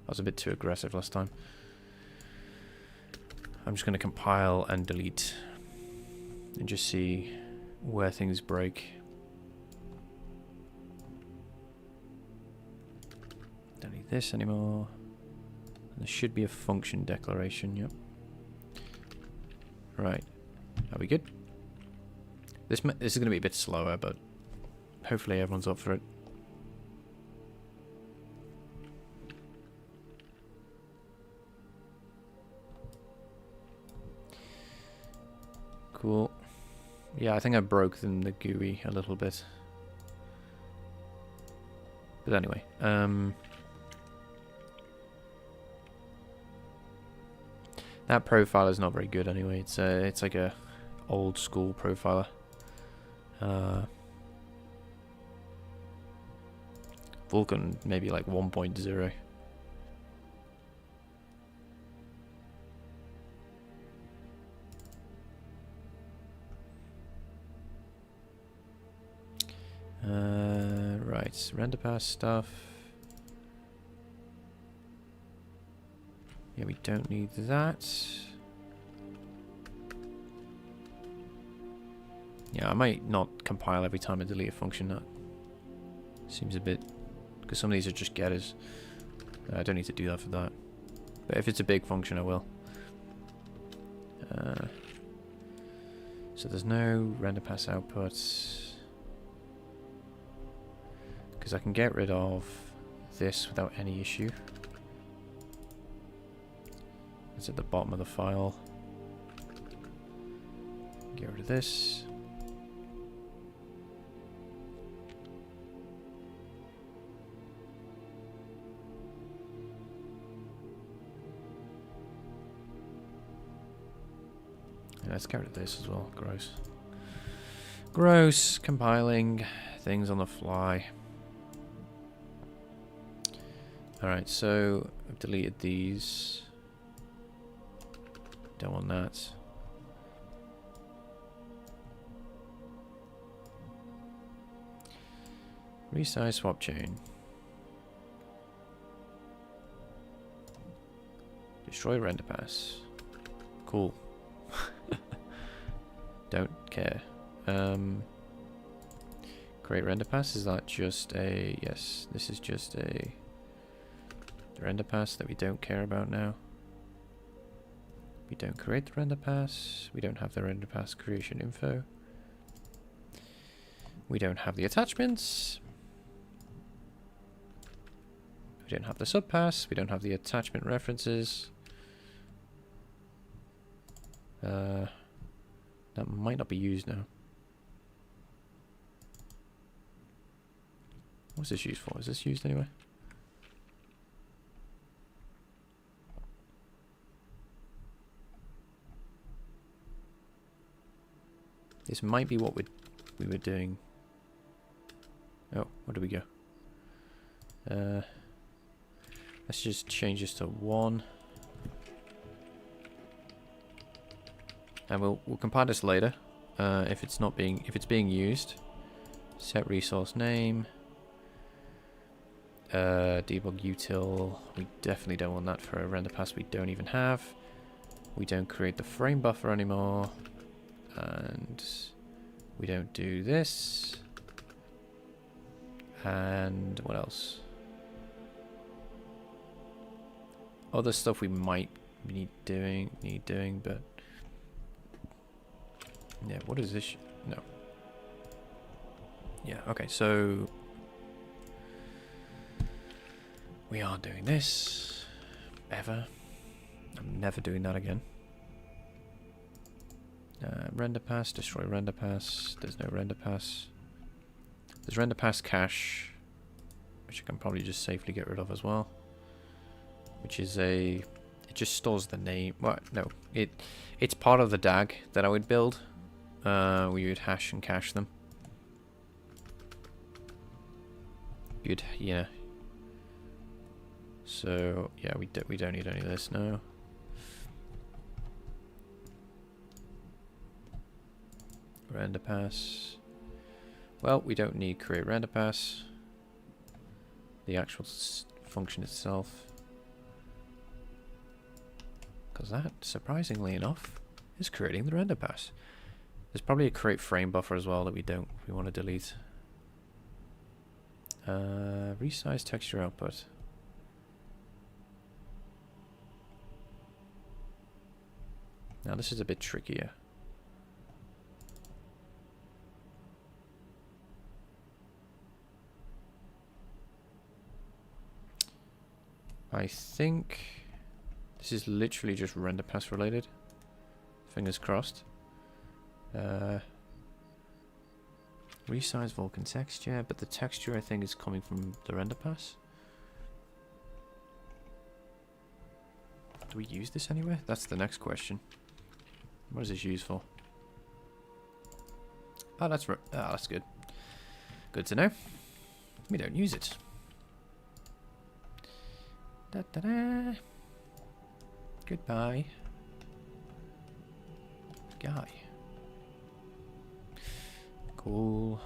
I was a bit too aggressive last time. I'm just going to compile and delete and just see where things break. Don't need this anymore. There should be a function declaration, yep. Right. Are we good? This is going to be a bit slower, but hopefully everyone's up for it. Cool. Yeah, I think I broke the GUI a little bit. But anyway, that profiler is not very good anyway. It's like a old school profiler. Vulkan maybe like 1.0. Right, render pass stuff. Yeah, we don't need that. Yeah, I might not compile every time I delete a function. That seems a bit... because some of these are just getters. I don't need to do that for that. But if it's a big function, I will. So there's no render pass outputs. Because I can get rid of this without any issue. It's at the bottom of the file. Get rid of this. And let's get rid of this as well. Gross. Gross. Compiling things on the fly. Alright, so I've deleted these. Don't want that. Resize swap chain. Destroy render pass. Cool. Don't care. Create render pass. Is that just a... yes, this is just a render pass that we don't care about now. We don't create the render pass. We don't have the render pass creation info. We don't have the attachments. We don't have the subpass. We don't have the attachment references. That might not be used now. What's this used for? Is this used anyway? This might be what we were doing. Oh, where do we go? Let's just change this to 1. And we'll compile this later. If it's being used. Set resource name. Debug util. We definitely don't want that for a render pass we don't even have. We don't create the frame buffer anymore. And we don't do this. And what else? Other stuff we might need doing, but yeah, what is this? No. Yeah, okay, so we are doing this. Ever. I'm never doing that again. Render pass, destroy render pass. There's no render pass. There's render pass cache, which I can probably just safely get rid of as well. Which is it just stores the name. Well, no, it's part of the DAG that I would build. We would hash and cache them. Yeah. So yeah, we don't need any of this now. Render pass. Well, we don't need create render pass. The actual function itself, because that, surprisingly enough, is creating the render pass. There's probably a create frame buffer as well that we want to delete. Resize texture output. Now this is a bit trickier. I think this is literally just render pass related. Fingers crossed. Resize Vulkan texture, but the texture I think is coming from the render pass. Do we use this anywhere? That's the next question. What is this used for? Oh, that's good. Good to know. We don't use it. Da da da. Goodbye, guy. Cool.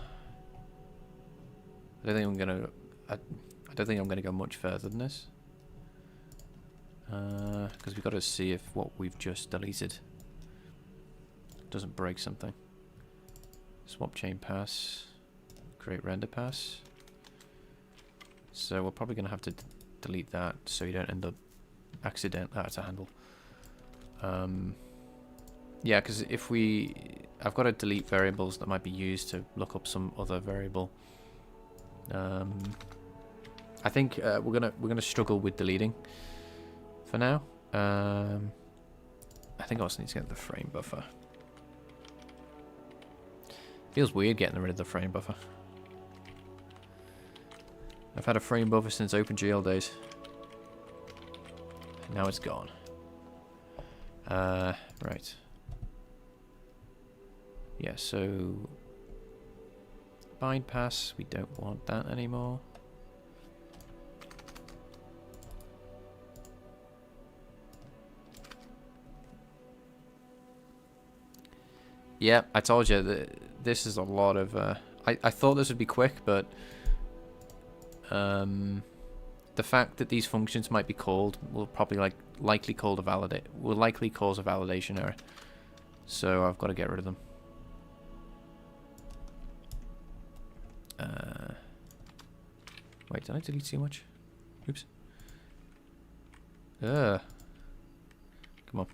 I don't think I'm gonna go much further than this. Because we've got to see if what we've just deleted doesn't break something. Swap chain pass. Create render pass. So we're probably gonna have to delete that so you don't end up that's a handle. Yeah, because I've got to delete variables that might be used to look up some other variable. I think we're gonna struggle with deleting for now. I think I also need to get the frame buffer. Feels weird getting rid of the frame buffer. I've had a frame buffer since OpenGL days. Now it's gone. Right. Yeah, so bind pass, we don't want that anymore. Yeah, I told you that this is a lot of I thought this would be quick, but the fact that these functions might be called will probably likely cause a validation error. So I've got to get rid of them. Wait, did I delete too much? Oops. Come on.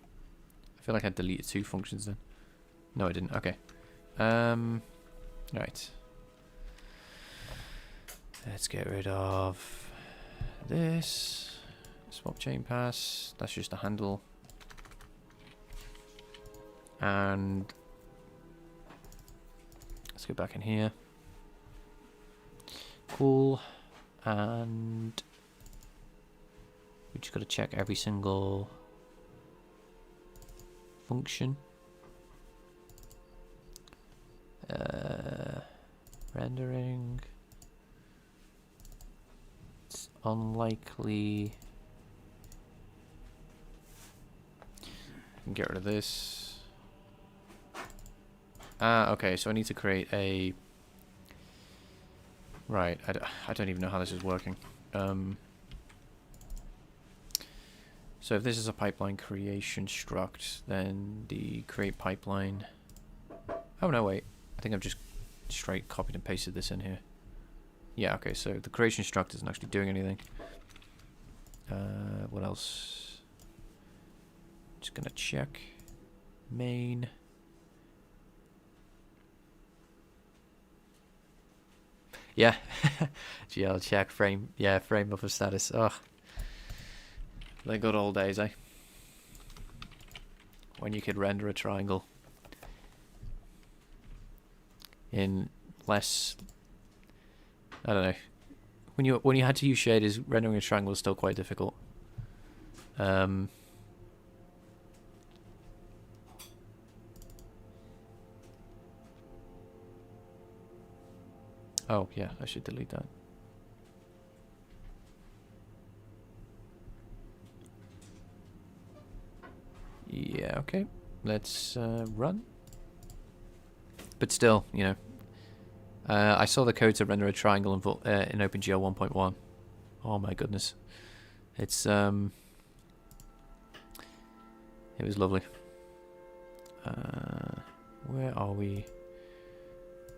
I feel like I deleted 2 functions then. No, I didn't. Okay. Right. Let's get rid of this. Swap chain pass. That's just a handle. And let's go back in here. Cool. And we just got to check every single function. Rendering. It's unlikely. I can get rid of this. Okay, so I need to create a... Right, I don't even know how this is working. So if this is a pipeline creation struct, then the create pipeline... Oh no, wait. I think I've just straight copied and pasted this in here. Yeah, okay, so the creation struct isn't actually doing anything. What else? Just gonna check. Main. Yeah. GL check frame. Yeah, frame buffer status. Ugh. The good old days, eh? When you could render a triangle in less... I don't know. When you had to use shaders, rendering a triangle was still quite difficult. Oh yeah, I should delete that. Yeah, okay. Let's run. But still, you know, I saw the code to render a triangle in OpenGL 1.1. Oh my goodness, it's it was lovely. Where are we?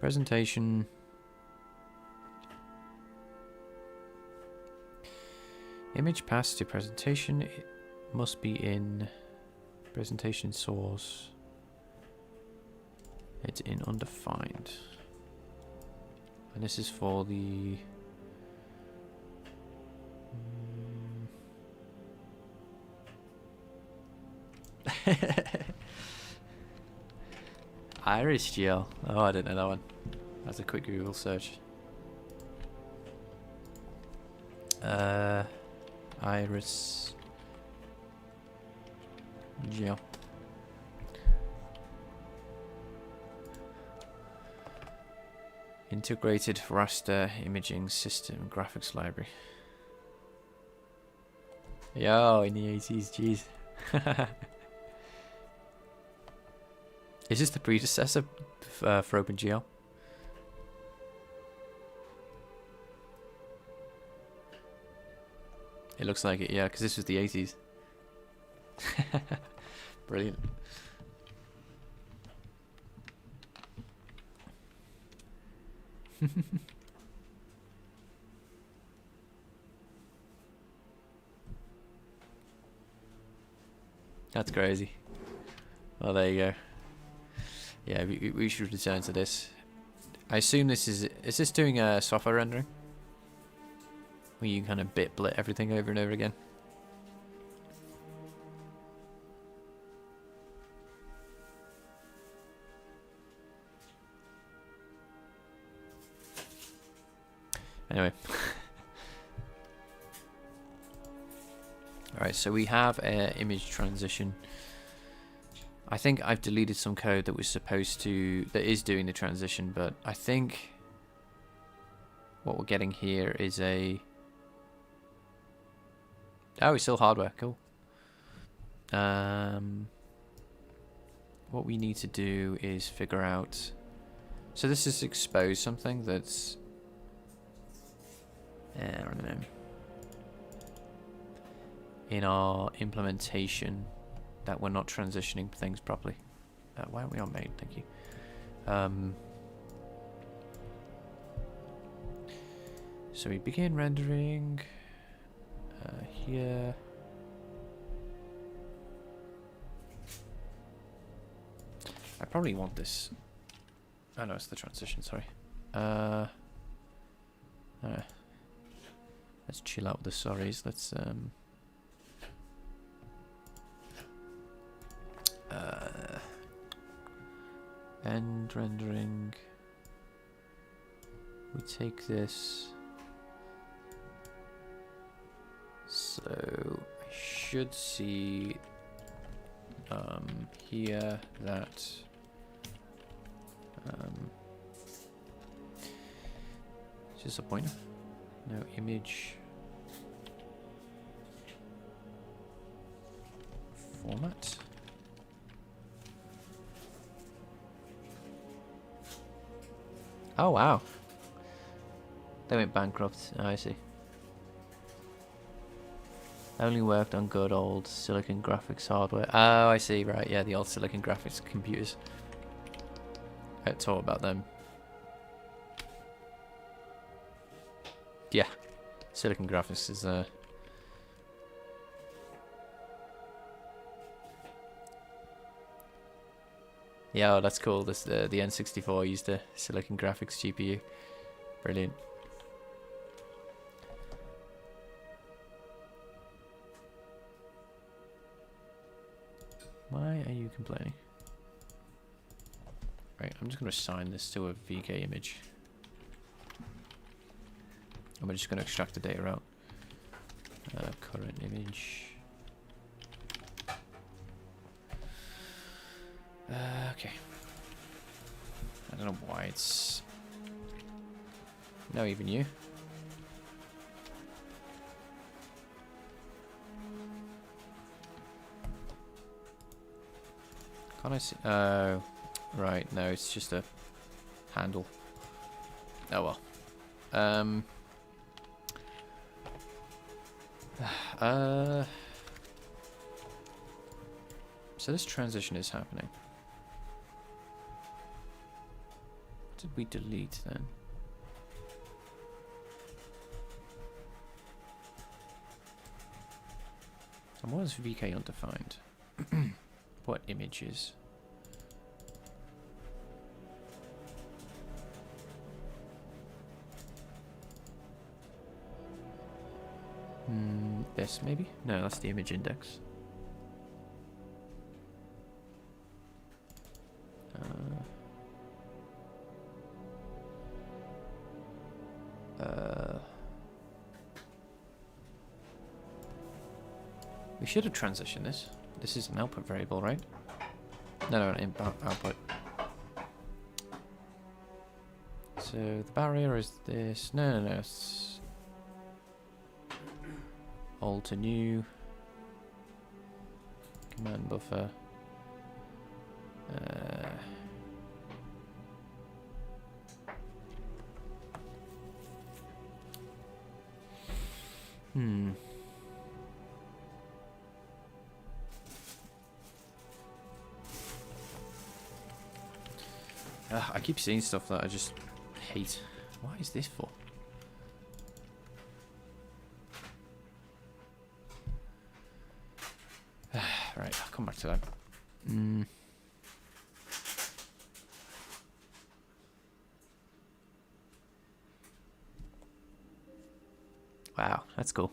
Presentation. Image pass to presentation. It must be in presentation source. It's in undefined. And this is for the... Iris GL. Oh, I didn't know that one. That's a quick Google search. Iris GL. Integrated raster imaging system graphics library. Yo, in the 80s, jeez. Is this the predecessor for OpenGL? It looks like it, yeah, because this was the 80s. Brilliant. That's crazy. Well, there you go. Yeah, we should return to this. I assume this is this doing a software rendering? Where you kind of bit-blit everything over and over again? Anyway. Alright, so we have an image transition. I think I've deleted some code that was supposed to... that is doing the transition, but I think what we're getting here is a... Oh, it's still hardware. Cool. What we need to do is figure out... So this is expose something that's... I don't know. In our implementation, that we're not transitioning things properly. Why aren't we on main? Thank you. So we begin rendering here. I probably want this. Oh no, it's the transition. Sorry. Let's chill out with the sorries. Let's end rendering. We take this. So I should see here that is this a pointer? No image format. Oh wow. They went bankrupt. Oh, I see. Only worked on good old Silicon Graphics hardware. Oh, I see. Right, yeah, the old Silicon Graphics computers. I taught about them. Yeah, Silicon Graphics is yeah, oh, that's cool. This the N64 used a Silicon Graphics GPU. Brilliant. Why are you complaining? Right, I'm just going to assign this to a VK image. And we're just going to extract the data out. Current image. Okay. I don't know why it's... No, even you. Can't I see? Oh, right. No, it's just a handle. Oh well. So this transition is happening. What did we delete then? And what is VK undefined? What images? This maybe? No, that's the image index. We should have transitioned this. This is an output variable, right? No, an input output. So the barrier is this. No. It's old to new. Command buffer. I keep seeing stuff that I just hate. What is this for? Right, I'll come back to that. Wow, that's cool.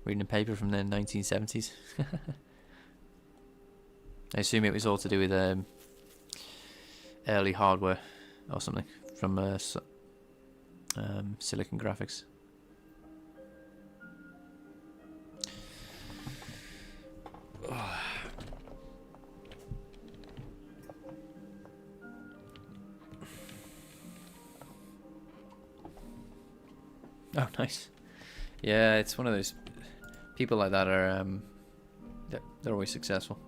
Reading a paper from the 1970s. I assume it was all to do with early hardware or something from Silicon Graphics. Oh, nice. Yeah, it's one of those people like that are they're always successful.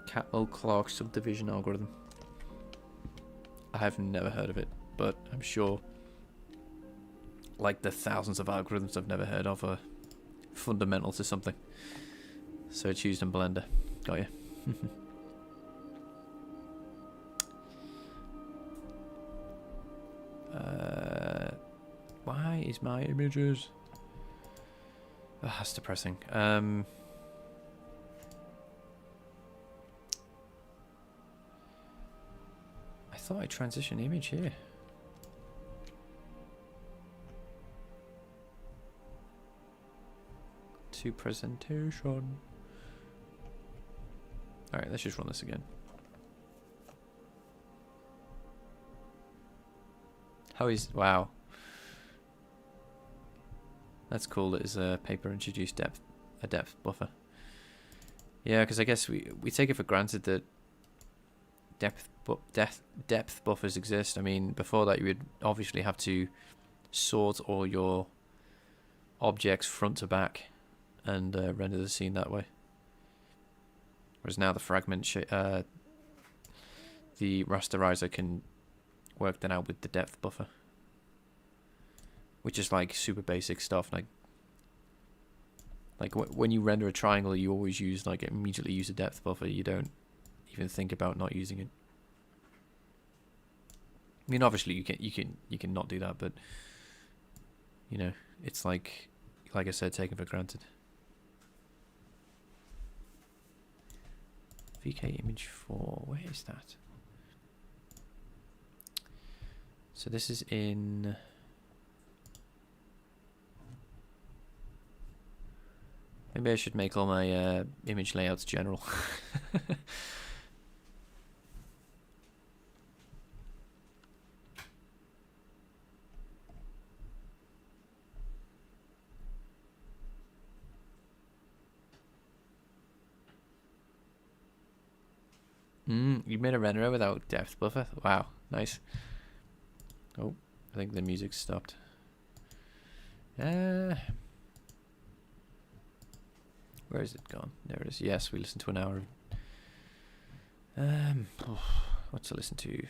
Catmull-Clark subdivision algorithm. I have never heard of it, but I'm sure like the thousands of algorithms I've never heard of are fundamental to something. So it's used in Blender. Got you. Why is my images? Oh, that's depressing. I thought I transition image here. To presentation. Alright, let's just run this again. How is... Wow. That's cool that his paper introduced a depth buffer. Yeah, because I guess we take it for granted that depth buffers exist. I mean, before that you would obviously have to sort all your objects front to back and render the scene that way. Whereas now the fragment, the rasterizer can work that out with the depth buffer, which is like super basic stuff. Like when you render a triangle, you always use immediately use a depth buffer. You don't even think about not using it. I mean, obviously you can not do that, but you know, it's like I said, taken for granted. VK image 4, where is that? So this is in... Maybe I should make all my image layouts general. You made a renderer without depth buffer? Wow, nice. Oh, I think the music stopped. Where is it gone? There it is. Yes, we listened to an hour. What to listen to?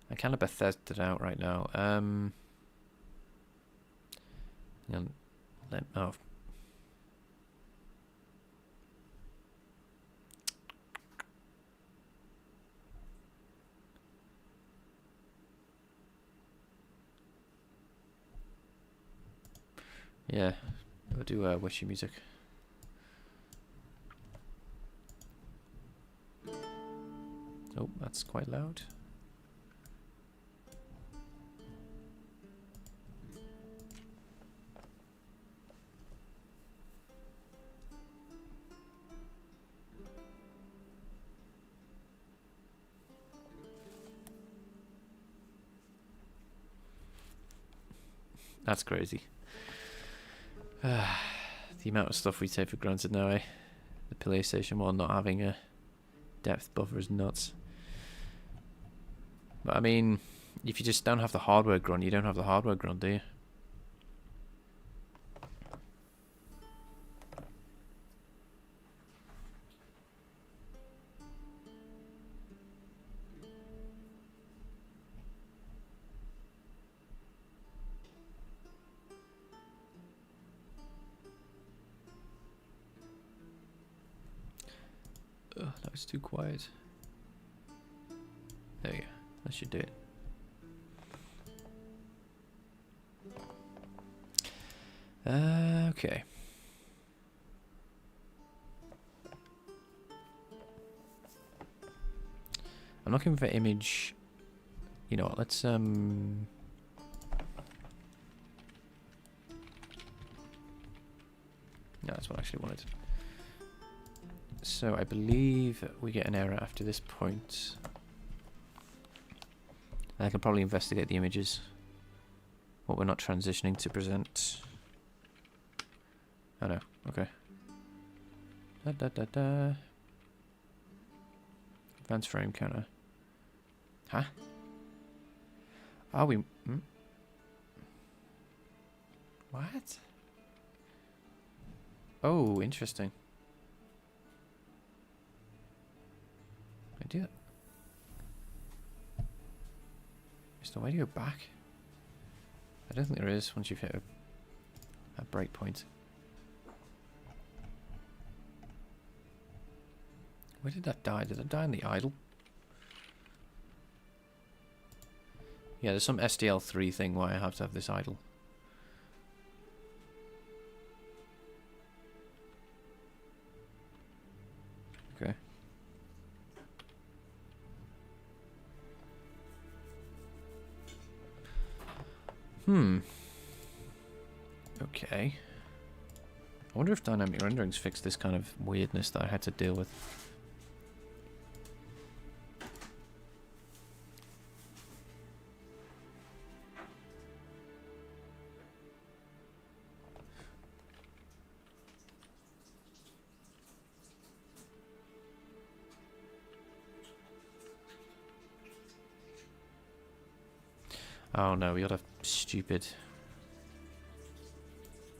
I kind of Bethesda it out right now. Oh. Yeah, we'll do wishy music. Oh, that's quite loud. That's crazy. The amount of stuff we take for granted now, eh? The PlayStation 1 not having a depth buffer is nuts. But I mean, if you just don't have the hardware grunt, you don't have the hardware grunt, do you? That was too quiet. There you go. That should do it. Okay. I'm looking for image. You know what? Let's No, that's what I actually wanted. So I believe we get an error after this point. I can probably investigate the images. What we're not transitioning to present. Oh no, okay. Advanced frame counter. Huh? Are we... What? Oh, interesting. I do that. Is there a way to go back? I don't think there is once you've hit a breakpoint. Where did that die? Did it die in the idle? Yeah, there's some SDL3 thing why I have to have this idle. Okay. Okay. I wonder if dynamic renderings fixed this kind of weirdness that I had to deal with. Oh no, we got a stupid...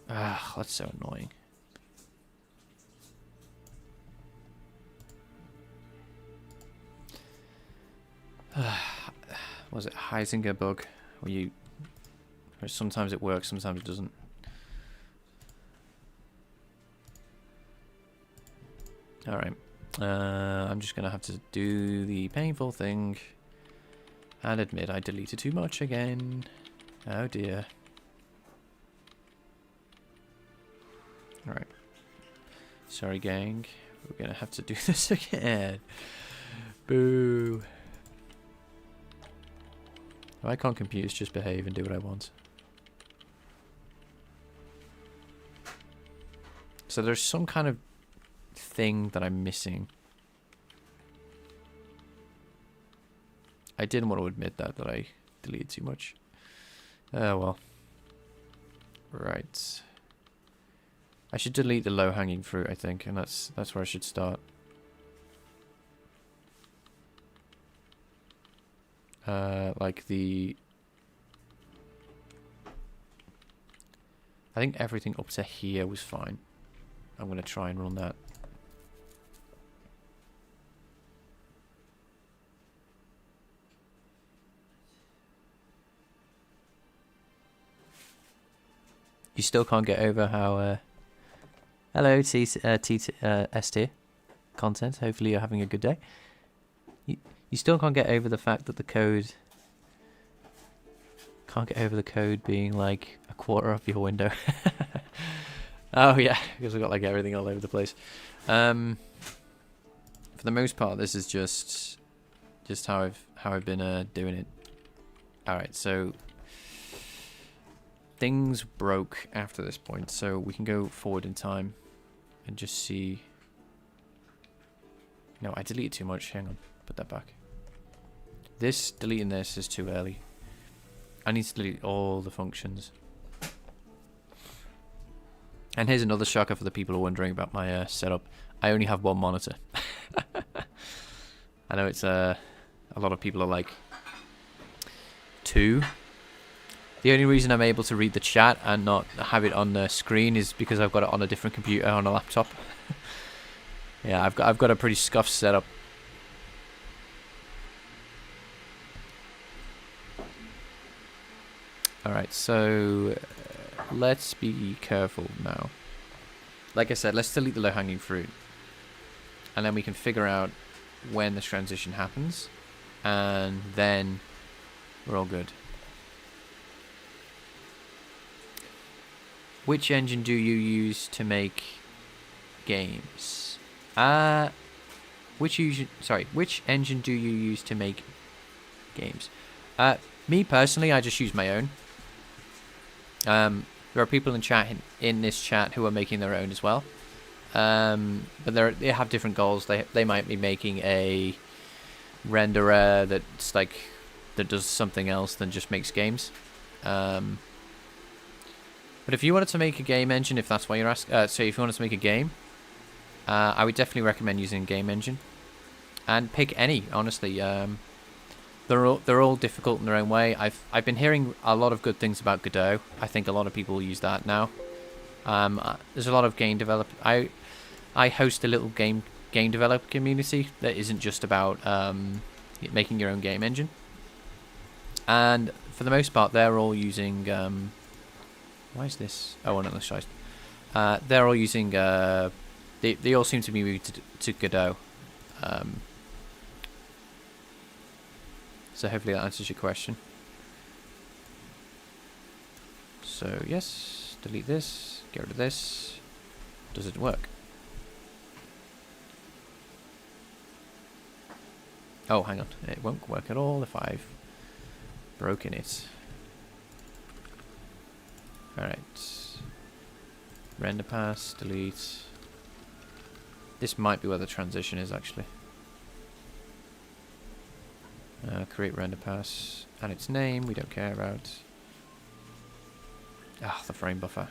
Ah, that's so annoying. Was it Heisinger bug? Where sometimes it works, sometimes it doesn't. Alright. I'm just gonna have to do the painful thing and admit I deleted too much again. Oh dear. Alright. Sorry, gang. We're gonna have to do this again. Boo. Why can't computers just behave and do what I want? So there's some kind of thing that I'm missing. I didn't want to admit that I deleted too much. Oh well. Right. I should delete the low-hanging fruit, I think, and that's where I should start. Like the... I think everything up to here was fine. I'm going to try and run that. You still can't get over how... Hello, S tier content. Hopefully you're having a good day. You still can't get over the fact that the code... Can't get over the code being like a quarter of your window. Oh yeah, because I've got like everything all over the place. For the most part, this is just how I've been doing it. All right, so things broke after this point, so we can go forward in time and just see. No, I deleted too much. Hang on, put that back. Deleting this is too early. I need to delete all the functions. And here's another shocker for the people who are wondering about my setup. I only have one monitor. I know it's a lot of people are like, 2. The only reason I'm able to read the chat and not have it on the screen is because I've got it on a different computer on a laptop. Yeah, I've got a pretty scuffed setup. Alright, so let's be careful now. Like I said, let's delete the low-hanging fruit. And then we can figure out when this transition happens. And then we're all good. Which engine do you use to make games? Which engine do you use to make games? Me personally, I just use my own. There are people in this chat who are making their own as well. But they have different goals. They might be making a renderer that does something else than just makes games. But if you wanted to make a game engine, if that's why you're asking, so if you wanted to make a game, I would definitely recommend using a game engine, and pick any. Honestly, they're all difficult in their own way. I've been hearing a lot of good things about Godot. I think a lot of people use that now. There's a lot of game develop. I host a little game developer community that isn't just about making your own game engine, and for the most part, they're all using. Why is this? Oh, on the side. They're all using. They all seem to be moved to Godot. So hopefully that answers your question. So yes, delete this, get rid of this. Does it work? Oh, hang on. It won't work at all if I've broken it. Alright. Render pass, delete. This might be where the transition is actually. Create render pass. And its name, we don't care about. Ah, the frame buffer.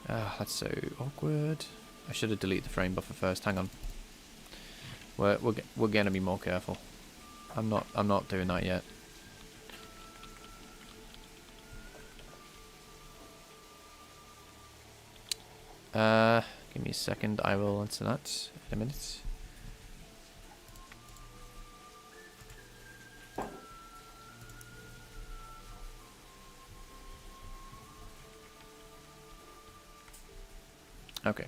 That's so awkward. I should have deleted the frame buffer first. Hang on. We're gonna be more careful. I'm not doing that yet. Give me a second. I will answer that in a minute. Okay.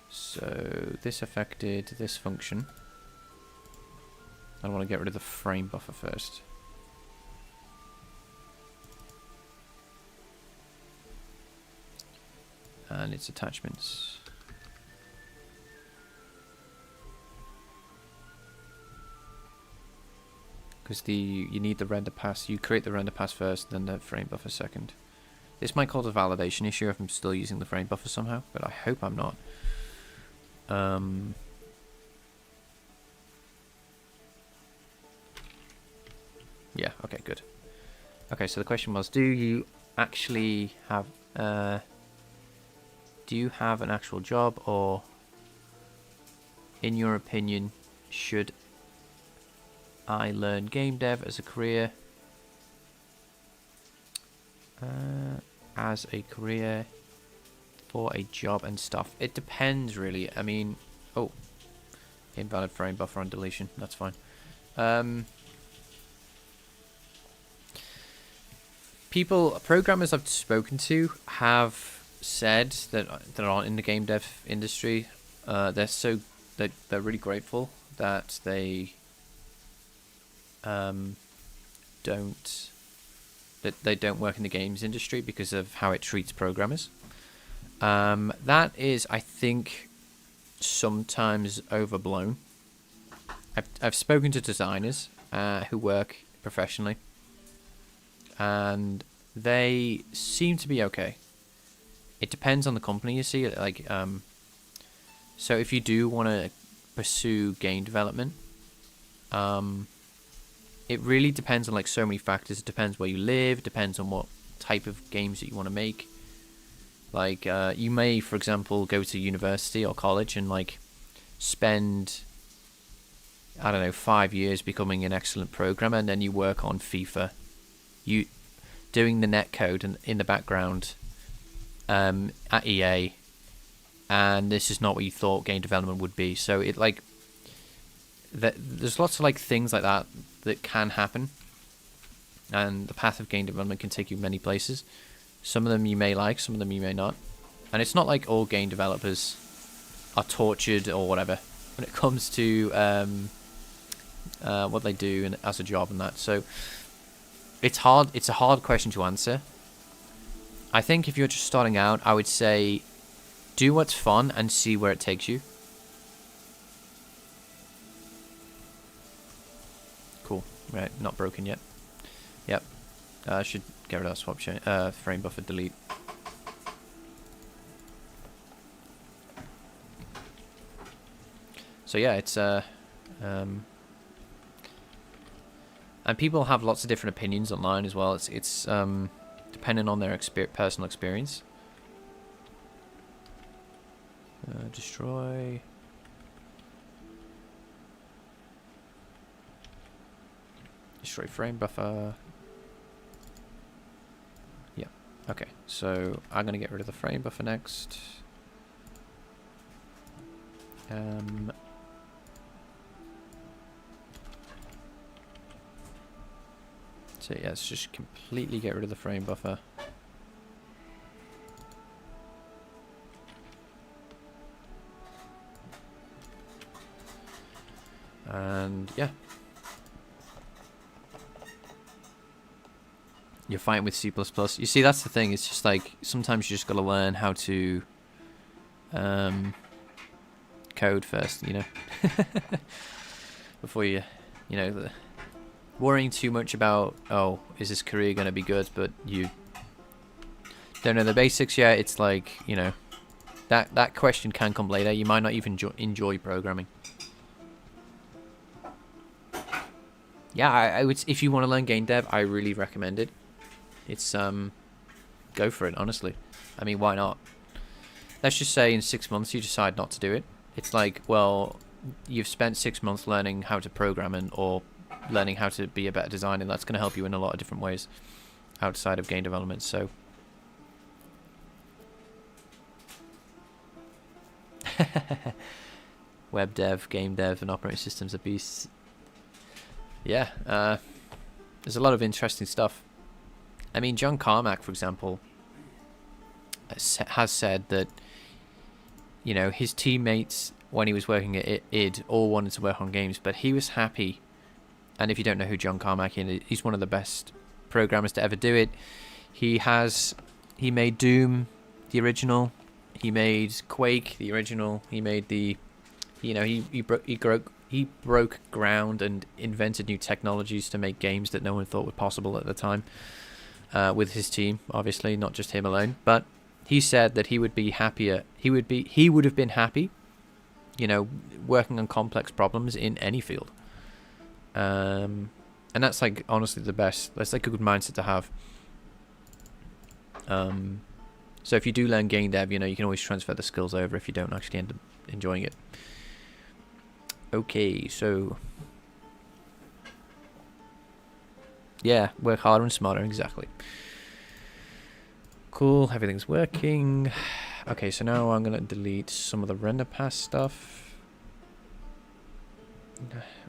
So this affected this function. I want to get rid of the frame buffer first. And its attachments. Because you need the render pass. You create the render pass first, then the frame buffer second. This might cause a validation issue if I'm still using the frame buffer somehow, but I hope I'm not. Yeah, okay, good. Okay, so the question was, do you actually have do you have an actual job, or in your opinion, should I learn game dev as a career? As a career for a job and stuff. It depends programmers I mean, oh, invalid frame buffer on deletion. That's fine. Programmers I've spoken to have said that aren't in the game dev industry. They're really grateful that they don't work in the games industry because of how it treats programmers. That is, I think, sometimes overblown. I've spoken to designers who work professionally, and they seem to be okay. It depends on the company, you see. Like, so if you do want to pursue game development, it really depends on like so many factors. It depends where you live. It depends on what type of games that you want to make. Like, you may, for example, go to university or college and like spend, I don't know, 5 years becoming an excellent programmer, and then you work on FIFA, you doing the netcode and in the background at EA, and this is not what you thought game development would be. So it like there's lots of like things like that can happen, and the path of game development can take you many places. Some of them you may like, some of them you may not, and it's not like all game developers are tortured or whatever when it comes to what they do as a job and that. So it's hard. It's a hard question to answer. I think if you're just starting out, I would say do what's fun and see where it takes you. Cool. Right, not broken yet. Yep. I should get rid of that swap chain, frame buffer delete. So yeah, it's and people have lots of different opinions online as well. It's depending on their personal experience. Destroy. Destroy frame buffer. Yeah. Okay. So I'm gonna get rid of the frame buffer next. So yeah, let's just completely get rid of the frame buffer. And yeah. You're fighting with C++. You see, that's the thing. It's just like sometimes you just got to learn how to code first, you know, before you know, worrying too much about, oh, is this career going to be good, but you don't know the basics yet, it's like, you know, that question can come later. You might not even enjoy programming. Yeah, I would, if you want to learn game dev, I really recommend it. It's go for it, honestly. I mean, why not? Let's just say in 6 months you decide not to do it. It's like, well, you've spent 6 months learning how to program or learning how to be a better designer. That's going to help you in a lot of different ways outside of game development. So web dev, game dev, and operating systems are beasts. Yeah, there's a lot of interesting stuff. I mean, John Carmack, for example, has said that, you know, his teammates when he was working at id all wanted to work on games, but he was happy. And if you don't know who John Carmack is, he's one of the best programmers to ever do it. He made Doom, the original. He made Quake, the original. He made the, you know, he broke ground and invented new technologies to make games that no one thought were possible at the time. With his team, obviously, not just him alone. But he said that he would be happier. He would have been happy, you know, working on complex problems in any field. And that's like honestly the best. That's like a good mindset to have. So if you do learn game dev, you know, you can always transfer the skills over if you don't actually end up enjoying it. Okay, so yeah, work harder and smarter, exactly. Cool, everything's working. Okay, so now I'm gonna delete some of the render pass stuff.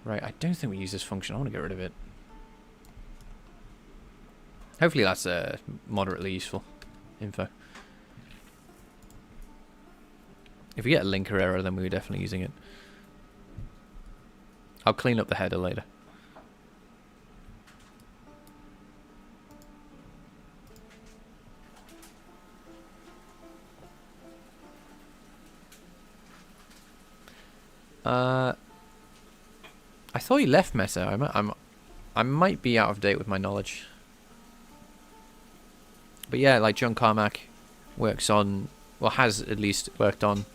Right, I don't think we use this function. I want to get rid of it. Hopefully that's moderately useful info. If we get a linker error, then we're definitely using it. I'll clean up the header later. I thought he left Meta. I might be out of date with my knowledge. But yeah, like John Carmack works on, well, has at least worked on,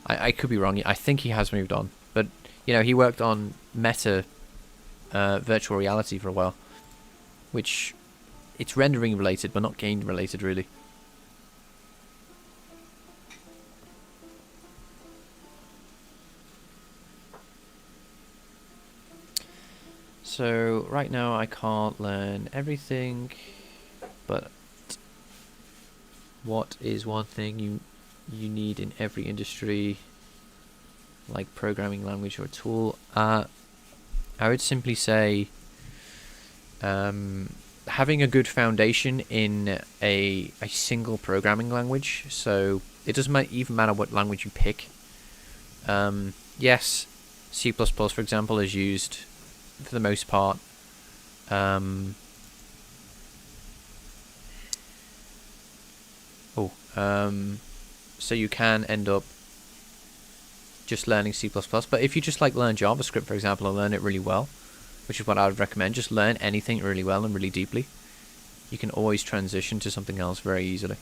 I could be wrong, I think he has moved on. But, you know, he worked on Meta virtual reality for a while. Which, it's rendering related, but not game related, really. So right now I can't learn everything, but what is one thing you need in every industry, like programming language or tool? I would simply say having a good foundation in a single programming language. So it doesn't even matter what language you pick. Yes, C++, for example, is used for the most part. So you can end up just learning C++, but if you just like learn JavaScript, for example, and learn it really well, which is what I would recommend, just learn anything really well and really deeply, you can always transition to something else very easily.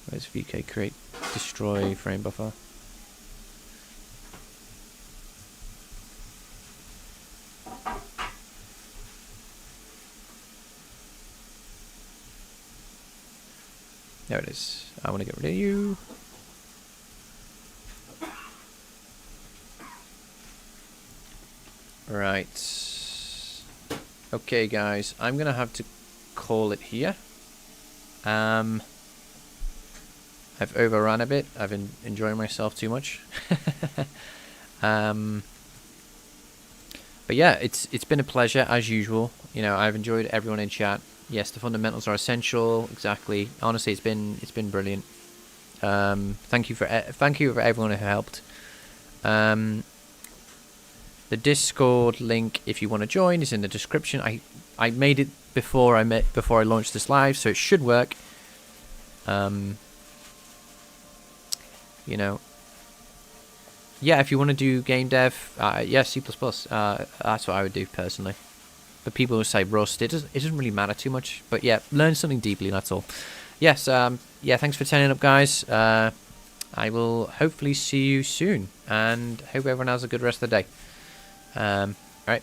Where's VK create destroy frame buffer? There it is. I want to get rid of you. Right. Okay, guys. I'm going to have to call it here. I've overrun a bit. I've been enjoying myself too much. But yeah, it's been a pleasure as usual. You know, I've enjoyed everyone in chat. Yes, the fundamentals are essential. Exactly. Honestly, it's been brilliant. Thank you for everyone who helped. The Discord link, if you want to join, is in the description. I made it before I launched this live, so it should work. you know. Yeah, if you want to do game dev, yeah, C++. That's what I would do personally. But people who say Rust, it doesn't really matter too much. But yeah, learn something deeply, that's all. Yes, yeah, thanks for turning up, guys. I will hopefully see you soon, and hope everyone has a good rest of the day. Alright.